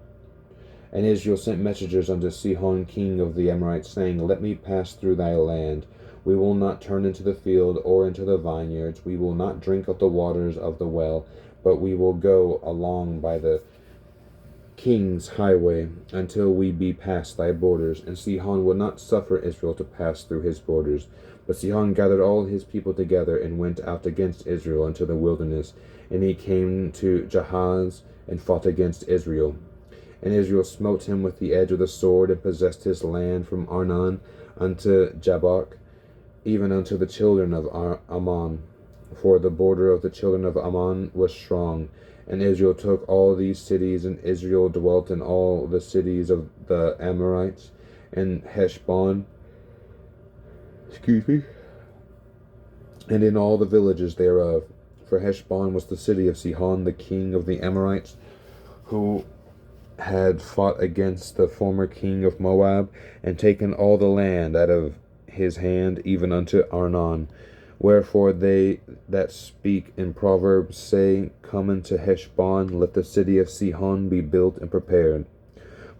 S1: And Israel sent messengers unto Sihon king of the Amorites, saying, Let me pass through thy land. We will not turn into the field or into the vineyards. We will not drink of the waters of the well, but we will go along by the king's highway until we be past thy borders. And Sihon would not suffer Israel to pass through his borders. But Sihon gathered all his people together and went out against Israel unto the wilderness. And he came to Jahaz and fought against Israel. And Israel smote him with the edge of the sword, and possessed his land from Arnon unto Jabbok, even unto the children of Ammon. For the border of the children of Ammon was strong. And Israel took all these cities, and Israel dwelt in all the cities of the Amorites, and Heshbon, and in all the villages thereof. For Heshbon was the city of Sihon, the king of the Amorites, who had fought against the former king of Moab, and taken all the land out of his hand, even unto Arnon. Wherefore they that speak in Proverbs say, Come unto Heshbon, let the city of Sihon be built and prepared.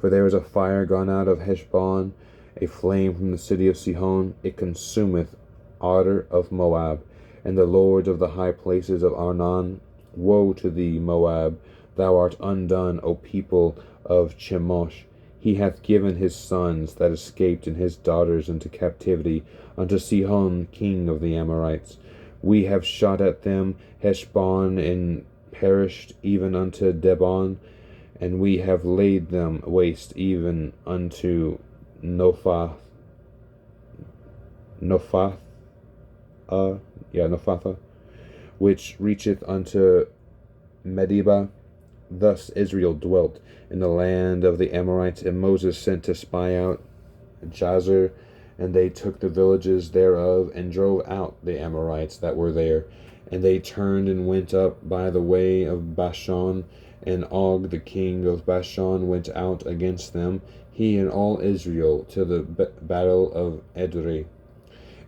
S1: For there is a fire gone out of Heshbon, a flame from the city of Sihon. It consumeth Ar of Moab, and the lords of the high places of Arnon. Woe to thee, Moab! Thou art undone, O people of Chemosh. He hath given his sons that escaped and his daughters into captivity unto Sihon king of the Amorites. We have shot at them Heshbon, and perished even unto Debon, and we have laid them waste even unto Nophatha, which reacheth unto Medeba. Thus Israel dwelt in the land of the Amorites, and Moses sent to spy out Jazer, and they took the villages thereof, and drove out the Amorites that were there. And they turned and went up by the way of Bashan, and Og the king of Bashan went out against them, he and all Israel, to the battle of Edrei.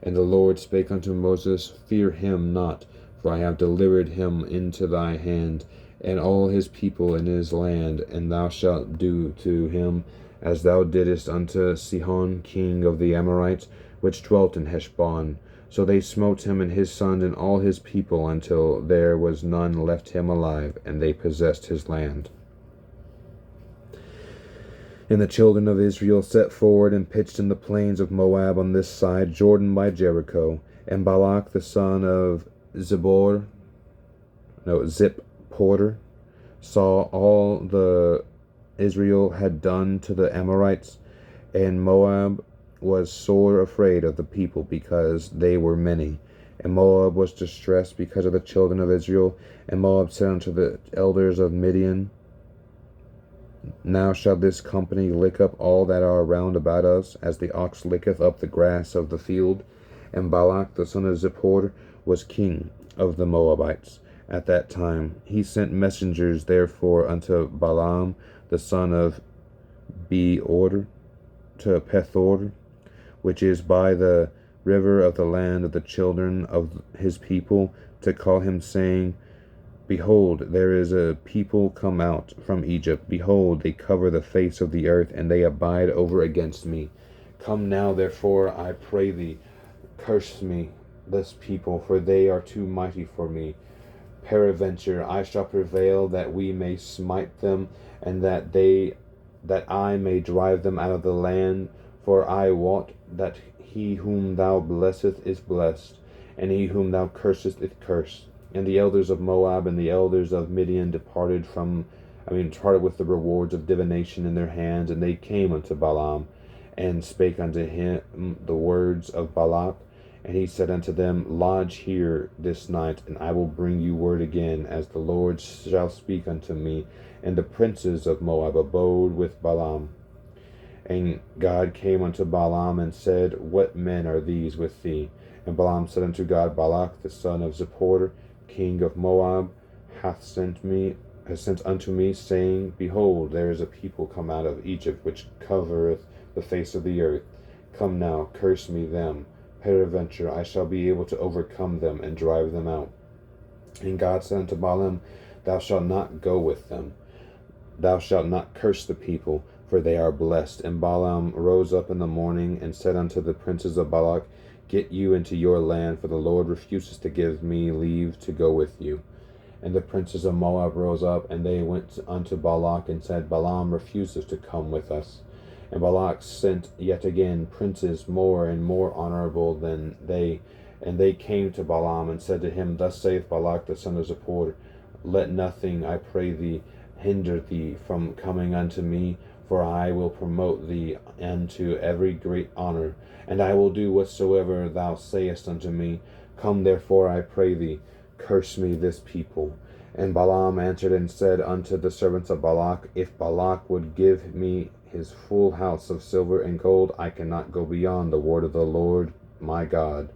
S1: And the Lord spake unto Moses, Fear him not, for I have delivered him into thy hand, and all his people in his land, and thou shalt do to him as thou didst unto Sihon king of the Amorites, which dwelt in Heshbon. So they smote him and his sons and all his people, until there was none left him alive, and they possessed his land. And the children of Israel set forward and pitched in the plains of Moab on this side Jordan by Jericho. And Balak the son of Zipporah, saw all the Israel had done to the Amorites, and Moab was sore afraid of the people, because they were many. And Moab was distressed because of the children of Israel. And Moab said unto the elders of Midian, Now shall this company lick up all that are round about us, as the ox licketh up the grass of the field. And Balak the son of Zippor was king of the Moabites at that time. He sent messengers therefore unto Balaam the son of Beor to Pethor, which is by the river of the land of the children of his people, to call him, saying, Behold, there is a people come out from Egypt. Behold, they cover the face of the earth, and they abide over against me. Come now, therefore, I pray thee, curse me, this people, for they are too mighty for me. Peradventure I shall prevail that we may smite them, and that I may drive them out of the land. For I wot that he whom thou blessest is blessed, and he whom thou cursest is cursed. And the elders of Moab and the elders of Midian departed with the rewards of divination in their hands, and they came unto Balaam, and spake unto him the words of Balak. And he said unto them, Lodge here this night, and I will bring you word again, as the Lord shall speak unto me. And the princes of Moab abode with Balaam. And God came unto Balaam, and said, What men are these with thee? And Balaam said unto God, Balak the son of Zippor, king of Moab, hath sent unto me, saying, Behold, there is a people come out of Egypt, which covereth the face of the earth. Come now, curse me them. Peradventure I shall be able to overcome them, and drive them out. And God said unto Balaam, Thou shalt not go with them. Thou shalt not curse the people, for they are blessed. And Balaam rose up in the morning, and said unto the princes of Balak, Get you into your land, for the Lord refuses to give me leave to go with you. And the princes of Moab rose up, and they went unto Balak, and said, Balaam refuses to come with us. And Balak sent yet again princes more and more honorable than they. And they came to Balaam, and said to him, Thus saith Balak the son of Zippor, Let nothing, I pray thee, hinder thee from coming unto me, for I will promote thee unto every great honor, and I will do whatsoever thou sayest unto me. Come therefore, I pray thee, curse me this people. And Balaam answered and said unto the servants of Balak, If Balak would give me his full house of silver and gold, I cannot go beyond the word of the Lord my God,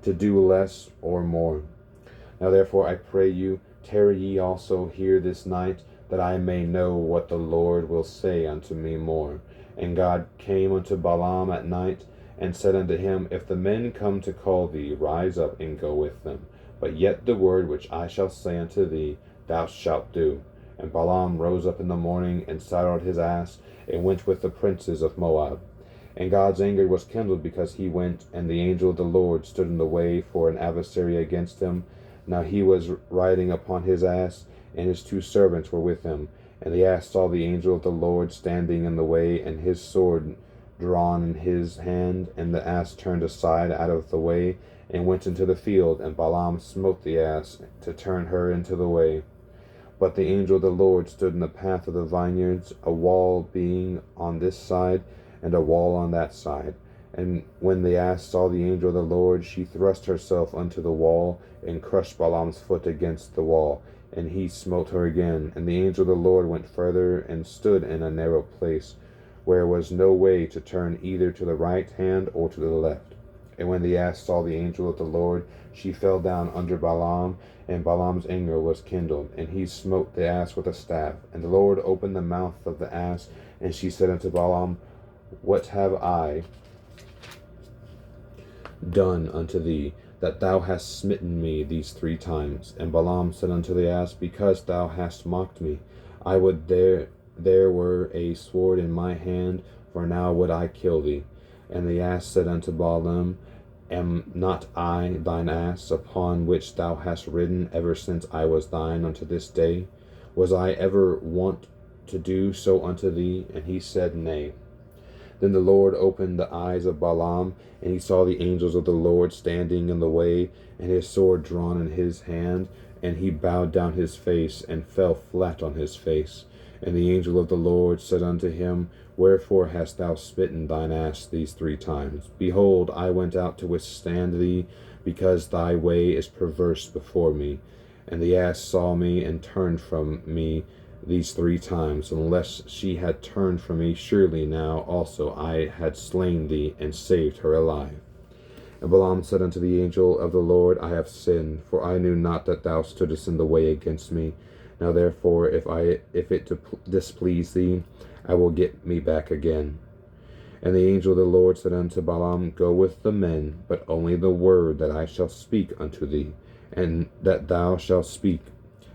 S1: to do less or more. Now therefore I pray you, tarry ye also here this night, that I may know what the Lord will say unto me more. And God came unto Balaam at night, and said unto him, If the men come to call thee, rise up and go with them. But yet the word which I shall say unto thee, thou shalt do. And Balaam rose up in the morning, and saddled his ass, and went with the princes of Moab. And God's anger was kindled because he went, and the angel of the Lord stood in the way for an adversary against him. Now he was riding upon his ass, and his 2 servants were with him. And the ass saw the angel of the Lord standing in the way, and his sword drawn in his hand. And the ass turned aside out of the way, and went into the field. And Balaam smote the ass, to turn her into the way. But the angel of the Lord stood in the path of the vineyards, a wall being on this side, and a wall on that side. And when the ass saw the angel of the Lord, she thrust herself unto the wall, and crushed Balaam's foot against the wall. And he smote her again. And the angel of the Lord went further, and stood in a narrow place, where was no way to turn either to the right hand or to the left. And when the ass saw the angel of the Lord, she fell down under Balaam, and Balaam's anger was kindled. And he smote the ass with a staff. And the Lord opened the mouth of the ass, and she said unto Balaam, What have I done unto thee, that thou hast smitten me these 3 times? And Balaam said unto the ass, Because thou hast mocked me. I would there were a sword in my hand, for now would I kill thee. And the ass said unto Balaam, Am not I thine ass, upon which thou hast ridden ever since I was thine unto this day? Was I ever wont to do so unto thee? And he said, Nay. Then the Lord opened the eyes of Balaam, and he saw the angels of the Lord standing in the way, and his sword drawn in his hand. And he bowed down his face, and fell flat on his face. And the angel of the Lord said unto him, Wherefore hast thou smitten thine ass these 3 times? Behold, I went out to withstand thee, because thy way is perverse before me. And the ass saw me, and turned from me these 3 times, unless she had turned from me. Surely now also I had slain thee, and saved her alive. And Balaam said unto the angel of the Lord, I have sinned, for I knew not that thou stoodest in the way against me. Now therefore, if it displease thee, I will get me back again. And the angel of the Lord said unto Balaam, Go with the men, but only the word that I shall speak unto thee, and that thou shalt speak.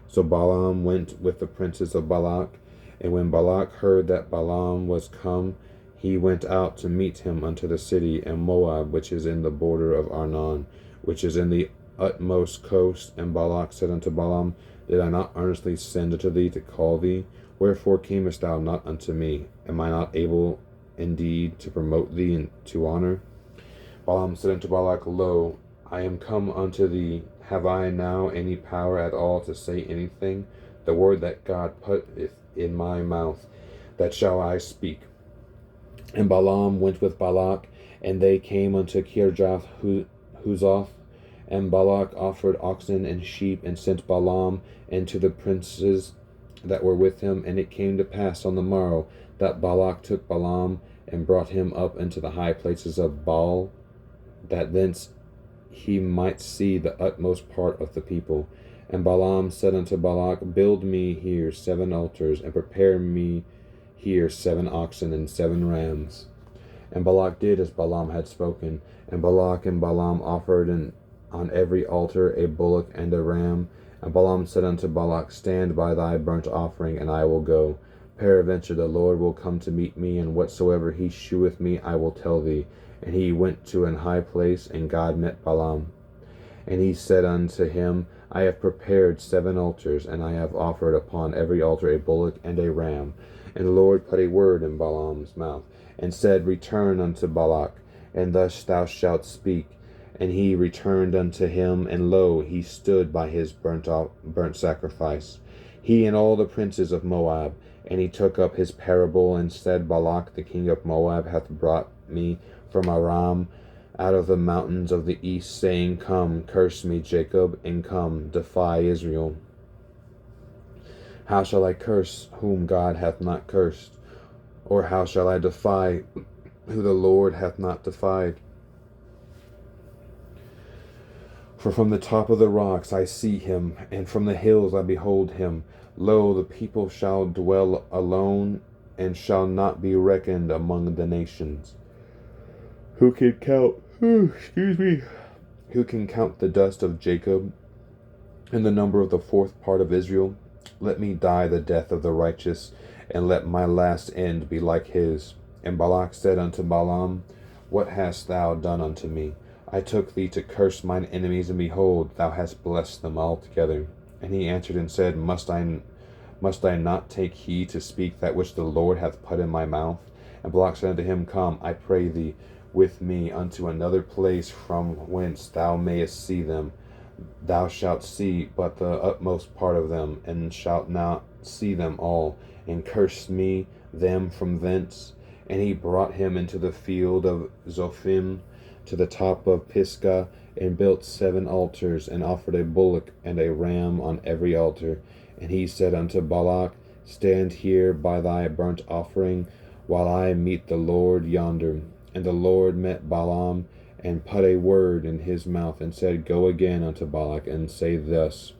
S1: So Balaam went with the princes of Balak. And when Balak heard that Balaam was come, he went out to meet him unto the city, and Moab, which is in the border of Arnon, which is in the utmost coast. And Balak said unto Balaam, Did I not earnestly send unto thee to call thee? Wherefore camest thou not unto me? Am I not able indeed to promote thee to honor? Balaam said unto Balak, Lo, I am come unto thee. Have I now any power at all to say anything? The word that God putteth in my mouth, that shall I speak. And Balaam went with Balak, and they came unto Kirjath Huzoth. And Balak offered oxen and sheep, and sent Balaam and to the princes that were with him. And it came to pass on the morrow that Balak took Balaam, and brought him up into the high places of Baal, that thence he might see the utmost part of the people. And Balaam said unto Balak, Build me here 7 altars, and prepare me here 7 oxen and 7 rams. And Balak did as Balaam had spoken. And Balak and Balaam offered on every altar a bullock and a ram. And Balaam said unto Balak, Stand by thy burnt offering, and I will go. Peradventure the Lord will come to meet me, and whatsoever he sheweth me I will tell thee. And he went to an high place, and God met Balaam. And he said unto him, I have prepared 7 altars, and I have offered upon every altar a bullock and a ram. And the Lord put a word in Balaam's mouth, and said, Return unto Balak, and thus thou shalt speak. And he returned unto him, and lo, he stood by his burnt sacrifice, he and all the princes of Moab. And he took up his parable, and said, Balak the king of Moab hath brought me from Aram out of the mountains of the east, saying, Come, curse me, Jacob, and come, defy Israel. How shall I curse whom God hath not cursed? Or how shall I defy who the Lord hath not defied? For from the top of the rocks I see him, and from the hills I behold him. Lo, the people shall dwell alone, and shall not be reckoned among the nations. Who can count, who can count the dust of Jacob, and the number of the 4th part of Israel? Let me die the death of the righteous, and let my last end be like his. And Balak said unto Balaam, What hast thou done unto me? I took thee to curse mine enemies, and behold, thou hast blessed them altogether. And he answered and said, Must I not take heed to speak that which the Lord hath put in my mouth? And Balak said unto him, Come, I pray thee, with me unto another place from whence thou mayest see them. Thou shalt see but the utmost part of them, and shalt not see them all, and curse me them from thence. And he brought him into the field of Zophim, to the top of Pisgah, and built 7 altars, and offered a bullock and a ram on every altar. And he said unto Balak, Stand here by thy burnt offering, while I meet the Lord yonder. And the Lord met Balaam, and put a word in his mouth, and said, Go again unto Balak, and say thus.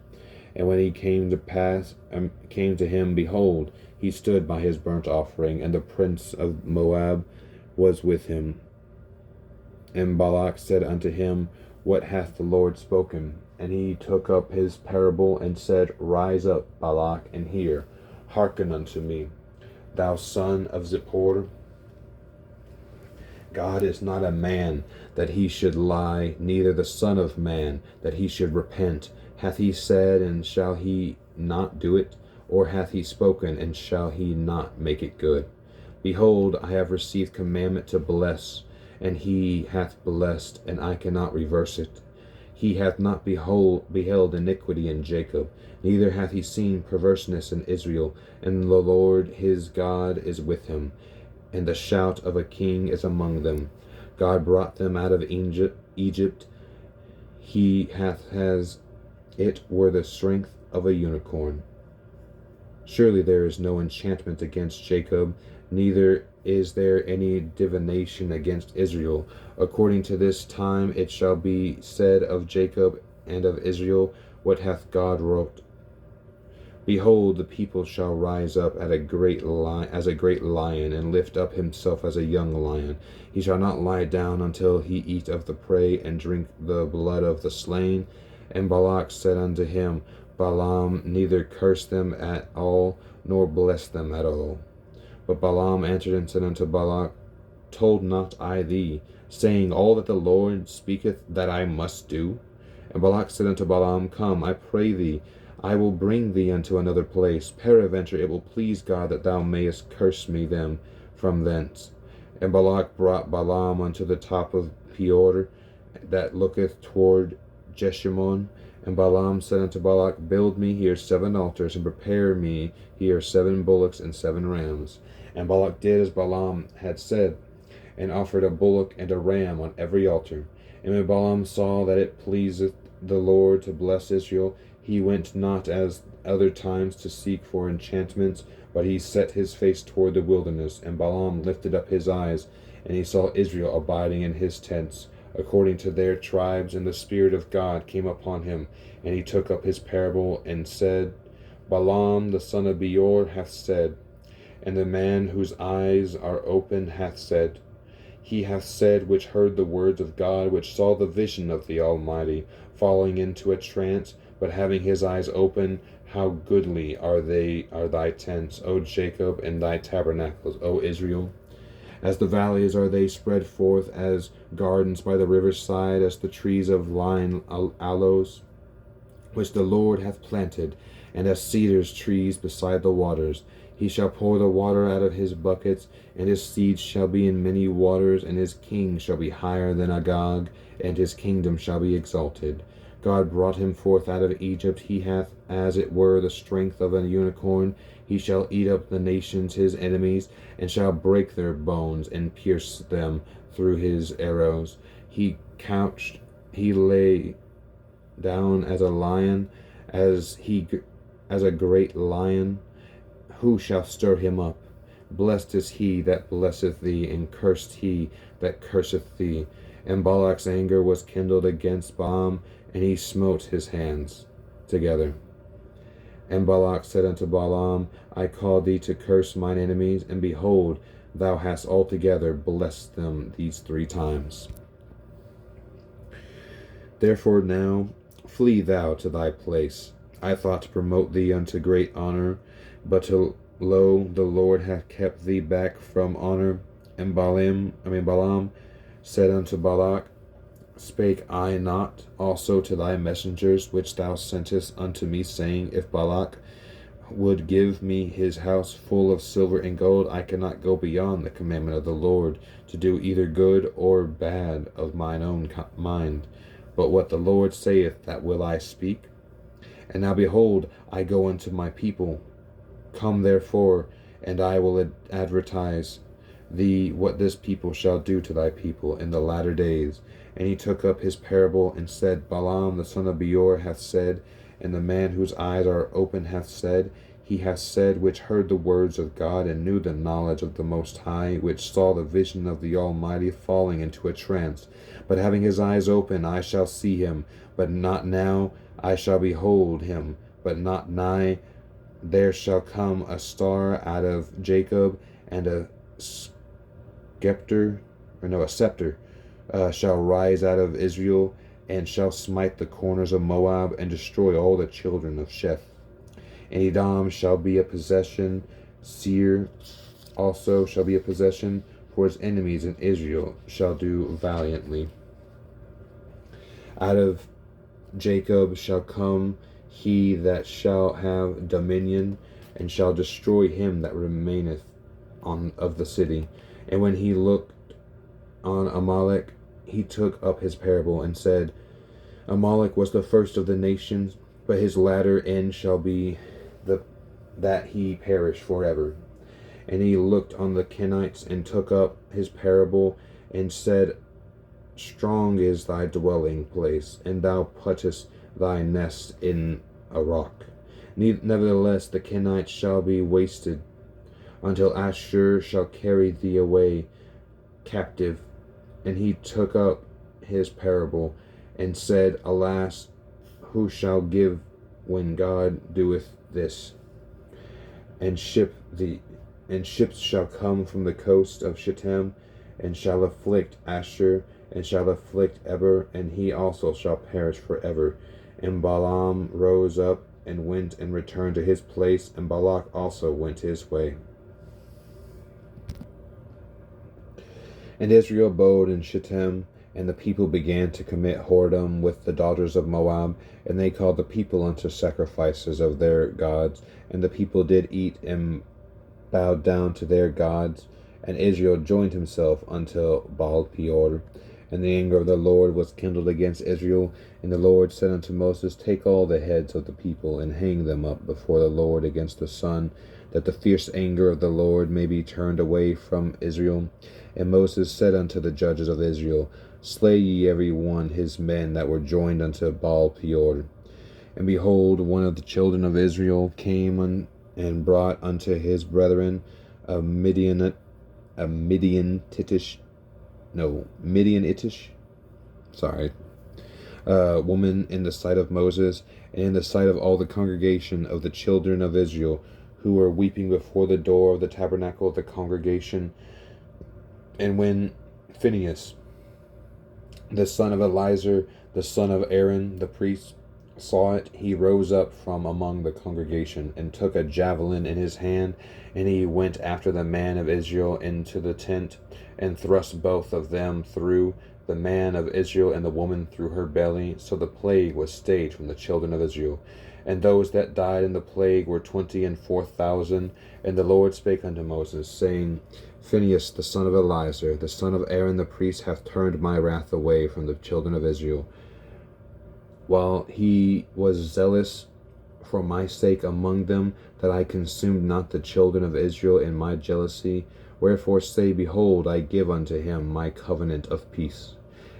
S1: And when he came to him, behold, he stood by his burnt offering, and the prince of Moab was with him. And Balak said unto him, What hath the Lord spoken? And he took up his parable, and said, Rise up, Balak, and hear. Hearken unto me, thou son of Zippor. God is not a man, that he should lie, neither the son of man, that he should repent. Hath he said, and shall he not do it? Or hath he spoken, and shall he not make it good? Behold, I have received commandment to bless, and he hath blessed, and I cannot reverse it. He hath not beheld iniquity in Jacob, neither hath he seen perverseness in Israel. And the Lord his God is with him, and the shout of a king is among them. God brought them out of Egypt. He hath as it were the strength of a unicorn. Surely there is no enchantment against Jacob, neither is there any divination against Israel. According to this time it shall be said of Jacob and of Israel, what hath God wrought? Behold, the people shall rise up as a great lion, and lift up himself as a young lion. He shall not lie down until he eat of the prey, and drink the blood of the slain. And Balak said unto him, Balaam, neither curse them at all, nor bless them at all. But Balaam answered and said unto Balak, Told not I thee, saying, All that the Lord speaketh that I must do? And Balak said unto Balaam, Come, I pray thee, I will bring thee unto another place. Peradventure it will please God that thou mayest curse me them from thence. And Balak brought Balaam unto the top of Peor, that looketh toward Jeshimon. And Balaam said unto Balak, Build me here 7 altars, and prepare me here 7 bullocks and 7 rams. And Balak did as Balaam had said, and offered a bullock and a ram on every altar. And when Balaam saw that it pleaseth the Lord to bless Israel, he went not as other times to seek for enchantments, but he set his face toward the wilderness. And Balaam lifted up his eyes, and he saw Israel abiding in his tents, according to their tribes, and the Spirit of God came upon him. And he took up his parable, and said, Balaam the son of Beor hath said, and the man whose eyes are open hath said, He hath said, which heard the words of God, which saw the vision of the Almighty, falling into a trance, but having his eyes open. How goodly are thy tents, O Jacob, and thy tabernacles, O Israel! As the valleys are they spread forth, as gardens by the river's side, as the trees of lign aloes, which the Lord hath planted, and as cedars trees beside the waters. He shall pour the water out of his buckets, and his seed shall be in many waters, and his king shall be higher than Agag, and his kingdom shall be exalted. God brought him forth out of Egypt. He hath as it were the strength of an unicorn. He shall eat up the nations his enemies, and shall break their bones, and pierce them through his arrows. He lay down as a lion, as a great lion. Who shall stir him up? Blessed is he that blesseth thee, and cursed he that curseth thee. And Balak's anger was kindled against Balaam, and he smote his hands together. And Balak said unto Balaam, I called thee to curse mine enemies, and behold, thou hast altogether blessed them these 3 times. Therefore now flee thou to thy place. I thought to promote thee unto great honor, but lo, the Lord hath kept thee back from honor. And Balaam said unto Balak, Spake I not also to thy messengers which thou sentest unto me, saying, If Balak would give me his house full of silver and gold, I cannot go beyond the commandment of the Lord, to do either good or bad of mine own mind. But what the Lord saith, that will I speak. And now behold, I go unto my people. Come therefore, and I will advertise thee what this people shall do to thy people in the latter days. And he took up his parable, and said, Balaam the son of Beor hath said, and the man whose eyes are open hath said, He hath said, which heard the words of God, and knew the knowledge of the Most High, which saw the vision of the Almighty, falling into a trance. But having his eyes open, I shall see him, but not now. I shall behold him, but not nigh. There shall come a star out of Jacob, and a scepter shall rise out of Israel, and shall smite the corners of Moab, and destroy all the children of Sheth. And Edom shall be a possession, Seir also shall be a possession, for his enemies, and Israel shall do valiantly. Out of Jacob shall come he that shall have dominion, and shall destroy him that remaineth of the city. And when he looked on Amalek, he took up his parable, and said, Amalek was the first of the nations, but his latter end shall be that he perish forever. And he looked on the Kenites, and took up his parable, and said, Strong is thy dwelling place, and thou puttest thy nest in a rock. Nevertheless, the Kenites shall be wasted, until Ashur shall carry thee away captive. And he took up his parable, and said, Alas, who shall give when God doeth this? And ships shall come from the coast of Shittim, and shall afflict Ashur, and shall afflict Eber, and he also shall perish forever. And Balaam rose up and went and returned to his place, and Balak also went his way. And Israel abode in Shittim, and the people began to commit whoredom with the daughters of Moab, and they called the people unto sacrifices of their gods, and the people did eat and bowed down to their gods. And Israel joined himself unto Baal Peor. And the anger of the Lord was kindled against Israel. And the Lord said unto Moses, Take all the heads of the people, and hang them up before the Lord against the sun, that the fierce anger of the Lord may be turned away from Israel. And Moses said unto the judges of Israel, Slay ye every one his men that were joined unto Baal Peor. And behold, one of the children of Israel came and brought unto his brethren a Midianitish, woman in the sight of Moses, and in the sight of all the congregation of the children of Israel, who were weeping before the door of the tabernacle of the congregation. And when Phinehas, the son of Eleazar, the son of Aaron, the priest, saw it, he rose up from among the congregation, and took a javelin in his hand, and he went after the man of Israel into the tent, and thrust both of them through, the man of Israel and the woman through her belly. So the plague was stayed from the children of Israel. And those that died in the plague were 24,000. And the Lord spake unto Moses, saying, Phinehas the son of Eleazar, the son of Aaron the priest, hath turned my wrath away from the children of Israel, while he was zealous for my sake among them, that I consumed not the children of Israel in my jealousy. Wherefore say, Behold, I give unto him my covenant of peace,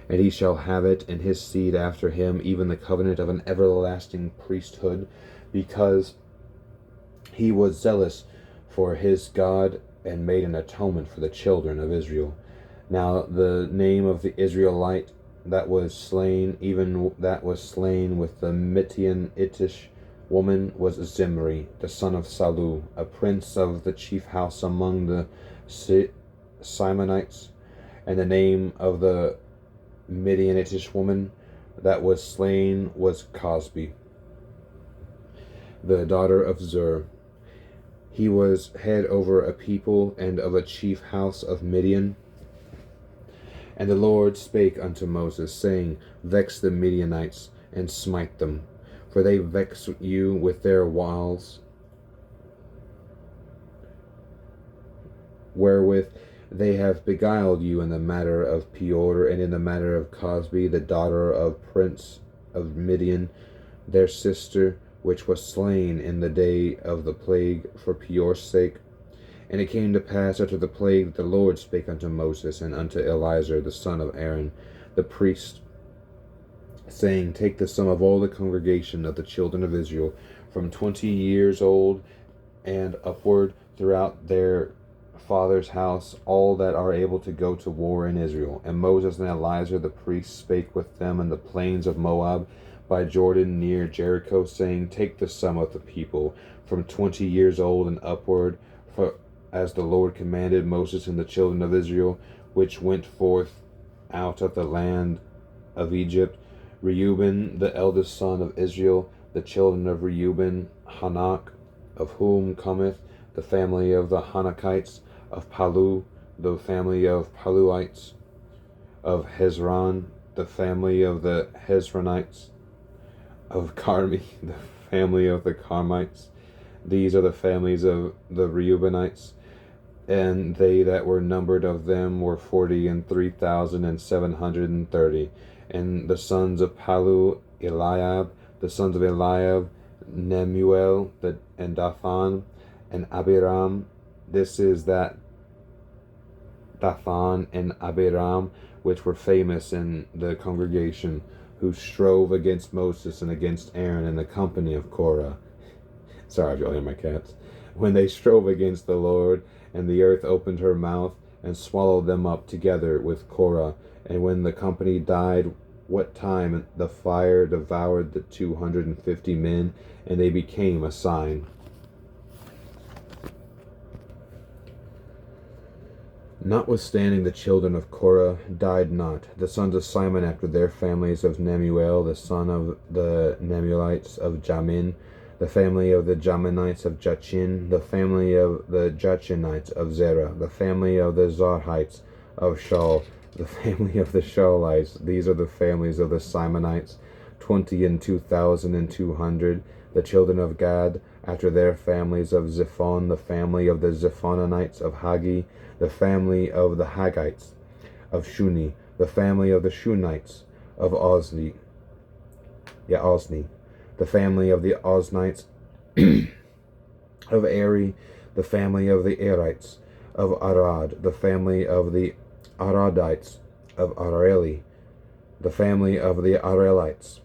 S1: and he shall have it, and his seed after him, even the covenant of an everlasting priesthood, because he was zealous for his God, and made an atonement for the children of Israel. Now the name of the Israelite that was slain, even that was slain with the Midianitish woman, was Zimri, the son of Salu, a prince of the chief house among the Simonites. And the name of the Midianitish woman that was slain was Cosbi, the daughter of Zur. He was head over a people and of a chief house of Midian. And the Lord spake unto Moses, saying, Vex the Midianites, and smite them, for they vex you with their wiles, wherewith they have beguiled you in the matter of Peor, and in the matter of Cosbi, the daughter of Prince of Midian, their sister, which was slain in the day of the plague for Peor's sake. And it came to pass after the plague that the Lord spake unto Moses and unto Eleazar the son of Aaron the priest, saying, Take the sum of all the congregation of the children of Israel, from 20 years old and upward, throughout their father's house, all that are able to go to war in Israel. And Moses and Eleazar the priest spake with them in the plains of Moab, by Jordan near Jericho, saying, Take the sum of the people, from 20 years old and upward, for as the Lord commanded Moses and the children of Israel, which went forth out of the land of Egypt. Reuben, the eldest son of Israel, the children of Reuben, Hanak, of whom cometh the family of the Hanakites, of Palu, the family of Paluites, of Hezron, the family of the Hezronites, of Carmi, the family of the Carmites. These are the families of the Reubenites. And they that were numbered of them were 43,730. And the sons of Palu, Eliab, the sons of Eliab, Nemuel, and Dathan, and Abiram. This is that Dathan and Abiram, which were famous in the congregation, who strove against Moses and against Aaron in the company of Korah. Sorry if y'all hear my cats. When they strove against the Lord, and the earth opened her mouth and swallowed them up together with Korah. And when the company died, what time the fire devoured the 250 men, and they became a sign. Notwithstanding, the children of Korah died not. The sons of Simon after their families of Nemuel, the son of the Nemuelites of Jamin, the family of the Jaminites of Jachin, the family of the Jachinites of Zerah, the family of the Zarhites of Shaul, the family of the Shaulites. These are the families of the Simonites, 22,200. The children of Gad, after their families of Zephon, the family of the Zephonites of Hagi, the family of the Haggites of Shuni, the family of the Shunites of Ozni, the family of the Oznites of Eri, the family of the Erites of Arad, the family of the Aradites of Areli, the family of the Arelites.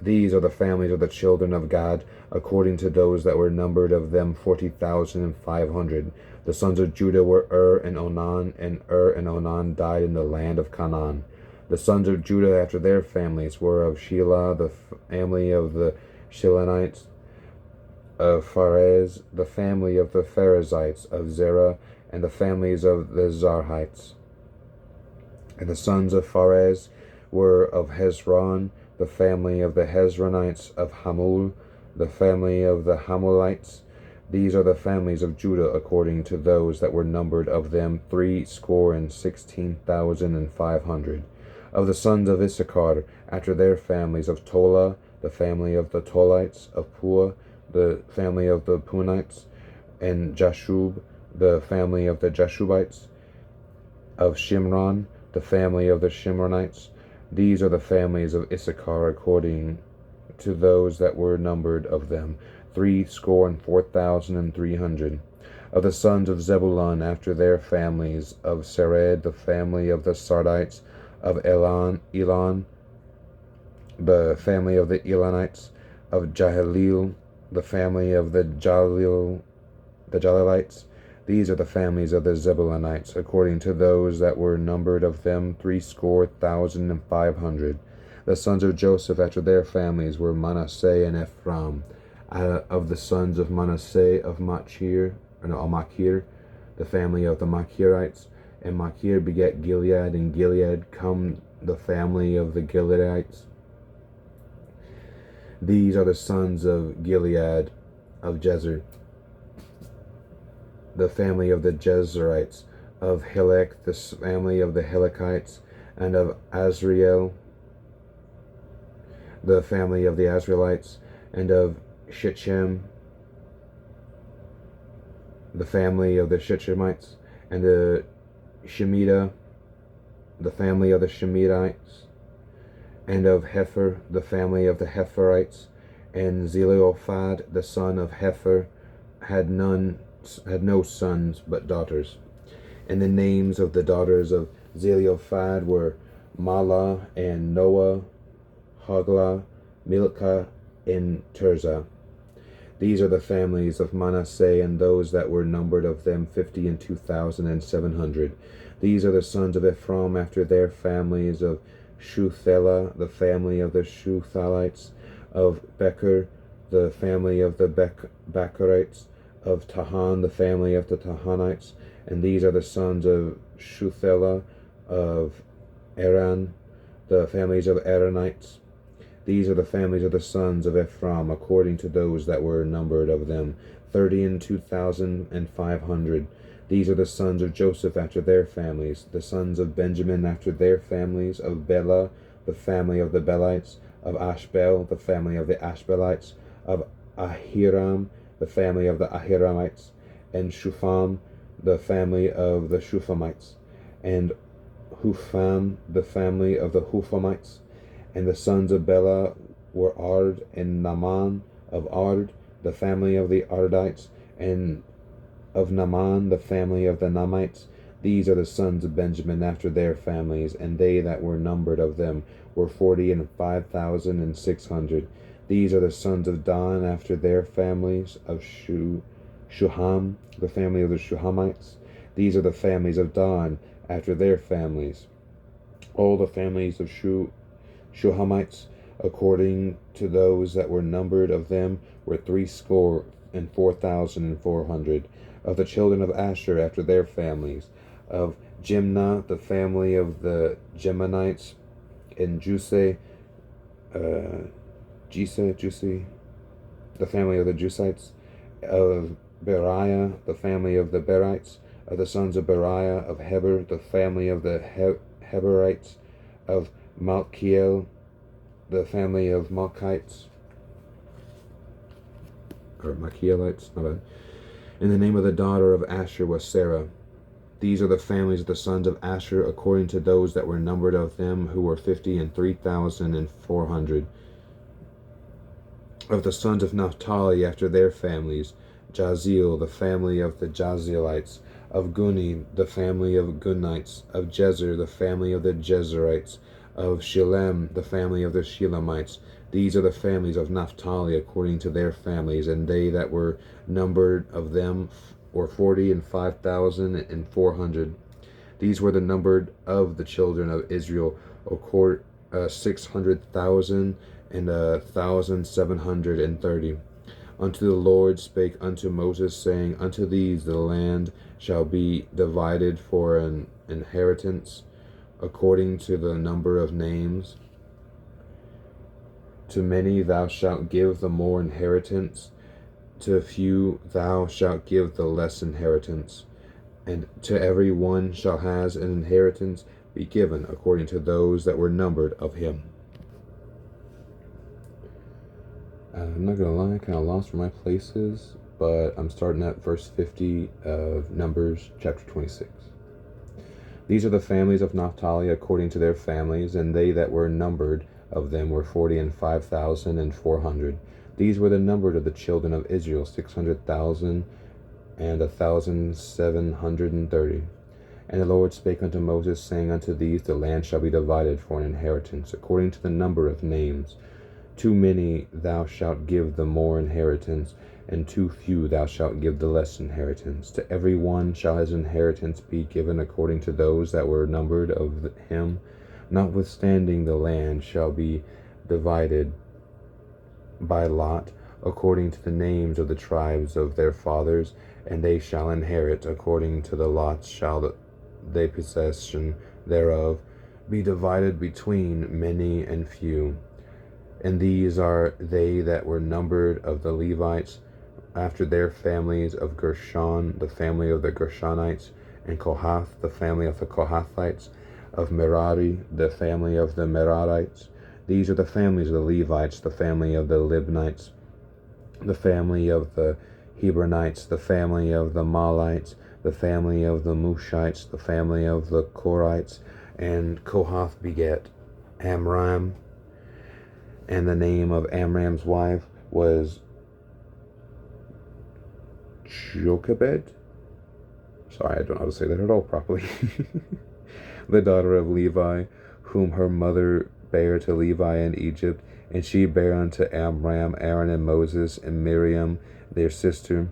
S1: These are the families of the children of Gad, according to those that were numbered of them 40,500. The sons of Judah were and Onan, and and Onan died in the land of Canaan. The sons of Judah after their families were of Shelah, the family of the Shilonites, of Pharez, the family of the Pharezites, of Zerah, and the families of the Zarhites. And the sons of Pharez were of Hezron, the family of the Hezronites, of Hamul, the family of the Hamulites. These are the families of Judah according to those that were numbered of them 16,500. Of the sons of Issachar, after their families of Tola, the family of the Tolites, of Pua, the family of the Punites, and Jashub, the family of the Jashubites, of Shimron, the family of the Shimronites. These are the families of Issachar according to those that were numbered of them 64,300. Of the sons of Zebulun after their families of Sered, the family of the Sardites, of Elon, the family of the Elonites, of Jahaleel, the family of the Jalilites. These are the families of the Zebulunites, according to those that were numbered of them 64,500. The sons of Joseph after their families were Manasseh and Ephraim. Of the sons of Manasseh of Machir, the family of the Machirites, and Machir begat Gilead, and Gilead come the family of the Gileadites. These are the sons of Gilead of Jezer, the family of the Jezerites, of Helek, the family of the Helekites, and of Azriel, the family of the Azraelites, and of Shechem, the family of the Shechemites, and the Shemida, the family of the Shemidites, and of Hepher, the family of the Hepherites. And Zelophehad, the son of Hepher, had no sons but daughters. And the names of the daughters of Zelophehad were Mahlah, and Noah, Hoglah, Milcah, and Tirzah. These are the families of Manasseh, and those that were numbered of them 52,700. These are the sons of Ephraim after their families of Shuthelah, the family of the Shuthalites, of Becher, the family of the Becherites, of Tahan, the family of the Tahanites. And these are the sons of Shuthelah, of Aran, the families of Aranites. These are the families of the sons of Ephraim, according to those that were numbered of them 32,500. These are the sons of Joseph after their families, the sons of Benjamin after their families, of Bela, the family of the Belites, of Ashbel, the family of the Ashbelites, of Ahiram, the family of the Ahiramites, and Shupham, the family of the Shuphamites, and Hupham, the family of the Huphamites. And the sons of Bela were Ard, and Naaman of Ard, the family of the Ardites, and of Naaman, the family of the Naamites. These are the sons of Benjamin after their families, and they that were numbered of them were 45,600. These are the sons of Dan after their families, of Shuham, the family of the Shuhamites. These are the families of Dan after their families. All the families of Shuhamites, according to those that were numbered of them, were 64,400. Of the children of Asher after their families, of Jimnah, the family of the Gemonites, and Jusei, the family of the Jusites, of Beriah, the family of the Berites, of the sons of Beriah, of Heber, the family of the Heberites, of Malchiel, the family of Malchites, or Malchielites, my bad. And the name of the daughter of Asher was Sarah. These are the families of the sons of Asher, according to those that were numbered of them, who were 53,400. Of the sons of Naphtali after their families, Jaziel, the family of the Jazielites, of Guni, the family of Gunites, of Jezer, the family of the Jezerites, of Shilem, the family of the Shilemites. These are the families of Naphtali according to their families, and they that were numbered of them were 45,400. These were the numbered of the children of Israel, 600,000 and 1,730. Unto the Lord spake unto Moses, saying, Unto these the land shall be divided for an inheritance, according to the number of names. To many thou shalt give the more inheritance, to few thou shalt give the less inheritance. And to every one shall has an inheritance be given according to those that were numbered of him. I'm not going to lie, I kind of lost where my place is, but I'm starting at verse 50 of Numbers chapter 26. These are the families of Naphtali according to their families, and they that were numbered of them were 45,400. These were the numbered of the children of Israel, 600,000 and 1,730. And the Lord spake unto Moses, saying, Unto these the land shall be divided for an inheritance, according to the number of names. Too many thou shalt give the more inheritance, and too few thou shalt give the less inheritance. To every one shall his inheritance be given according to those that were numbered of him. Notwithstanding the land shall be divided by lot, according to the names of the tribes of their fathers, and they shall inherit according to the lots shall they possession thereof be divided between many and few. And these are they that were numbered of the Levites after their families, of Gershon, the family of the Gershonites, and Kohath, the family of the Kohathites, of Merari, the family of the Merarites. These are the families of the Levites, the family of the Libnites, the family of the Hebronites, the family of the Malites, the family of the Mushites, the family of the Korites. And Kohath begat Amram, and the name of Amram's wife was Jochebed. Sorry, I don't know how to say that at all properly. The daughter of Levi, whom her mother bare to Levi in Egypt, and she bare unto Amram Aaron and Moses and Miriam their sister.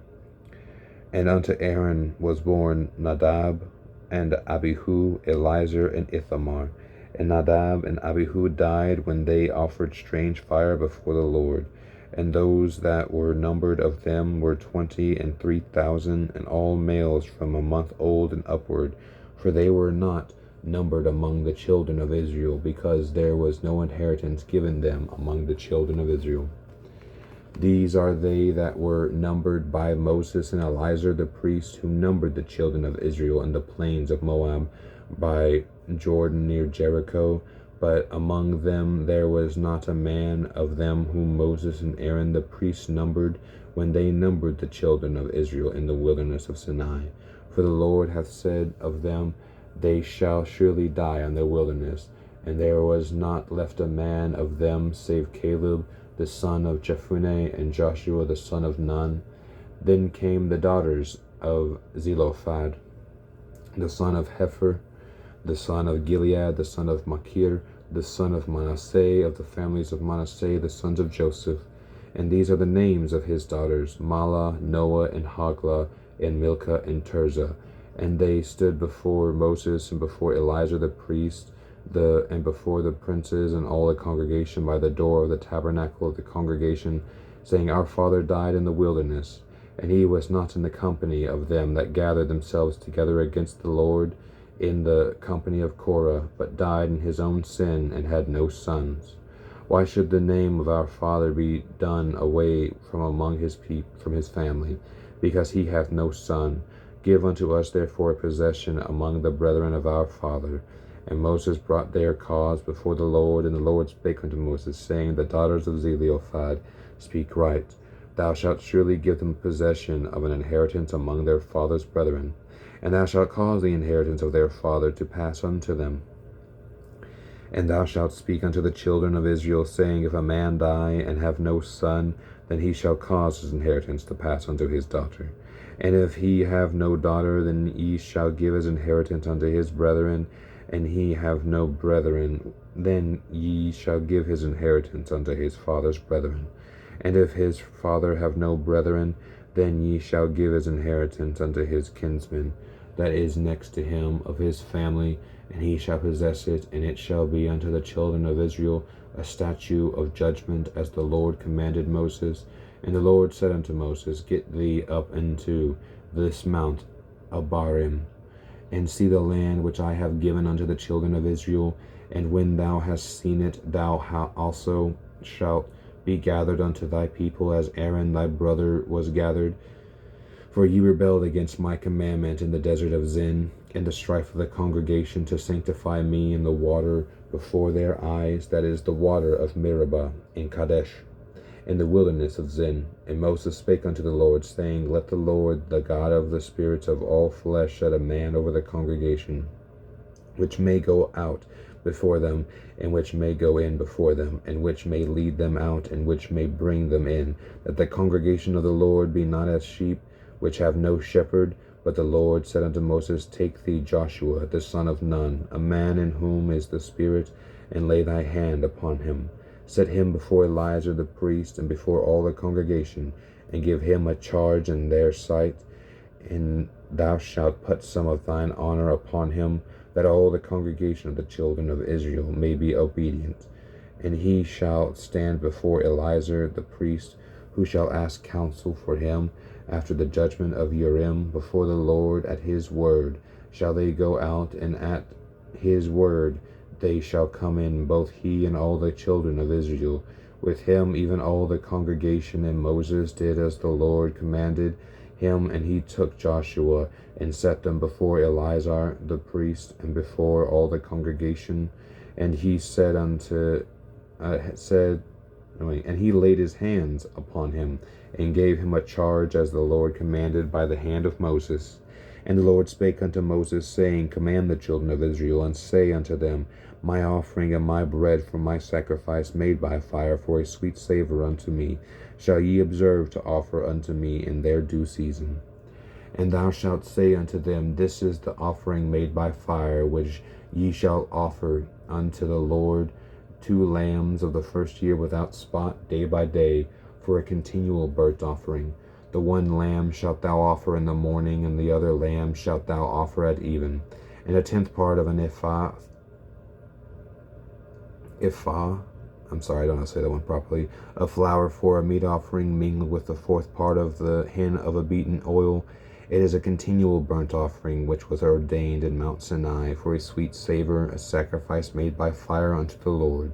S1: And unto Aaron was born Nadab and Abihu, Eleazar and Ithamar. And Nadab and Abihu died when they offered strange fire before the Lord. And those that were numbered of them were 23,000, and all males from a month old and upward, for they were not numbered among the children of Israel, because there was no inheritance given them among the children of Israel. These are they that were numbered by Moses and Eleazar the priest, who numbered the children of Israel in the plains of Moab by Jordan near Jericho. But among them there was not a man of them whom Moses and Aaron the priests numbered, when they numbered the children of Israel in the wilderness of Sinai. For the Lord hath said of them, They shall surely die in the wilderness. And there was not left a man of them save Caleb the son of Jephunneh, and Joshua the son of Nun. Then came the daughters of Zelophehad, the son of Hepher, the son of Gilead, the son of Machir, the son of Manasseh, of the families of Manasseh, the sons of Joseph. And these are the names of his daughters, Mahlah, Noah, and Hoglah, and Milcah, and Tirzah. And they stood before Moses and before Eleazar the priest, and before the princes and all the congregation by the door of the tabernacle of the congregation, saying, Our father died in the wilderness, and he was not in the company of them that gathered themselves together against the Lord in the company of Korah, but died in his own sin, and had no sons. Why should the name of our father be done away from among from his family, because he hath no son? Give unto us therefore a possession among the brethren of our father. And Moses brought their cause before the Lord, and the Lord spake unto Moses, saying, The daughters of Zelophehad speak right. Thou shalt surely give them possession of an inheritance among their father's brethren, and thou shalt cause the inheritance of their father to pass unto them. And thou shalt speak unto the children of Israel, saying, If a man die and have no son, then he shall cause his inheritance to pass unto his daughter. And if he have no daughter, then ye shall give his inheritance unto his brethren. And he have no brethren, then ye shall give his inheritance unto his father's brethren. And if his father have no brethren, then ye shall give his inheritance unto his kinsman, that is next to him of his family, and he shall possess it, and it shall be unto the children of Israel a statute of judgment, as the Lord commanded Moses. And the Lord said unto Moses, Get thee up into this mount Abarim, and see the land which I have given unto the children of Israel. And when thou hast seen it, thou also shalt be gathered unto thy people, as Aaron thy brother was gathered. For ye rebelled against my commandment in the desert of Zin, in the strife of the congregation, to sanctify me in the water before their eyes, that is, the water of Meribah in Kadesh, in the wilderness of Zin. And Moses spake unto the Lord, saying, Let the Lord, the God of the spirits of all flesh, set a man over the congregation, which may go out before them, and which may go in before them, and which may lead them out, and which may bring them in, that the congregation of the Lord be not as sheep, which have no shepherd. But the Lord said unto Moses, Take thee Joshua the son of Nun, a man in whom is the Spirit, and lay thy hand upon him. Set him before Eleazar the priest, and before all the congregation, and give him a charge in their sight. And thou shalt put some of thine honor upon him, that all the congregation of the children of Israel may be obedient. And he shall stand before Eleazar the priest, who shall ask counsel for him after the judgment of Urim before the Lord. At his word shall they go out, and at his word they shall come in, both he and all the children of Israel, with him even all the congregation. And Moses did as the Lord commanded him, and he took Joshua and set them before Eleazar the priest and before all the congregation. And he said and he laid his hands upon him, and gave him a charge as the Lord commanded by the hand of Moses. And the Lord spake unto Moses, saying, Command the children of Israel, and say unto them, My offering and my bread for my sacrifice made by fire for a sweet savour unto me, shall ye observe to offer unto me in their due season. And thou shalt say unto them, This is the offering made by fire, which ye shall offer unto the Lord, 2 lambs of the first year without spot, day by day, for a continual burnt offering. The one lamb shalt thou offer in the morning, and the other lamb shalt thou offer at even. And a 10th part of an ephah, I'm sorry, I don't know how to say that one properly, of flour for a meat offering, mingled with the 4th part of the hin of a beaten oil. It is a continual burnt offering, which was ordained in Mount Sinai for a sweet savour, a sacrifice made by fire unto the Lord.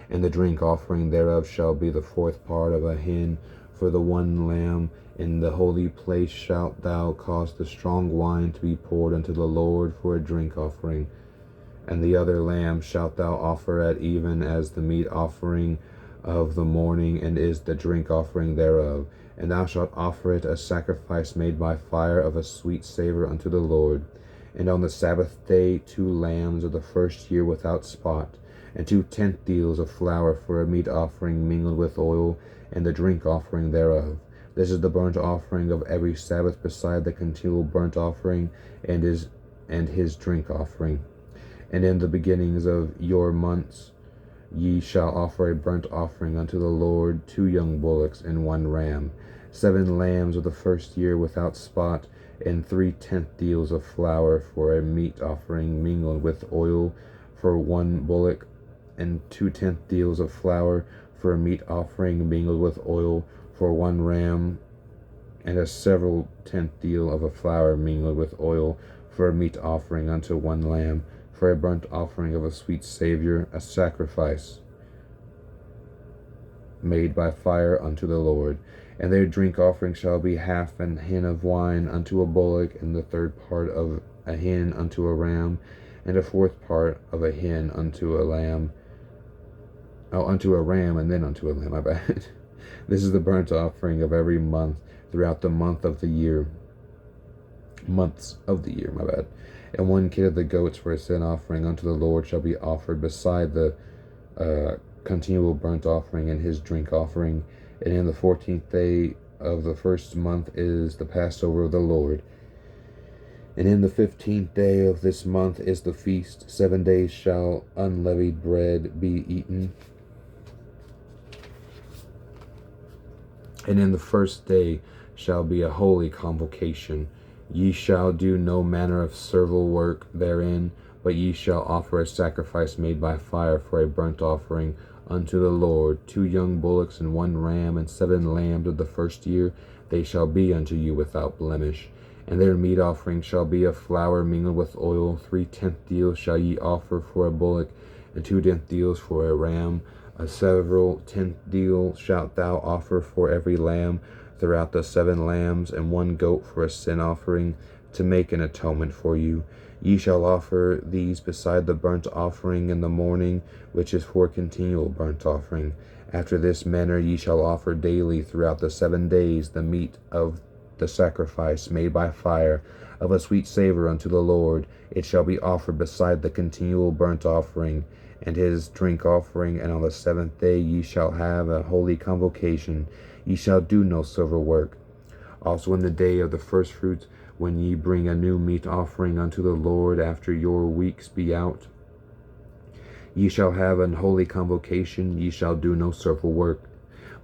S1: And the drink offering thereof shall be the 4th part of a hin for the one lamb. In the holy place shalt thou cause the strong wine to be poured unto the Lord for a drink offering. And the other lamb shalt thou offer at even as the meat offering of the morning, and is the drink offering thereof. And thou shalt offer it a sacrifice made by fire of a sweet savour unto the Lord. And on the Sabbath day 2 lambs of the first year without spot, and 2 tenth deals of flour for a meat offering mingled with oil, and the drink offering thereof. This is the burnt offering of every Sabbath, beside the continual burnt offering, and his drink offering. And in the beginnings of your months Ye shall offer a burnt offering unto the Lord 2 young bullocks and 1 ram, 7 lambs of the first year without spot, and 3/10 deals of flour for a meat offering mingled with oil for 1 bullock, and 2/10 deals of flour for a meat offering mingled with oil for 1 ram, and a several 10th deal of a flour mingled with oil for a meat offering unto 1 lamb, for a burnt offering of a sweet savour, a sacrifice made by fire unto the Lord. And their drink offering shall be half an hin of wine unto a bullock, and the 3rd part of a hin unto a ram, and a 4th part of a hin unto a lamb. Unto a ram, and then unto a lamb, my bad. This is the burnt offering of every month throughout the months of the year, my bad. And 1 kid of the goats for a sin offering unto the Lord shall be offered beside the continual burnt offering and his drink offering. And in the 14th day of the 1st month is the Passover of the Lord. And in the 15th day of this month is the feast. 7 days shall unleavened bread be eaten. And in the 1st day shall be a holy convocation. Ye shall do no manner of servile work therein, but ye shall offer a sacrifice made by fire for a burnt offering unto the Lord, 2 young bullocks and 1 ram, and 7 lambs of the 1st year. They shall be unto you without blemish. And their meat offering shall be of flour mingled with oil. 3/10 deals shall ye offer for a bullock, and 2/10 deals for a ram. A several 10th deal shalt thou offer for every lamb throughout the 7 lambs, and 1 goat for a sin offering, to make an atonement for you. Ye shall offer these beside the burnt offering in the morning, which is for continual burnt offering. After this manner ye shall offer daily throughout the 7 days the meat of the sacrifice made by fire, of a sweet savour unto the Lord. It shall be offered beside the continual burnt offering and his drink offering. And on the 7th day ye shall have a holy convocation. Ye shall do no servile work. Also in the day of the firstfruits, when ye bring a new meat offering unto the Lord after your weeks be out, ye shall have an holy convocation. Ye shall do no servile work.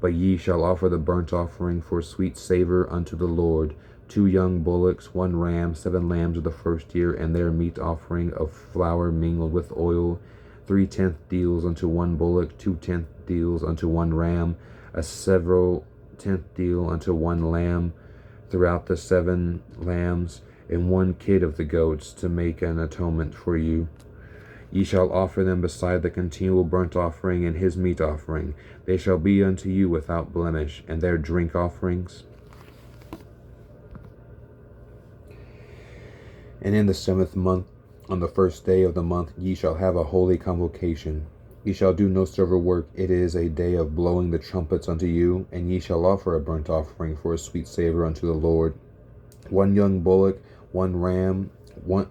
S1: But ye shall offer the burnt offering for sweet savour unto the Lord, 2 young bullocks, 1 ram, 7 lambs of the 1st year, and their meat offering of flour mingled with oil, 3/10 deals unto 1 bullock, 2/10 deals unto 1 ram, a several 10th deal unto 1 lamb, throughout the 7 lambs, and 1 kid of the goats, to make an atonement for you. Ye shall offer them beside the continual burnt offering and his meat offering. They shall be unto you without blemish. And their drink offerings. And in the 7th month, on the 1st day of the month, ye shall have a holy convocation. Ye shall do no servile work. It is a day of blowing the trumpets unto you. And ye shall offer a burnt offering for a sweet savour unto the Lord, 1 young bullock, 1 ram,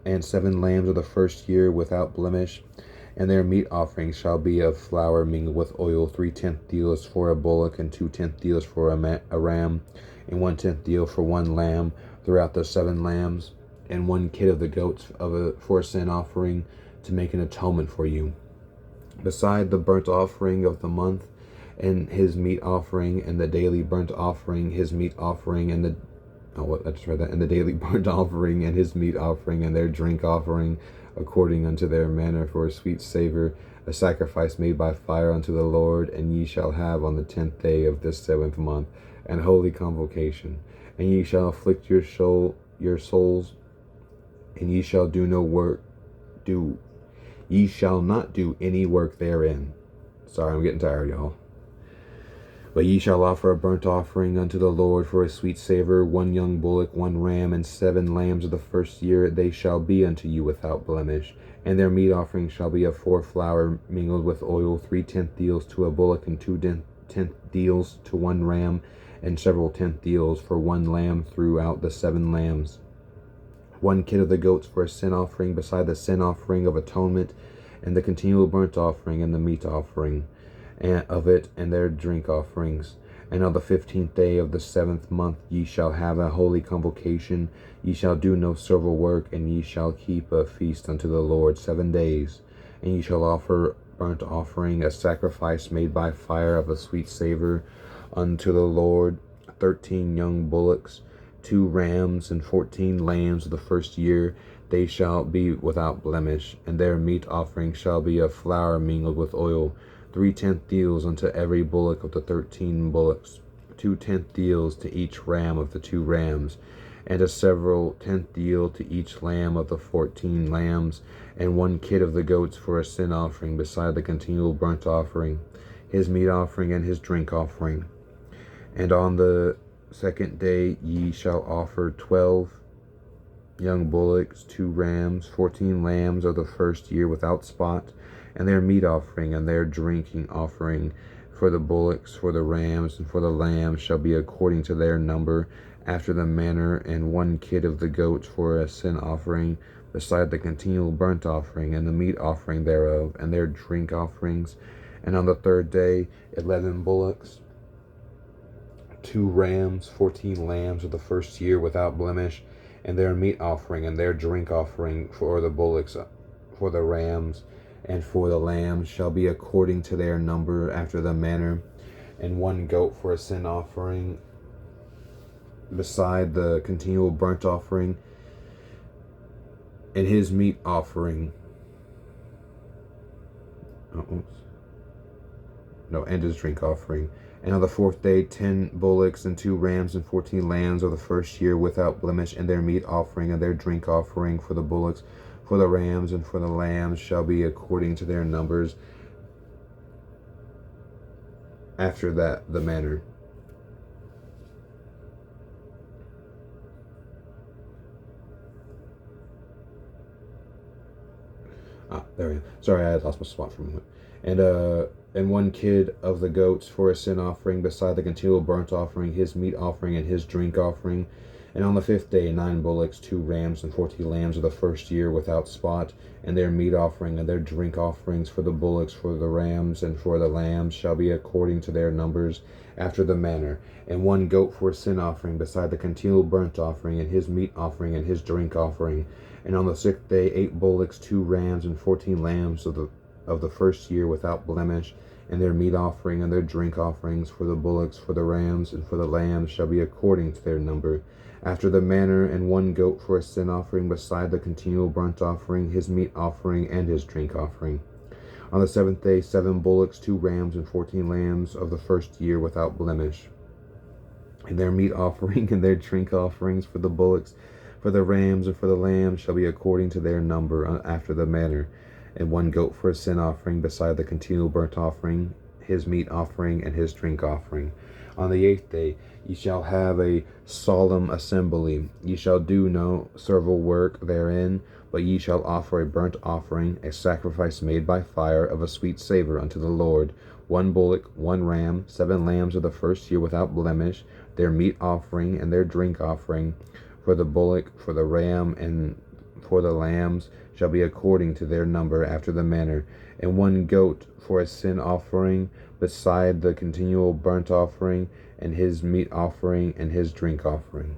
S1: and 7 lambs of the 1st year without blemish. And their meat offerings shall be of flour mingled with oil, 3/10 deals for a bullock, and 2/10 deals for a ram, and 1/10 deal for 1 lamb, throughout the 7 lambs, and 1 kid of the goats for a sin offering, to make an atonement for you. Beside the burnt offering of the month, and his meat offering, and the daily burnt offering, his meat offering, and the and the daily burnt offering, and his meat offering, and their drink offering, according unto their manner, for a sweet savour, a sacrifice made by fire unto the Lord. And ye shall have on the 10th day of this 7th month an holy convocation. And ye shall afflict your souls, and ye shall do no work. Ye shall not do any work therein. Sorry, I'm getting tired, y'all. But ye shall offer a burnt offering unto the Lord for a sweet savour, 1 young bullock, 1 ram, and 7 lambs of the 1st year. They shall be unto you without blemish. And their meat offering shall be of 4 flour mingled with oil, 3/10 deals to a bullock, and 2/10 deals to 1 ram, and several 10th deals for 1 lamb throughout the 7 lambs. 1 kid of the goats for a sin offering, beside the sin offering of atonement, and the continual burnt offering, and the meat offering of it, and their drink offerings. And on the 15th day of the 7th month ye shall have a holy convocation. Ye shall do no servile work, and ye shall keep a feast unto the Lord 7 days. And ye shall offer burnt offering, a sacrifice made by fire of a sweet savor unto the Lord, 13 young bullocks, 2 rams, and 14 lambs of the first year. They shall be without blemish, and their meat offering shall be of flour mingled with oil, 3/10 deals unto every bullock of the 13 bullocks, 2/10 deals to each ram of the 2 rams, and a several 10th deal to each lamb of the 14 lambs, and 1 kid of the goats for a sin offering, beside the continual burnt offering, his meat offering, and his drink offering. And on the 2nd day ye shall offer 12 young bullocks, 2 rams, 14 lambs of the first year without spot, and their meat offering and their drinking offering for the bullocks, for the rams, and for the lambs shall be according to their number, after the manner, and 1 kid of the goats for a sin offering, beside the continual burnt offering, and the meat offering thereof, and their drink offerings. And on the 3rd day 11 bullocks, 2 rams, 14 lambs of the first year without blemish, and their meat offering and their drink offering for the bullocks, for the rams, and for the lambs shall be according to their number, after the manner, and 1 goat for a sin offering, beside the continual burnt offering, and his meat offering. And his drink offering. And on the 4th day 10 bullocks, and 2 rams, and 14 lambs of the first year without blemish, and their meat offering and their drink offering for the bullocks, for the rams, and for the lambs shall be according to their numbers, after that the manner. There we go. Sorry, I lost my spot for a moment. And 1 kid of the goats for a sin offering, beside the continual burnt offering, his meat offering, and his drink offering. And on the 5th day 9 bullocks, 2 rams, and 14 lambs of the first year without spot, and their meat offering and their drink offerings for the bullocks, for the rams, and for the lambs shall be according to their numbers, after the manner. And 1 goat for a sin offering, beside the continual burnt offering, and his meat offering, and his drink offering. And on the 6th day 8 bullocks, 2 rams, and 14 lambs of the first year without blemish, and their meat offering and their drink offerings for the bullocks, for the rams, and for the lambs shall be according to their number, after the manner. And 1 goat for a sin offering, beside the continual burnt offering, his meat offering, and his drink offering. On the 7th day 7 bullocks, 2 rams, and 14 lambs of the first year without blemish, and their meat offering and their drink offerings for the bullocks, for the rams, and for the lambs shall be according to their number, after the manner. And 1 goat for a sin offering, beside the continual burnt offering, his meat offering, and his drink offering. On the 8th day ye shall have a solemn assembly. Ye shall do no servile work therein, but ye shall offer a burnt offering, a sacrifice made by fire of a sweet savor unto the Lord, 1 bullock, 1 ram, 7 lambs of the first year without blemish, their meat offering and their drink offering for the bullock, for the ram, and for the lambs shall be according to their number, after the manner. And 1 goat for a sin offering, beside the continual burnt offering, and his meat offering, and his drink offering.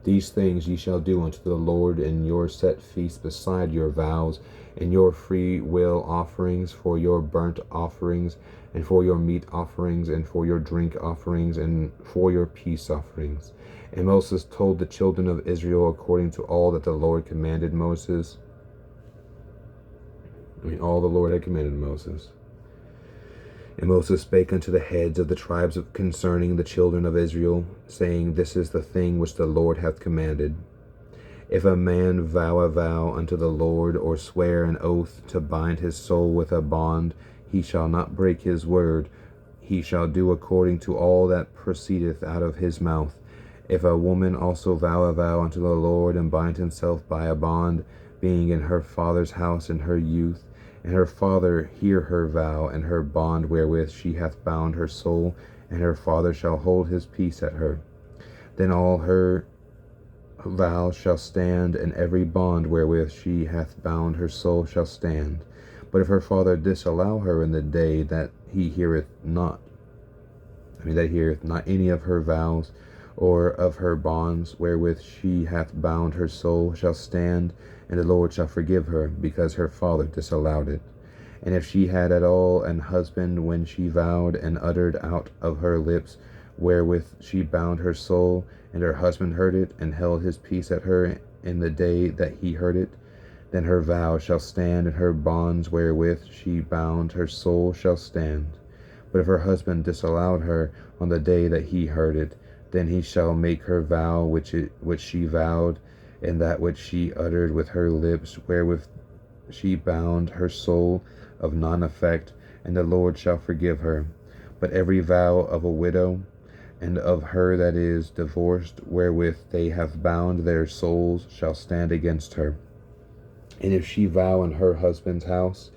S1: These things ye shall do unto the Lord in your set feasts, beside your vows, and your free will offerings, for your burnt offerings, and for your meat offerings, and for your drink offerings, and for your peace offerings. And Moses told the children of Israel according to all that the Lord commanded Moses. All the Lord had commanded Moses. And Moses spake unto the heads of the tribes concerning the children of Israel, saying, This is the thing which the Lord hath commanded. If a man vow a vow unto the Lord, or swear an oath to bind his soul with a bond, he shall not break his word. He shall do according to all that proceedeth out of his mouth. If a woman also vow a vow unto the Lord, and bind himself by a bond, being in her father's house in her youth, and her father hear her vow, and her bond wherewith she hath bound her soul, and her father shall hold his peace at her, then all her vows shall stand, and every bond wherewith she hath bound her soul shall stand. But if her father disallow her in the day that he heareth not any of her vows, or of her bonds wherewith she hath bound her soul shall stand, and the Lord shall forgive her, because her father disallowed it. And if she had at all an husband when she vowed, and uttered out of her lips wherewith she bound her soul, and her husband heard it, and held his peace at her in the day that he heard it, then her vow shall stand, and her bonds wherewith she bound her soul shall stand. But if her husband disallowed her on the day that he heard it, then he shall make her vow which she vowed, and that which she uttered with her lips, wherewith she bound her soul, of none effect, and the Lord shall forgive her. But every vow of a widow, and of her that is divorced, wherewith they have bound their souls, shall stand against her. And if she vow in her husband's house,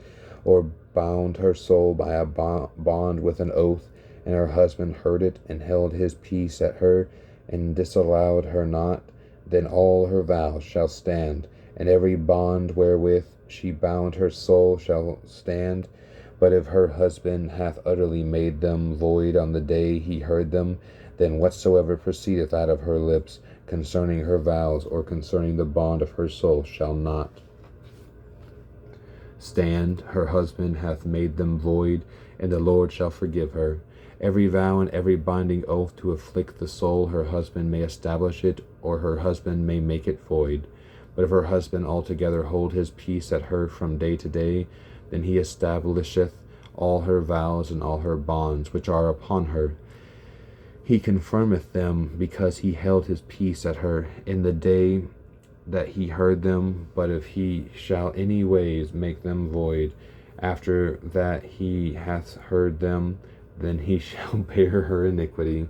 S1: or bound her soul by a bond with an oath, and her husband heard it, and held his peace at her, and disallowed her not, then all her vows shall stand, and every bond wherewith she bound her soul shall stand. But if her husband hath utterly made them void on the day he heard them, then whatsoever proceedeth out of her lips concerning her vows, or concerning the bond of her soul, shall not stand. Her husband hath made them void, and the Lord shall forgive her. Every vow and every binding oath to afflict the soul, her husband may establish it, or her husband may make it void. But if her husband altogether hold his peace at her from day to day, then he establisheth all her vows and all her bonds which are upon her. He confirmeth them, because he held his peace at her in the day that he heard them. But if he shall any ways make them void after that he hath heard them, then he shall bear her iniquity.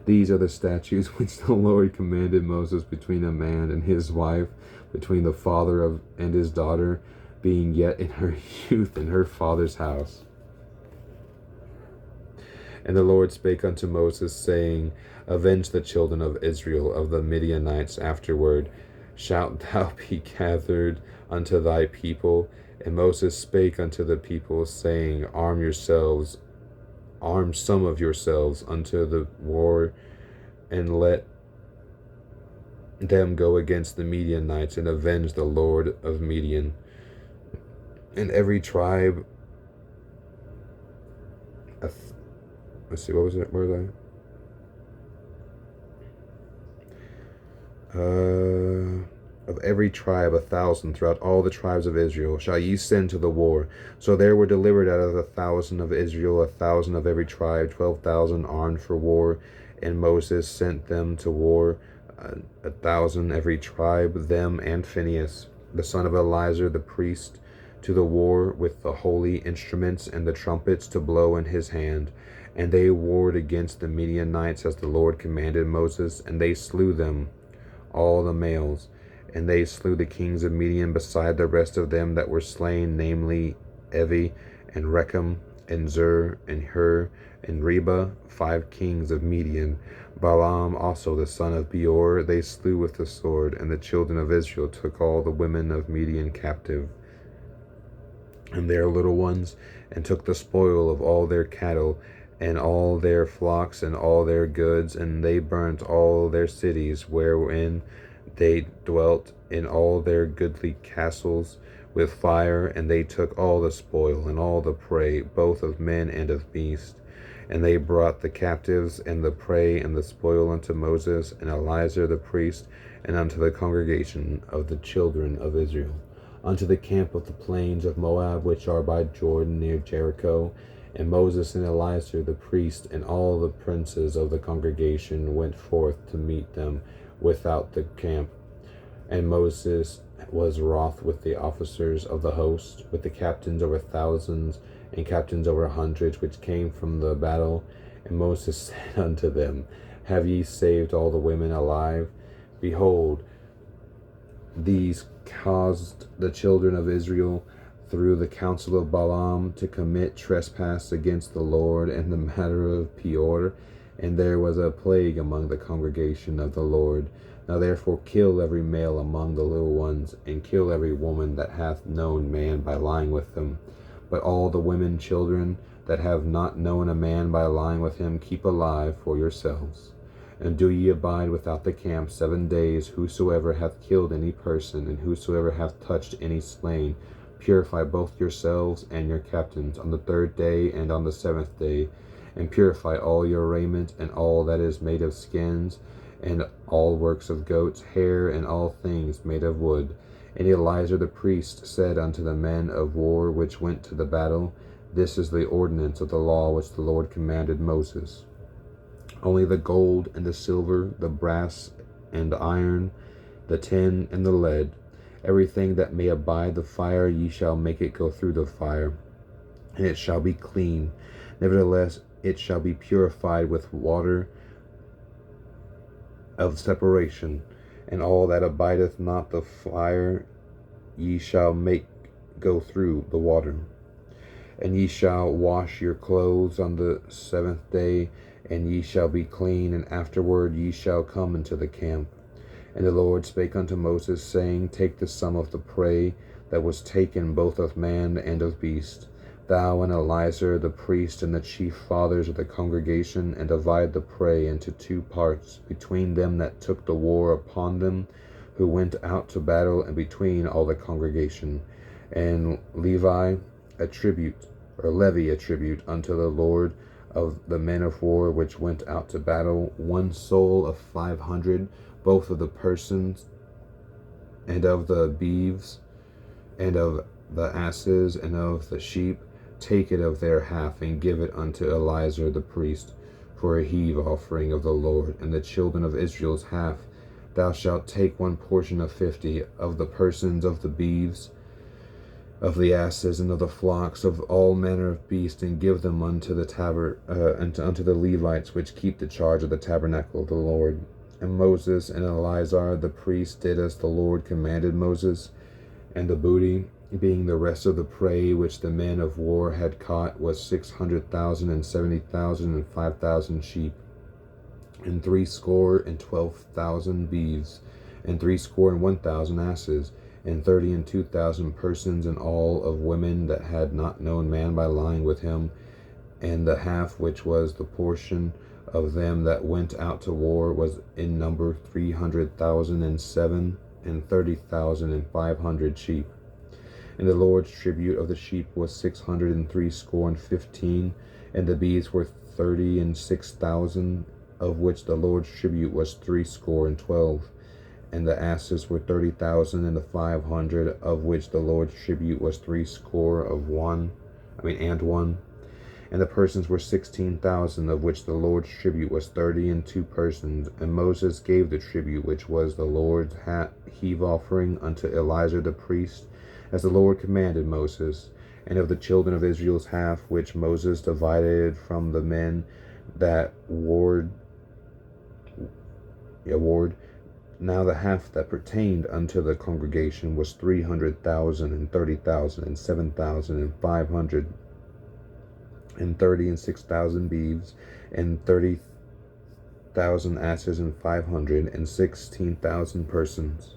S1: These are the statutes which the Lord commanded Moses between a man and his wife, between the father and his daughter, being yet in her youth in her father's house. And the Lord spake unto Moses, saying, Avenge the children of Israel of the Midianites afterward. Shalt thou be gathered unto thy people? And Moses spake unto the people, saying, Arm some of yourselves unto the war, and let them go against the Midianites, and avenge the Lord of Midian. And every tribe, let's see, what was it? Where was I? Of every tribe 1,000 throughout all the tribes of Israel shall ye send to the war. So there were delivered out of 1,000 of Israel 1,000 of every tribe, 12,000 armed for war. And Moses sent them to war, 1,000 every tribe, them and Phinehas, the son of Eleazar the priest, to the war with the holy instruments and the trumpets to blow in his hand. And they warred against the Midianites as the Lord commanded Moses, and they slew them, all the males. And they slew the kings of Midian beside the rest of them that were slain, namely Evi, and Rechem, and Zur, and Hur, and Reba, 5 kings of Midian. Balaam also the son of Beor they slew with the sword, and the children of Israel took all the women of Midian captive, and their little ones, and took the spoil of all their cattle, and all their flocks, and all their goods, and they burnt all their cities wherein they dwelt, in all their goodly castles, with fire. And they took all the spoil and all the prey, both of men and of beasts. And they brought the captives and the prey and the spoil unto Moses and Eleazar the priest, and unto the congregation of the children of Israel, unto the camp of the plains of Moab, which are by Jordan near Jericho. And Moses and Eleazar the priest and all the princes of the congregation went forth to meet them without the camp. And Moses was wroth with the officers of the host, with the captains over thousands and captains over hundreds, which came from the battle. And Moses said unto them, Have ye saved all the women alive? Behold, these caused the children of Israel through the counsel of Balaam to commit trespass against the Lord in the matter of Peor. And there was a plague among the congregation of the Lord. Now therefore kill every male among the little ones, and kill every woman that hath known man by lying with them. But all the women children that have not known a man by lying with him, keep alive for yourselves. And do ye abide without the camp 7 days. Whosoever hath killed any person, and whosoever hath touched any slain, purify both yourselves and your captains on the 3rd day and on the 7th day. And purify all your raiment, and all that is made of skins, and all works of goats' hair, and all things made of wood. And Eleazar the priest said unto the men of war which went to the battle, This is the ordinance of the law which the Lord commanded Moses. Only the gold and the silver, the brass and iron, the tin and the lead, everything that may abide the fire, ye shall make it go through the fire, and it shall be clean. Nevertheless, it shall be purified with water of separation, and all that abideth not the fire ye shall make go through the water. And ye shall wash your clothes on the 7th day, and ye shall be clean, and afterward ye shall come into the camp. And the Lord spake unto Moses, saying, Take the sum of the prey that was taken, both of man and of beast, thou and Eleazar the priest and the chief fathers of the congregation, and divide the prey into 2 parts, between them that took the war upon them, who went out to battle, and between all the congregation. And levy a tribute unto the Lord of the men of war which went out to battle, 1 soul of 500, both of the persons, and of the beeves, and of the asses, and of the sheep. Take it of their half, and give it unto Eleazar the priest, for a heave offering of the Lord. And the children of Israel's half, thou shalt take 1 portion of 50, of the persons, of the beeves, of the asses, and of the flocks, of all manner of beasts, and give them unto the unto the Levites which keep the charge of the tabernacle of the Lord. And Moses and Eleazar the priest did as the Lord commanded Moses. And the booty, being the rest of the prey which the men of war had caught, was 600,000, and 70,000, and 5,000 sheep, and 62,000 beeves, and 61,000 asses, and 32,000 persons, and all of women that had not known man by lying with him. And the half which was the portion of them that went out to war was in number 300,007, and 30,500 sheep. And the Lord's tribute of the sheep was 615, and the beeves were 36,000, of which the Lord's tribute was 312. And the asses were 30,000, and the 500, of which the Lord's tribute was 61. And the persons were 16,000, of which the Lord's tribute was 32 persons. And Moses gave the tribute which was the Lord's heave offering unto Eleazar the priest, as the Lord commanded Moses. And of the children of Israel's half, which Moses divided from the men that warred, now the half that pertained unto the congregation was 300,000, and 30,000, and 7,500, and 36,000 beeves, and 30,000 asses, and 516,000 persons.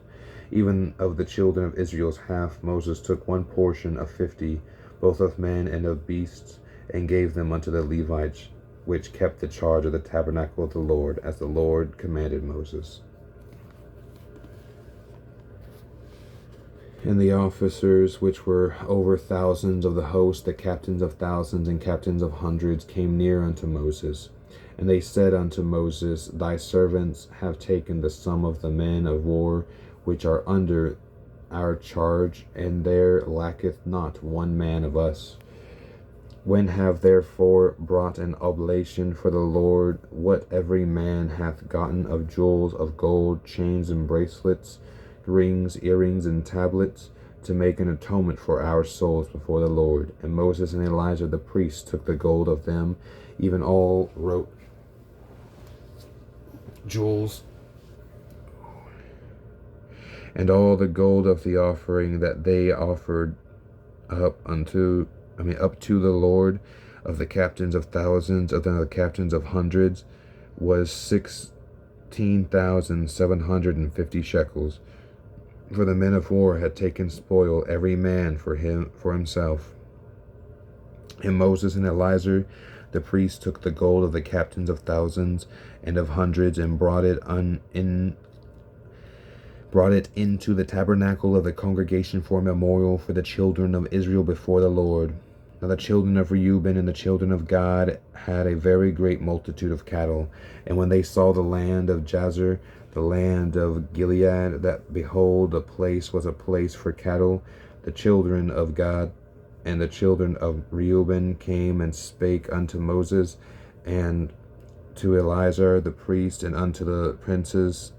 S1: Even of the children of Israel's half, Moses took 1 portion of 50, both of men and of beasts, and gave them unto the Levites, which kept the charge of the tabernacle of the Lord, as the Lord commanded Moses. And the officers which were over thousands of the host, the captains of thousands and captains of hundreds, came near unto Moses. And they said unto Moses, Thy servants have taken the sum of the men of war which are under our charge, and there lacketh not 1 man of us. When have therefore brought an oblation for the Lord what every man hath gotten of jewels, of gold, chains and bracelets, rings, earrings, and tablets, to make an atonement for our souls before the Lord. And Moses and Eleazar the priest took the gold of them, even all wrote jewels, and all the gold of the offering that they offered up to the Lord, of the captains of thousands, of the captains of hundreds, was 16,750 shekels. For the men of war had taken spoil, every man for himself. And Moses and Eleazar The priests took the gold of the captains of thousands and of hundreds, and brought it into the tabernacle of the congregation for a memorial for the children of Israel before the Lord. Now the children of Reuben and the children of Gad had a very great multitude of cattle. And when they saw the land of Jazer, the land of Gilead, that behold, the place was a place for cattle, the children of Gad and the children of Reuben came and spake unto Moses and to Eleazar the priest and unto the princes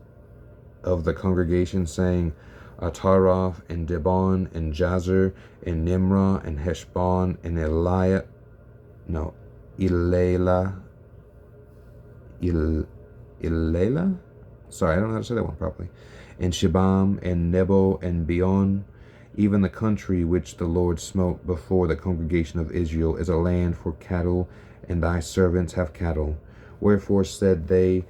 S1: of the congregation, saying, Ataroth and Dibon and Jazer and Nimrah and Heshbon and Elela, sorry, I don't know how to say that one properly, and Shibam and Nebo and Beon, even the country which the Lord smote before the congregation of Israel, is a land for cattle, and thy servants have cattle. Wherefore said they,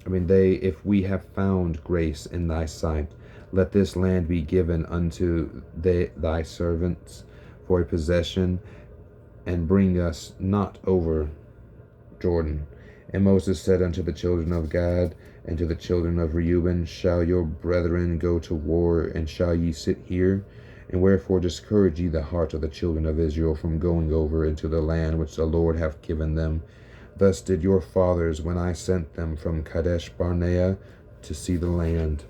S1: if we have found grace in thy sight, let this land be given unto thy servants for a possession, and bring us not over Jordan. And Moses said unto the children of Gad and to the children of Reuben, shall your brethren go to war, and shall ye sit here? And wherefore discourage ye the heart of the children of Israel from going over into the land which the Lord hath given them? Thus did your fathers when I sent them from Kadesh Barnea to see the land.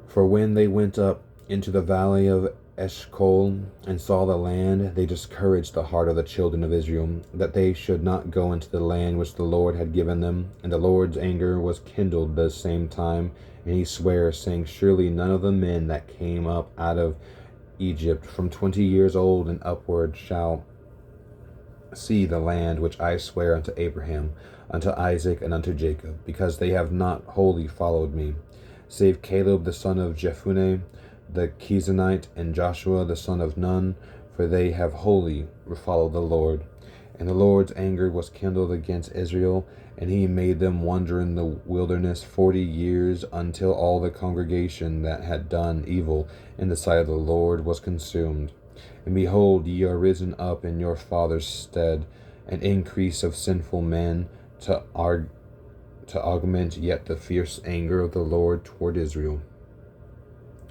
S1: For when they went up into the valley of Eshcol and saw the land, they discouraged the heart of the children of Israel, that they should not go into the land which the Lord had given them. And the Lord's anger was kindled the same time, and he sware, saying, surely none of the men that came up out of Egypt from 20 years old and upward shall see the land which I swear unto Abraham, unto Isaac, and unto Jacob, because they have not wholly followed me, save Caleb the son of Jephunneh the Kenizzite, and Joshua the son of Nun, for they have wholly followed the Lord. And the Lord's anger was kindled against Israel, and he made them wander in the wilderness 40 years, until all the congregation that had done evil in the sight of the Lord was consumed. And behold, ye are risen up in your father's stead, an increase of sinful men, to augment yet the fierce anger of the Lord toward Israel.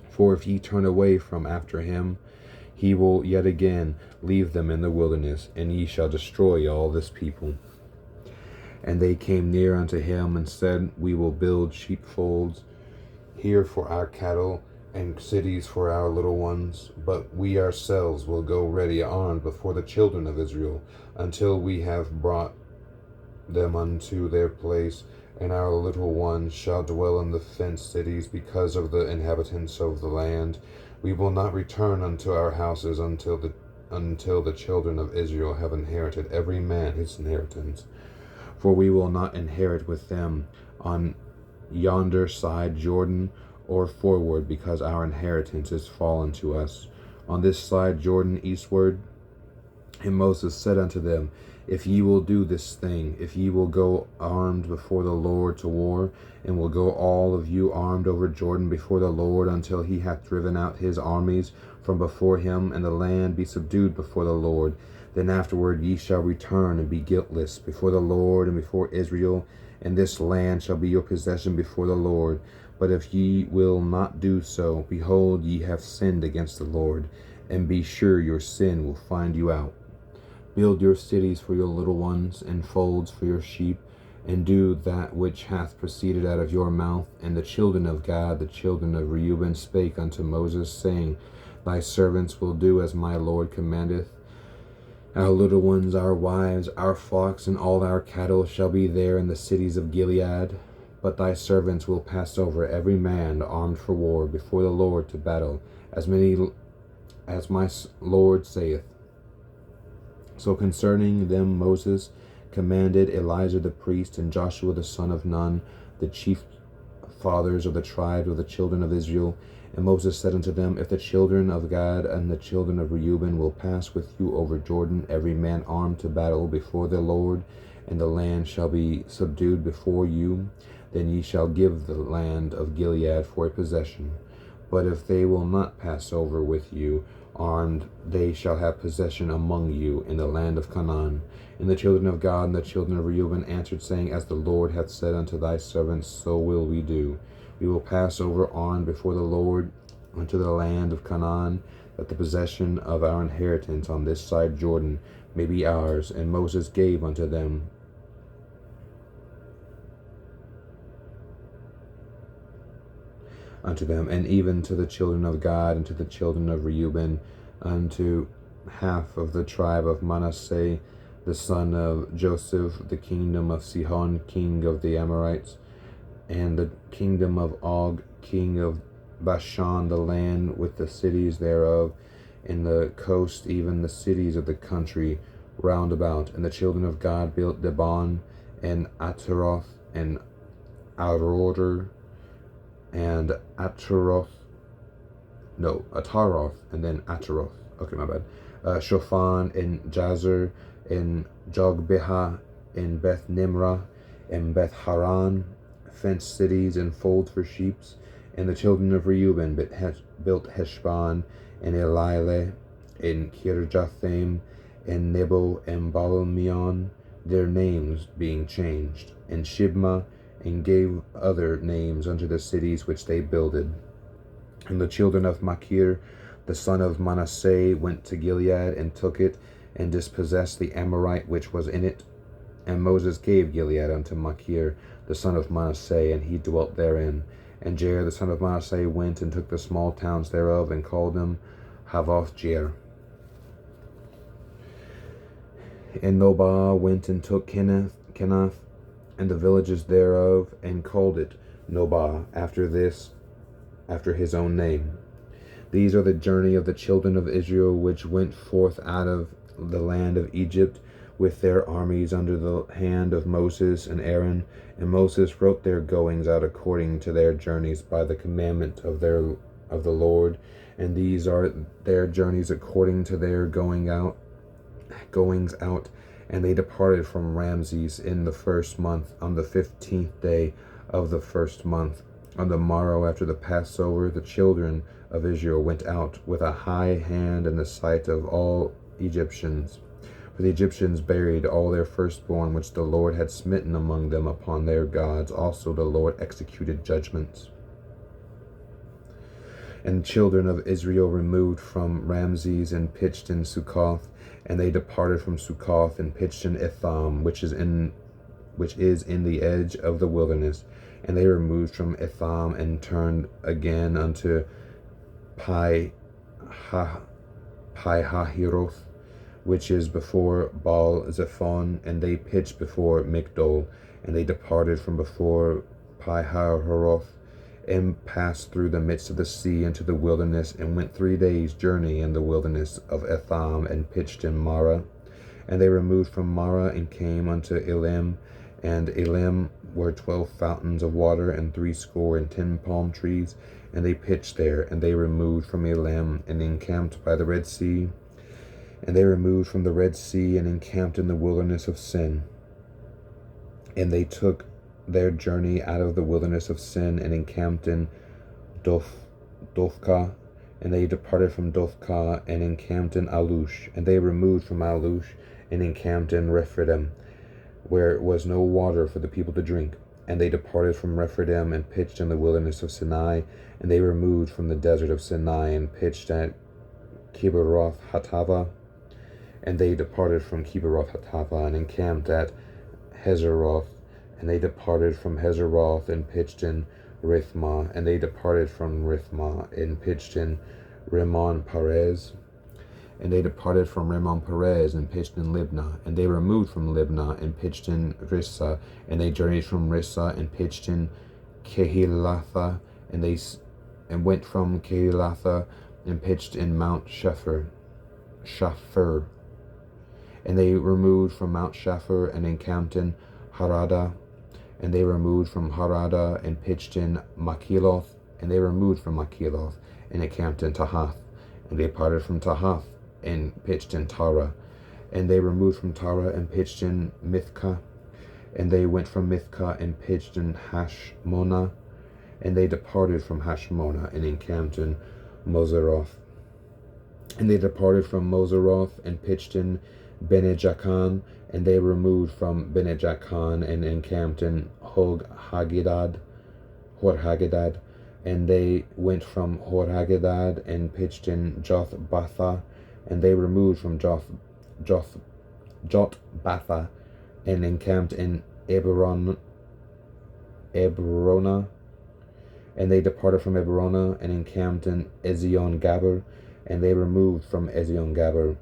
S1: For if ye turn away from after him, he will yet again leave them in the wilderness, and ye shall destroy all this people. And they came near unto him, and said, we will build sheepfolds here for our cattle, and cities for our little ones, but we ourselves will go ready armed before the children of Israel, until we have brought them unto their place, and our little ones shall dwell in the fenced cities because of the inhabitants of the land. We will not return unto our houses until the children of Israel have inherited every man his inheritance. For we will not inherit with them on yonder side Jordan, or forward, because our inheritance is fallen to us on this side Jordan eastward. And Moses said unto them, if ye will do this thing, if ye will go armed before the Lord to war, and will go all of you armed over Jordan before the Lord, until he hath driven out his armies from before him, and the land be subdued before the Lord, then afterward ye shall return and be guiltless before the Lord and before Israel, and this land shall be your possession before the Lord. But if ye will not do so, behold, ye have sinned against the Lord, and be sure your sin will find you out. Build your cities for your little ones, and folds for your sheep, and do that which hath proceeded out of your mouth. And the children of Gad, the children of Reuben, spake unto Moses, saying, thy servants will do as my Lord commandeth. Our little ones, our wives, our flocks, and all our cattle shall be there in the cities of Gilead. But thy servants will pass over, every man armed for war, before the Lord to battle, as many as my Lord saith. So concerning them Moses commanded Eleazar the priest, and Joshua the son of Nun, the chief fathers of the tribes of the children of Israel. And Moses said unto them, if the children of Gad and the children of Reuben will pass with you over Jordan, every man armed to battle before the Lord, and the land shall be subdued before you, then ye shall give the land of Gilead for a possession. But if they will not pass over with you armed, they shall have possession among you in the land of Canaan. And the children of Gad and the children of Reuben answered, saying, As the Lord hath said unto thy servants, so will we do. We will pass over armed before the Lord unto the land of Canaan, that the possession of our inheritance on this side Jordan may be ours. And Moses gave unto them and even to the children of Gad and to the children of Reuben, unto half of the tribe of Manasseh, the son of Joseph, the kingdom of Sihon, king of the Amorites, and the kingdom of Og, king of Bashan, the land with the cities thereof, in the coast, even the cities of the country round about. And the children of Gad built Debon, and Ataroth, and Aroder, and Ataroth, and then Ataroth. Okay, my bad. Shophan, and Jazer, and Jogbeha, and Beth Nimrah, and Beth Haran, fenced cities and folds for sheep. And the children of Reuben built Heshbon, and Elileh, and Kirjathaim, and Nebo, and Baalmeon, their names being changed, and Shibma, and gave other names unto the cities which they builded. And the children of Machir, the son of Manasseh, went to Gilead, and took it, and dispossessed the Amorite which was in it. And Moses gave Gilead unto Machir, the son of Manasseh, and he dwelt therein. And Jair, the son of Manasseh, went and took the small towns thereof, and called them Havoth Jair. And Nobah went and took Kenath, and the villages thereof, and called it Nobah, after his own name. These are the journey of the children of Israel, which went forth out of the land of Egypt, with their armies under the hand of Moses and Aaron. And Moses wrote their goings out according to their journeys by the commandment of the Lord. And these are their journeys according to their goings out. And they departed from Ramses in the first month, on the 15th day of the first month. On the morrow after the Passover, the children of Israel went out with a high hand in the sight of all Egyptians. For the Egyptians buried all their firstborn which the Lord had smitten among them upon their gods. Also the Lord executed judgments. And the children of Israel removed from Ramses and pitched in Succoth. And they departed from Succoth and pitched in Etham, which is in the edge of the wilderness. And they removed from Etham and turned again unto Pi-hahiroth, which is before Baal-zephon, and they pitched before Migdol. And they departed from before Pi-hahiroth, and passed through the midst of the sea into the wilderness, and went 3 days' journey in the wilderness of Etham, and pitched in Marah. And they removed from Marah, and came unto Elim, and Elim were 12 fountains of water, and 70 palm trees, and they pitched there. And they removed from Elim, and encamped by the Red Sea. And they removed from the Red Sea, and encamped in the wilderness of Sin. And they took their journey out of the wilderness of Sin, and encamped in Dophkah. And they departed from Dophkah, and encamped in Alush. And they removed from Alush, and encamped in Rephidim, where was no water for the people to drink. And they departed from Rephidim, and pitched in the wilderness of Sinai. And they removed from the desert of Sinai, and pitched at Kibbroth Hattava. And they departed from Kibbroth Hattava, and encamped at Hazeroth. And they departed from Hazeroth, and pitched in Rithmah. And they departed from Rithmah, and pitched in Rimmon Perez. And they departed from Rimmon Perez, and pitched in Libnah. And they removed from Libnah, and pitched in Rissa. And they journeyed from Rissa, and pitched in Kehilatha. And went from Kehilatha, and pitched in Mount Shapher. And they removed from Mount Shapher, and encamped in Harada. And they removed from Harada, and pitched in Machiloth. And they removed from Machiloth, and encamped in Tahath. And they parted from Tahath, and pitched in Tara. And they removed from Tara, and pitched in Mithkah. And they went from Mithkah, and pitched in Hashmonah. And they departed from Hashmona, and encamped in Moseroth. And they departed from Moseroth, and pitched in Bene-Jaakan. And they removed from Bene-Jaakan, and encamped in Hor-Haggidgad. And they went from Hor-Haggidgad, and pitched in Jothbatha. And they removed from Jotbatha, and encamped in Eberona. And they departed from Eberona, and encamped in Ezion-Gaber. And they removed from Ezion-Gaber,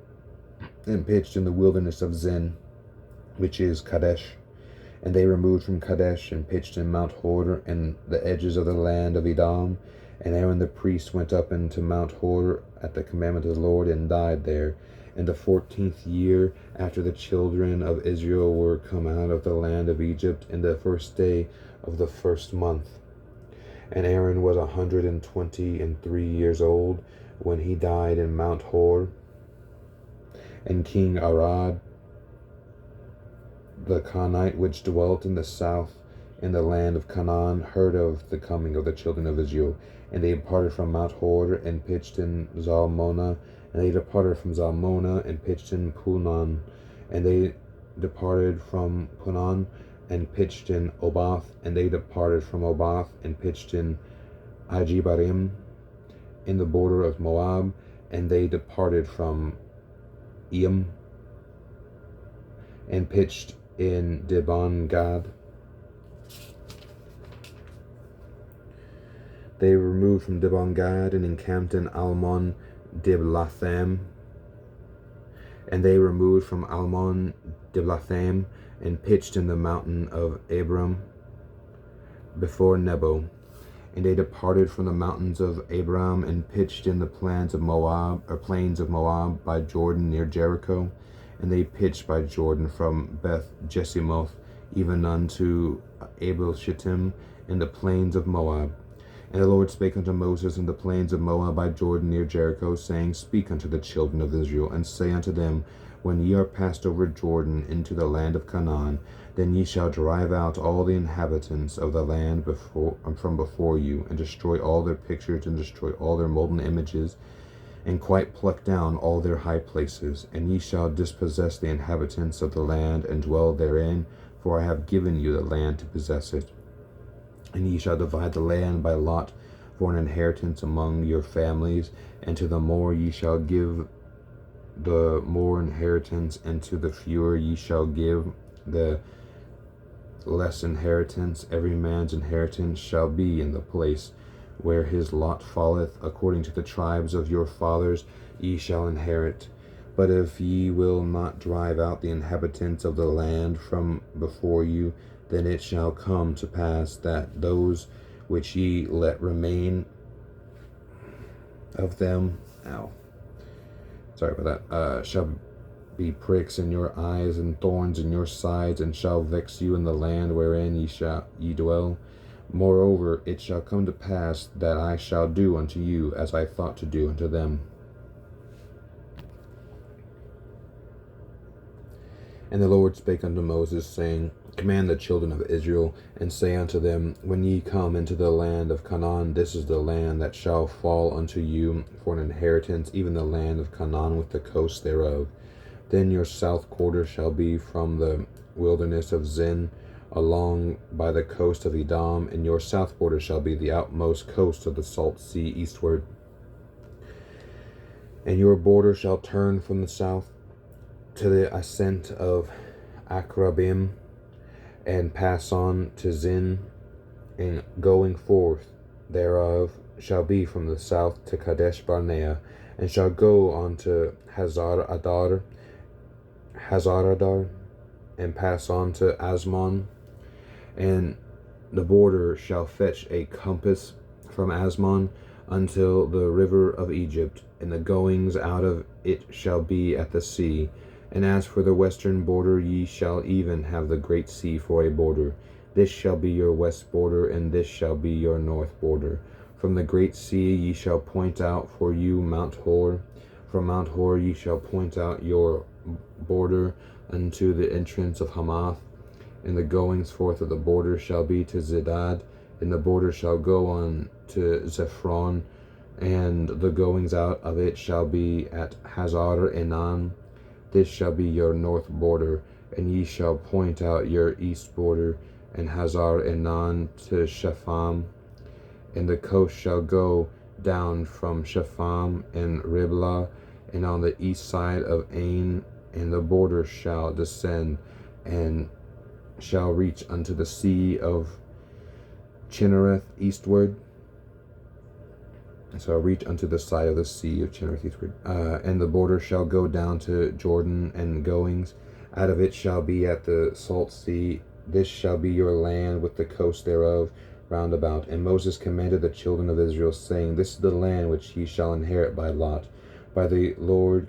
S1: and pitched in the wilderness of Zin, which is Kadesh. And they removed from Kadesh, and pitched in Mount Hor, in the edges of the land of Edom. And Aaron the priest went up into Mount Hor at the commandment of the Lord, and died there. In the 14th year after the children of Israel were come out of the land of Egypt, in the first day of the first month. And Aaron was 123 years old when he died in Mount Hor. And King Arad the Canaanite, which dwelt in the south in the land of Canaan, heard of the coming of the children of Israel. And they departed from Mount Hor, and pitched in Zalmona. And they departed from Zalmona, and pitched in Punon. And they departed from Punon, and pitched in Obath. And they departed from Obath, and pitched in Ajibarim, in the border of Moab. And they departed from Eam, and pitched in Dibon-Gad. They removed from Dibon-Gad, and encamped in Almon-Diblatham. And they removed from Almon-Diblatham, and pitched in the mountain of Abram, before Nebo. And they departed from the mountains of Abram, and pitched in the plains of Moab, by Jordan near Jericho. And they pitched by Jordan from Beth Jesimoth even unto Abel Shittim in the plains of Moab. And the Lord spake unto Moses in the plains of Moab by Jordan near Jericho, saying, Speak unto the children of Israel, and say unto them, When ye are passed over Jordan into the land of Canaan, then ye shall drive out all the inhabitants of the land from before you, and destroy all their pictures, and destroy all their molten images, and quite pluck down all their high places. And ye shall dispossess the inhabitants of the land, and dwell therein, for I have given you the land to possess it. And ye shall divide the land by lot for an inheritance among your families, and to the more ye shall give the more inheritance, and to the fewer ye shall give the less inheritance. Every man's inheritance shall be in the place where his lot falleth, according to the tribes of your fathers ye shall inherit. But if ye will not drive out the inhabitants of the land from before you, then it shall come to pass that those which ye let remain of them, shall be pricks in your eyes, and thorns in your sides, and shall vex you in the land wherein ye dwell. Moreover, it shall come to pass that I shall do unto you as I thought to do unto them. And the Lord spake unto Moses, saying, Command the children of Israel, and say unto them, When ye come into the land of Canaan, this is the land that shall fall unto you for an inheritance, even the land of Canaan with the coast thereof. Then your south quarter shall be from the wilderness of Zin, along by the coast of Edom, and your south border shall be the outmost coast of the salt sea eastward. And your border shall turn from the south to the ascent of Akrabim, and pass on to Zin, and going forth thereof shall be from the south to Kadesh Barnea, and shall go on to Hazaradar, and pass on to Asmon. And the border shall fetch a compass from Asmon until the river of Egypt, and the goings out of it shall be at the sea. And as for the western border, ye shall even have the great sea for a border. This shall be your west border, and this shall be your north border. From the great sea ye shall point out for you Mount Hor. From Mount Hor ye shall point out your border unto the entrance of Hamath. And the goings forth of the border shall be to Zedad, and the border shall go on to Zephron, and the goings out of it shall be at Hazar Enan. This shall be your north border, and ye shall point out your east border, and Hazar Enan to Shepham. And the coast shall go down from Shepham and Riblah, and on the east side of Ain, and the border shall descend, and shall reach unto the sea of Chinnereth eastward. So reach unto the side of the sea of Chinnereth eastward. And the border shall go down to Jordan and goings. Out of it shall be at the salt sea. This shall be your land with the coast thereof round about. And Moses commanded the children of Israel, saying, This is the land which ye shall inherit by lot, which the Lord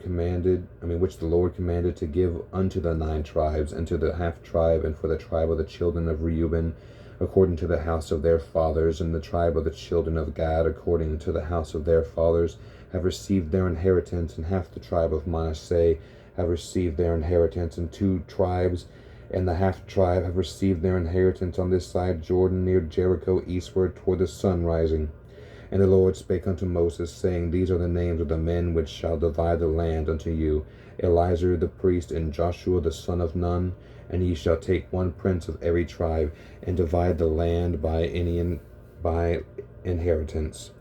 S1: commanded to give unto the 9 tribes, and to the half tribe, and for the tribe of the children of Reuben, according to the house of their fathers, and the tribe of the children of Gad, according to the house of their fathers, have received their inheritance, and half the tribe of Manasseh have received their inheritance, and 2 tribes and the half tribe have received their inheritance on this side Jordan, near Jericho, eastward toward the sun rising. And the Lord spake unto Moses, saying, These are the names of the men which shall divide the land unto you, Eleazar the priest, and Joshua the son of Nun. And ye shall take 1 prince of every tribe, and divide the land by inheritance.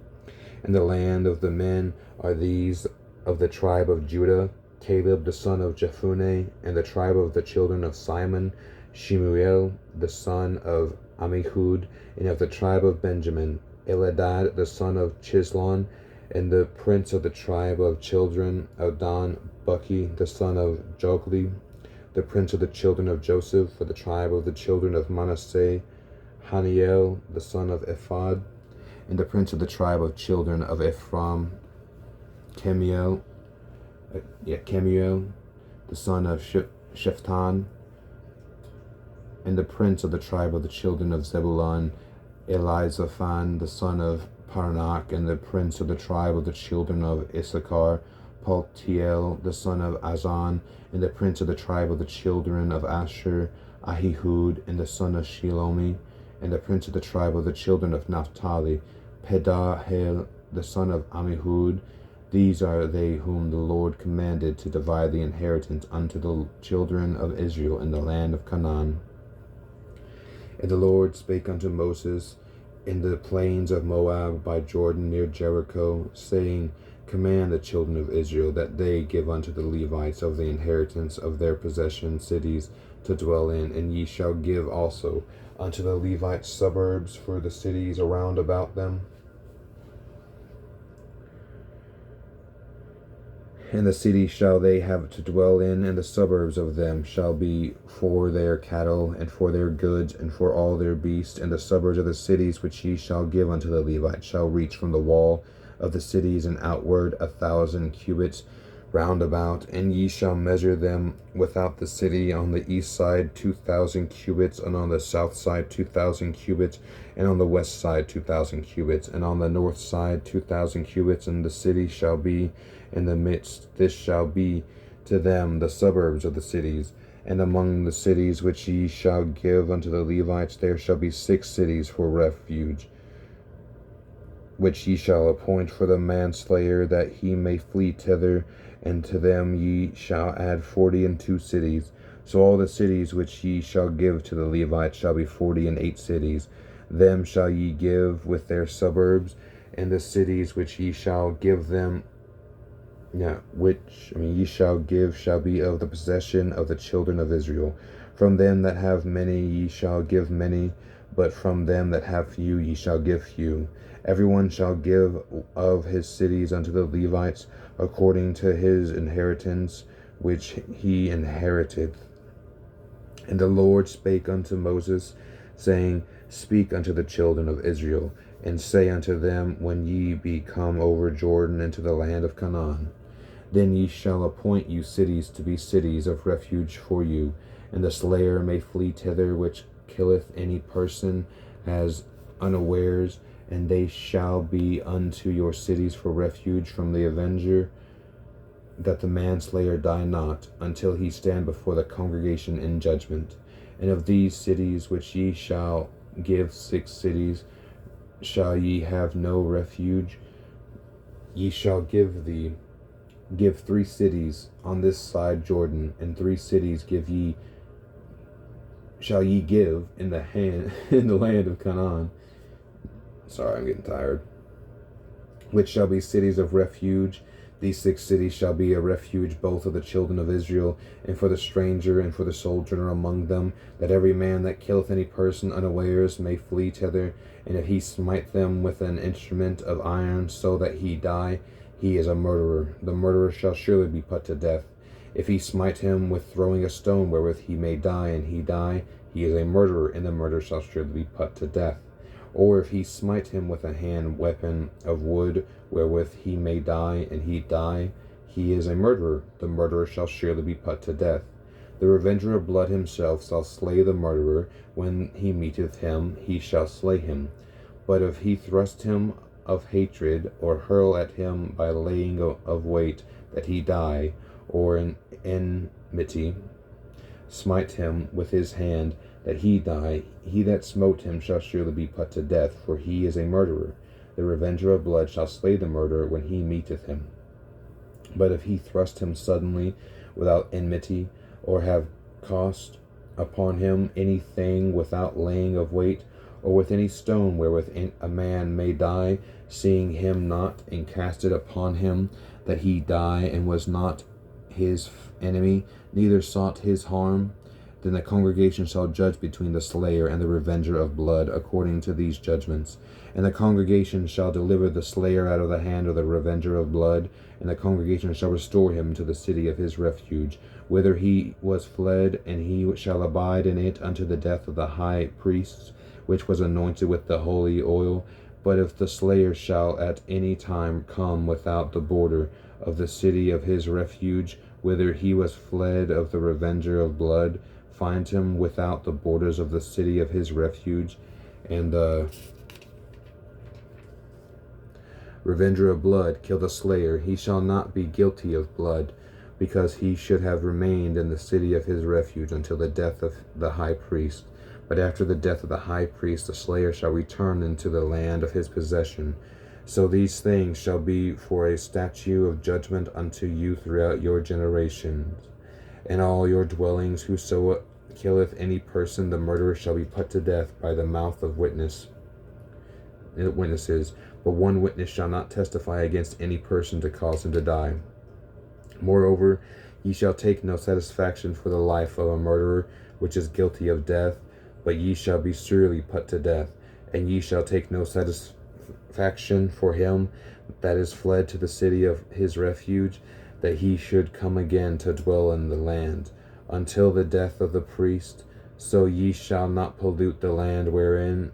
S1: And the land of the men are these: of the tribe of Judah, Caleb the son of Jephunneh; and the tribe of the children of Simon, Shemuel the son of Ammihud; and of the tribe of Benjamin, Eladad the son of Chislon; and the prince of the tribe of children of Dan, Buki the son of Jogli; the prince of the children of Joseph, for the tribe of the children of Manasseh, Haniel the son of Ephod; and the prince of the tribe of children of Ephraim, Kemuel the son of Shephtan; and the prince of the tribe of the children of Zebulun, Elizaphan the son of Parnak; and the prince of the tribe of the children of Issachar, Paltiel the son of Azan; and the prince of the tribe of the children of Asher, Ahihud and the son of Shelomi; and the prince of the tribe of the children of Naphtali, Pedahel the son of Ammihud. These are they whom the Lord commanded to divide the inheritance unto the children of Israel in the land of Canaan. And the Lord spake unto Moses in the plains of Moab by Jordan near Jericho, saying, Command the children of Israel that they give unto the Levites of the inheritance of their possession cities to dwell in, and ye shall give also unto the Levites suburbs for the cities around about them. And the city shall they have to dwell in, and the suburbs of them shall be for their cattle, and for their goods, and for all their beasts. And the suburbs of the cities which ye shall give unto the Levites shall reach from the wall of the cities and outward 1,000 cubits round about. And ye shall measure them without the city on the east side 2,000 cubits, and on the south side 2,000 cubits, and on the west side 2,000 cubits, and on the north side 2,000 cubits. And the city shall be in the midst. This shall be to them the suburbs of the cities. And among the cities which ye shall give unto the Levites, there shall be 6 cities for refuge, which ye shall appoint for the manslayer, that he may flee thither. And to them ye shall add 42 cities. So all the cities which ye shall give to the Levites shall be 48 cities. Them shall ye give with their suburbs. And the cities which ye shall give them, ye shall give, shall be of the possession of the children of Israel. From them that have many ye shall give many, but from them that have few ye shall give few. Everyone shall give of his cities unto the Levites, according to his inheritance which he inheriteth. And the Lord spake unto Moses, saying, Speak unto the children of Israel, and say unto them, When ye be come over Jordan into the land of Canaan, then ye shall appoint you cities to be cities of refuge for you, and the slayer may flee thither which killeth any person as unawares, and they shall be unto your cities for refuge from the avenger, that the manslayer die not, until he stand before the congregation in judgment. And of these cities which ye shall give 6 cities shall ye have no refuge. Ye shall give 3 cities on this side Jordan, and 3 cities shall ye give in the land of Canaan. Sorry, I'm getting tired. Which shall be cities of refuge. These 6 cities shall be a refuge both of the children of Israel, and for the stranger, and for the sojourner among them, that every man that killeth any person unawares may flee thither. And if he smite them with an instrument of iron, so that he die, he is a murderer. The murderer shall surely be put to death. If he smite him with throwing a stone wherewith he may die, and he die, he is a murderer, and the murderer shall surely be put to death. Or if he smite him with a hand weapon of wood, wherewith he may die, and he die, he is a murderer. The murderer shall surely be put to death. The revenger of blood himself shall slay the murderer. When he meeteth him, he shall slay him. But if he thrust him of hatred, or hurl at him by laying of weight, that he die, or in enmity, smite him with his hand, that he die, he that smote him shall surely be put to death, for he is a murderer. The revenger of blood shall slay the murderer when he meeteth him. But if he thrust him suddenly, without enmity, or have cast upon him anything without laying of weight, or with any stone wherewith a man may die, seeing him not, and cast it upon him, that he die, and was not his enemy, neither sought his harm, then the congregation shall judge between the slayer and the revenger of blood according to these judgments. And the congregation shall deliver the slayer out of the hand of the revenger of blood, and the congregation shall restore him to the city of his refuge, whither he was fled, and he shall abide in it unto the death of the high priest, which was anointed with the holy oil. But if the slayer shall at any time come without the border of the city of his refuge, whither he was fled of the revenger of blood, find him without the borders of the city of his refuge, and the revenger of blood kill the slayer, he shall not be guilty of blood, because he should have remained in the city of his refuge until the death of the high priest. But after the death of the high priest, the slayer shall return into the land of his possession. So these things shall be for a statute of judgment unto you throughout your generations. In all your dwellings, whoso killeth any person, the murderer shall be put to death by the mouth of witnesses. But one witness shall not testify against any person to cause him to die. Moreover, ye shall take no satisfaction for the life of a murderer, which is guilty of death, but ye shall be surely put to death. And ye shall take no satisfaction for him that is fled to the city of his refuge, that he should come again to dwell in the land, until the death of the priest. So ye shall not pollute the land wherein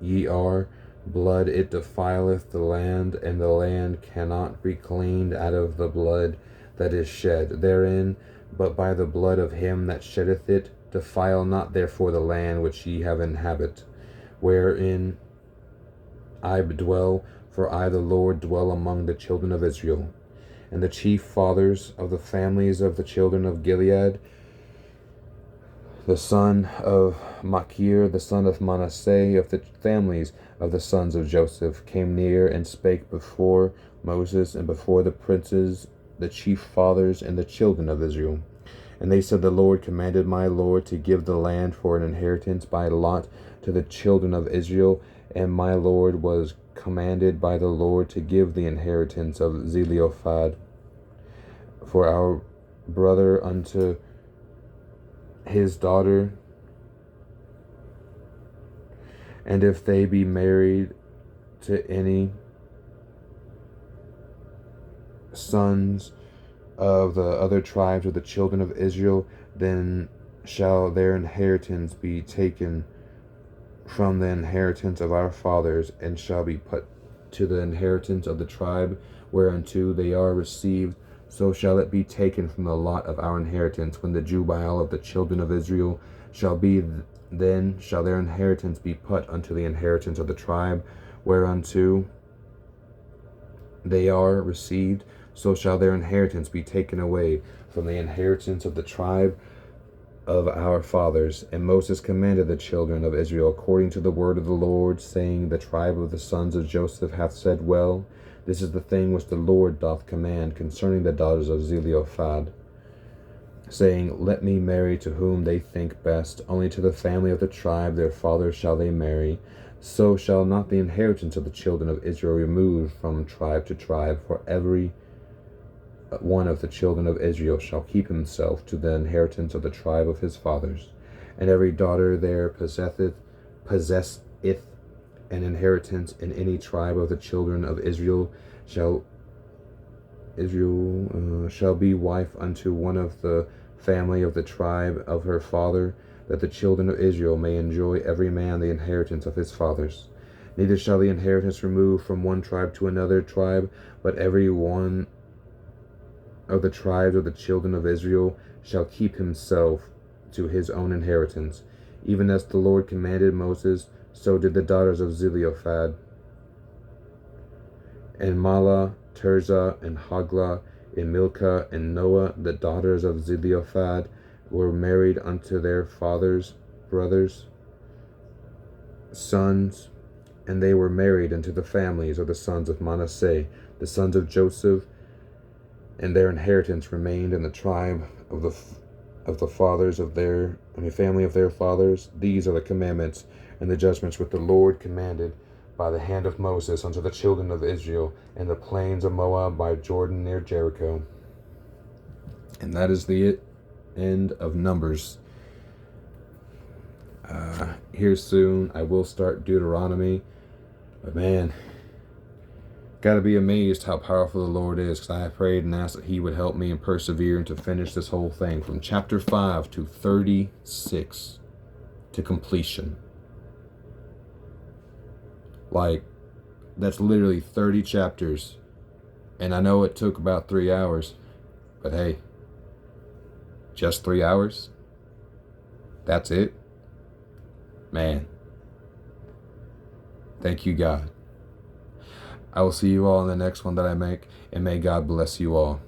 S1: ye are. Blood it defileth the land, and the land cannot be cleaned out of the blood that is shed therein, but by the blood of him that sheddeth it. Defile not therefore the land which ye have inhabit, wherein I dwell, for I the Lord dwell among the children of Israel. And the chief fathers of the families of the children of Gilead, the son of Machir, the son of Manasseh, of the families of the sons of Joseph, came near and spake before Moses and before the princes, the chief fathers, and the children of Israel. And they said, The Lord commanded my Lord to give the land for an inheritance by lot to the children of Israel, and my Lord was commanded by the Lord to give the inheritance of Zelophehad for our brother unto his daughter. And if they be married to any sons of the other tribes of the children of Israel, then shall their inheritance be taken from the inheritance of our fathers, and shall be put to the inheritance of the tribe whereunto they are received. So shall it be taken from the lot of our inheritance when the jubile of the children of Israel shall be. Then shall their inheritance be put unto the inheritance of the tribe whereunto they are received. So shall their inheritance be taken away from the inheritance of the tribe of our fathers. And Moses commanded the children of Israel according to the word of the Lord, saying, The tribe of the sons of Joseph hath said well, This is the thing which the Lord doth command concerning the daughters of Zelophehad, saying, Let me marry to whom they think best, only to the family of the tribe their fathers shall they marry. So shall not the inheritance of the children of Israel remove from tribe to tribe, for every one of the children of Israel shall keep himself to the inheritance of the tribe of his fathers. And every daughter there possesseth an inheritance in any tribe of the children of Israel shall be wife unto one of the family of the tribe of her father, that the children of Israel may enjoy every man the inheritance of his fathers. Neither shall the inheritance remove from one tribe to another tribe, but every one of the tribes of the children of Israel shall keep himself to his own inheritance. Even as the Lord commanded Moses, so did the daughters of Zelophehad. And Mahlah, Tirzah, and Hoglah, and Milcah, and Noah, the daughters of Zelophehad, were married unto their fathers' brothers' sons, and they were married unto the families of the sons of Manasseh, the sons of Joseph, and their inheritance remained in the tribe of the fathers of their family of their fathers. These are the commandments and the judgments which the Lord commanded by the hand of Moses unto the children of Israel in the plains of Moab by Jordan near Jericho. And that is the end of Numbers. Here soon I will start Deuteronomy, but man, gotta be amazed how powerful the Lord is, because I have prayed and asked that he would help me and persevere and to finish this whole thing from chapter 5 to 36 to completion. Like, that's literally 30 chapters, and I know it took about 3 hours, but hey, just 3 hours? That's it? Man. Thank you, God. I will see you all in the next one that I make, and may God bless you all.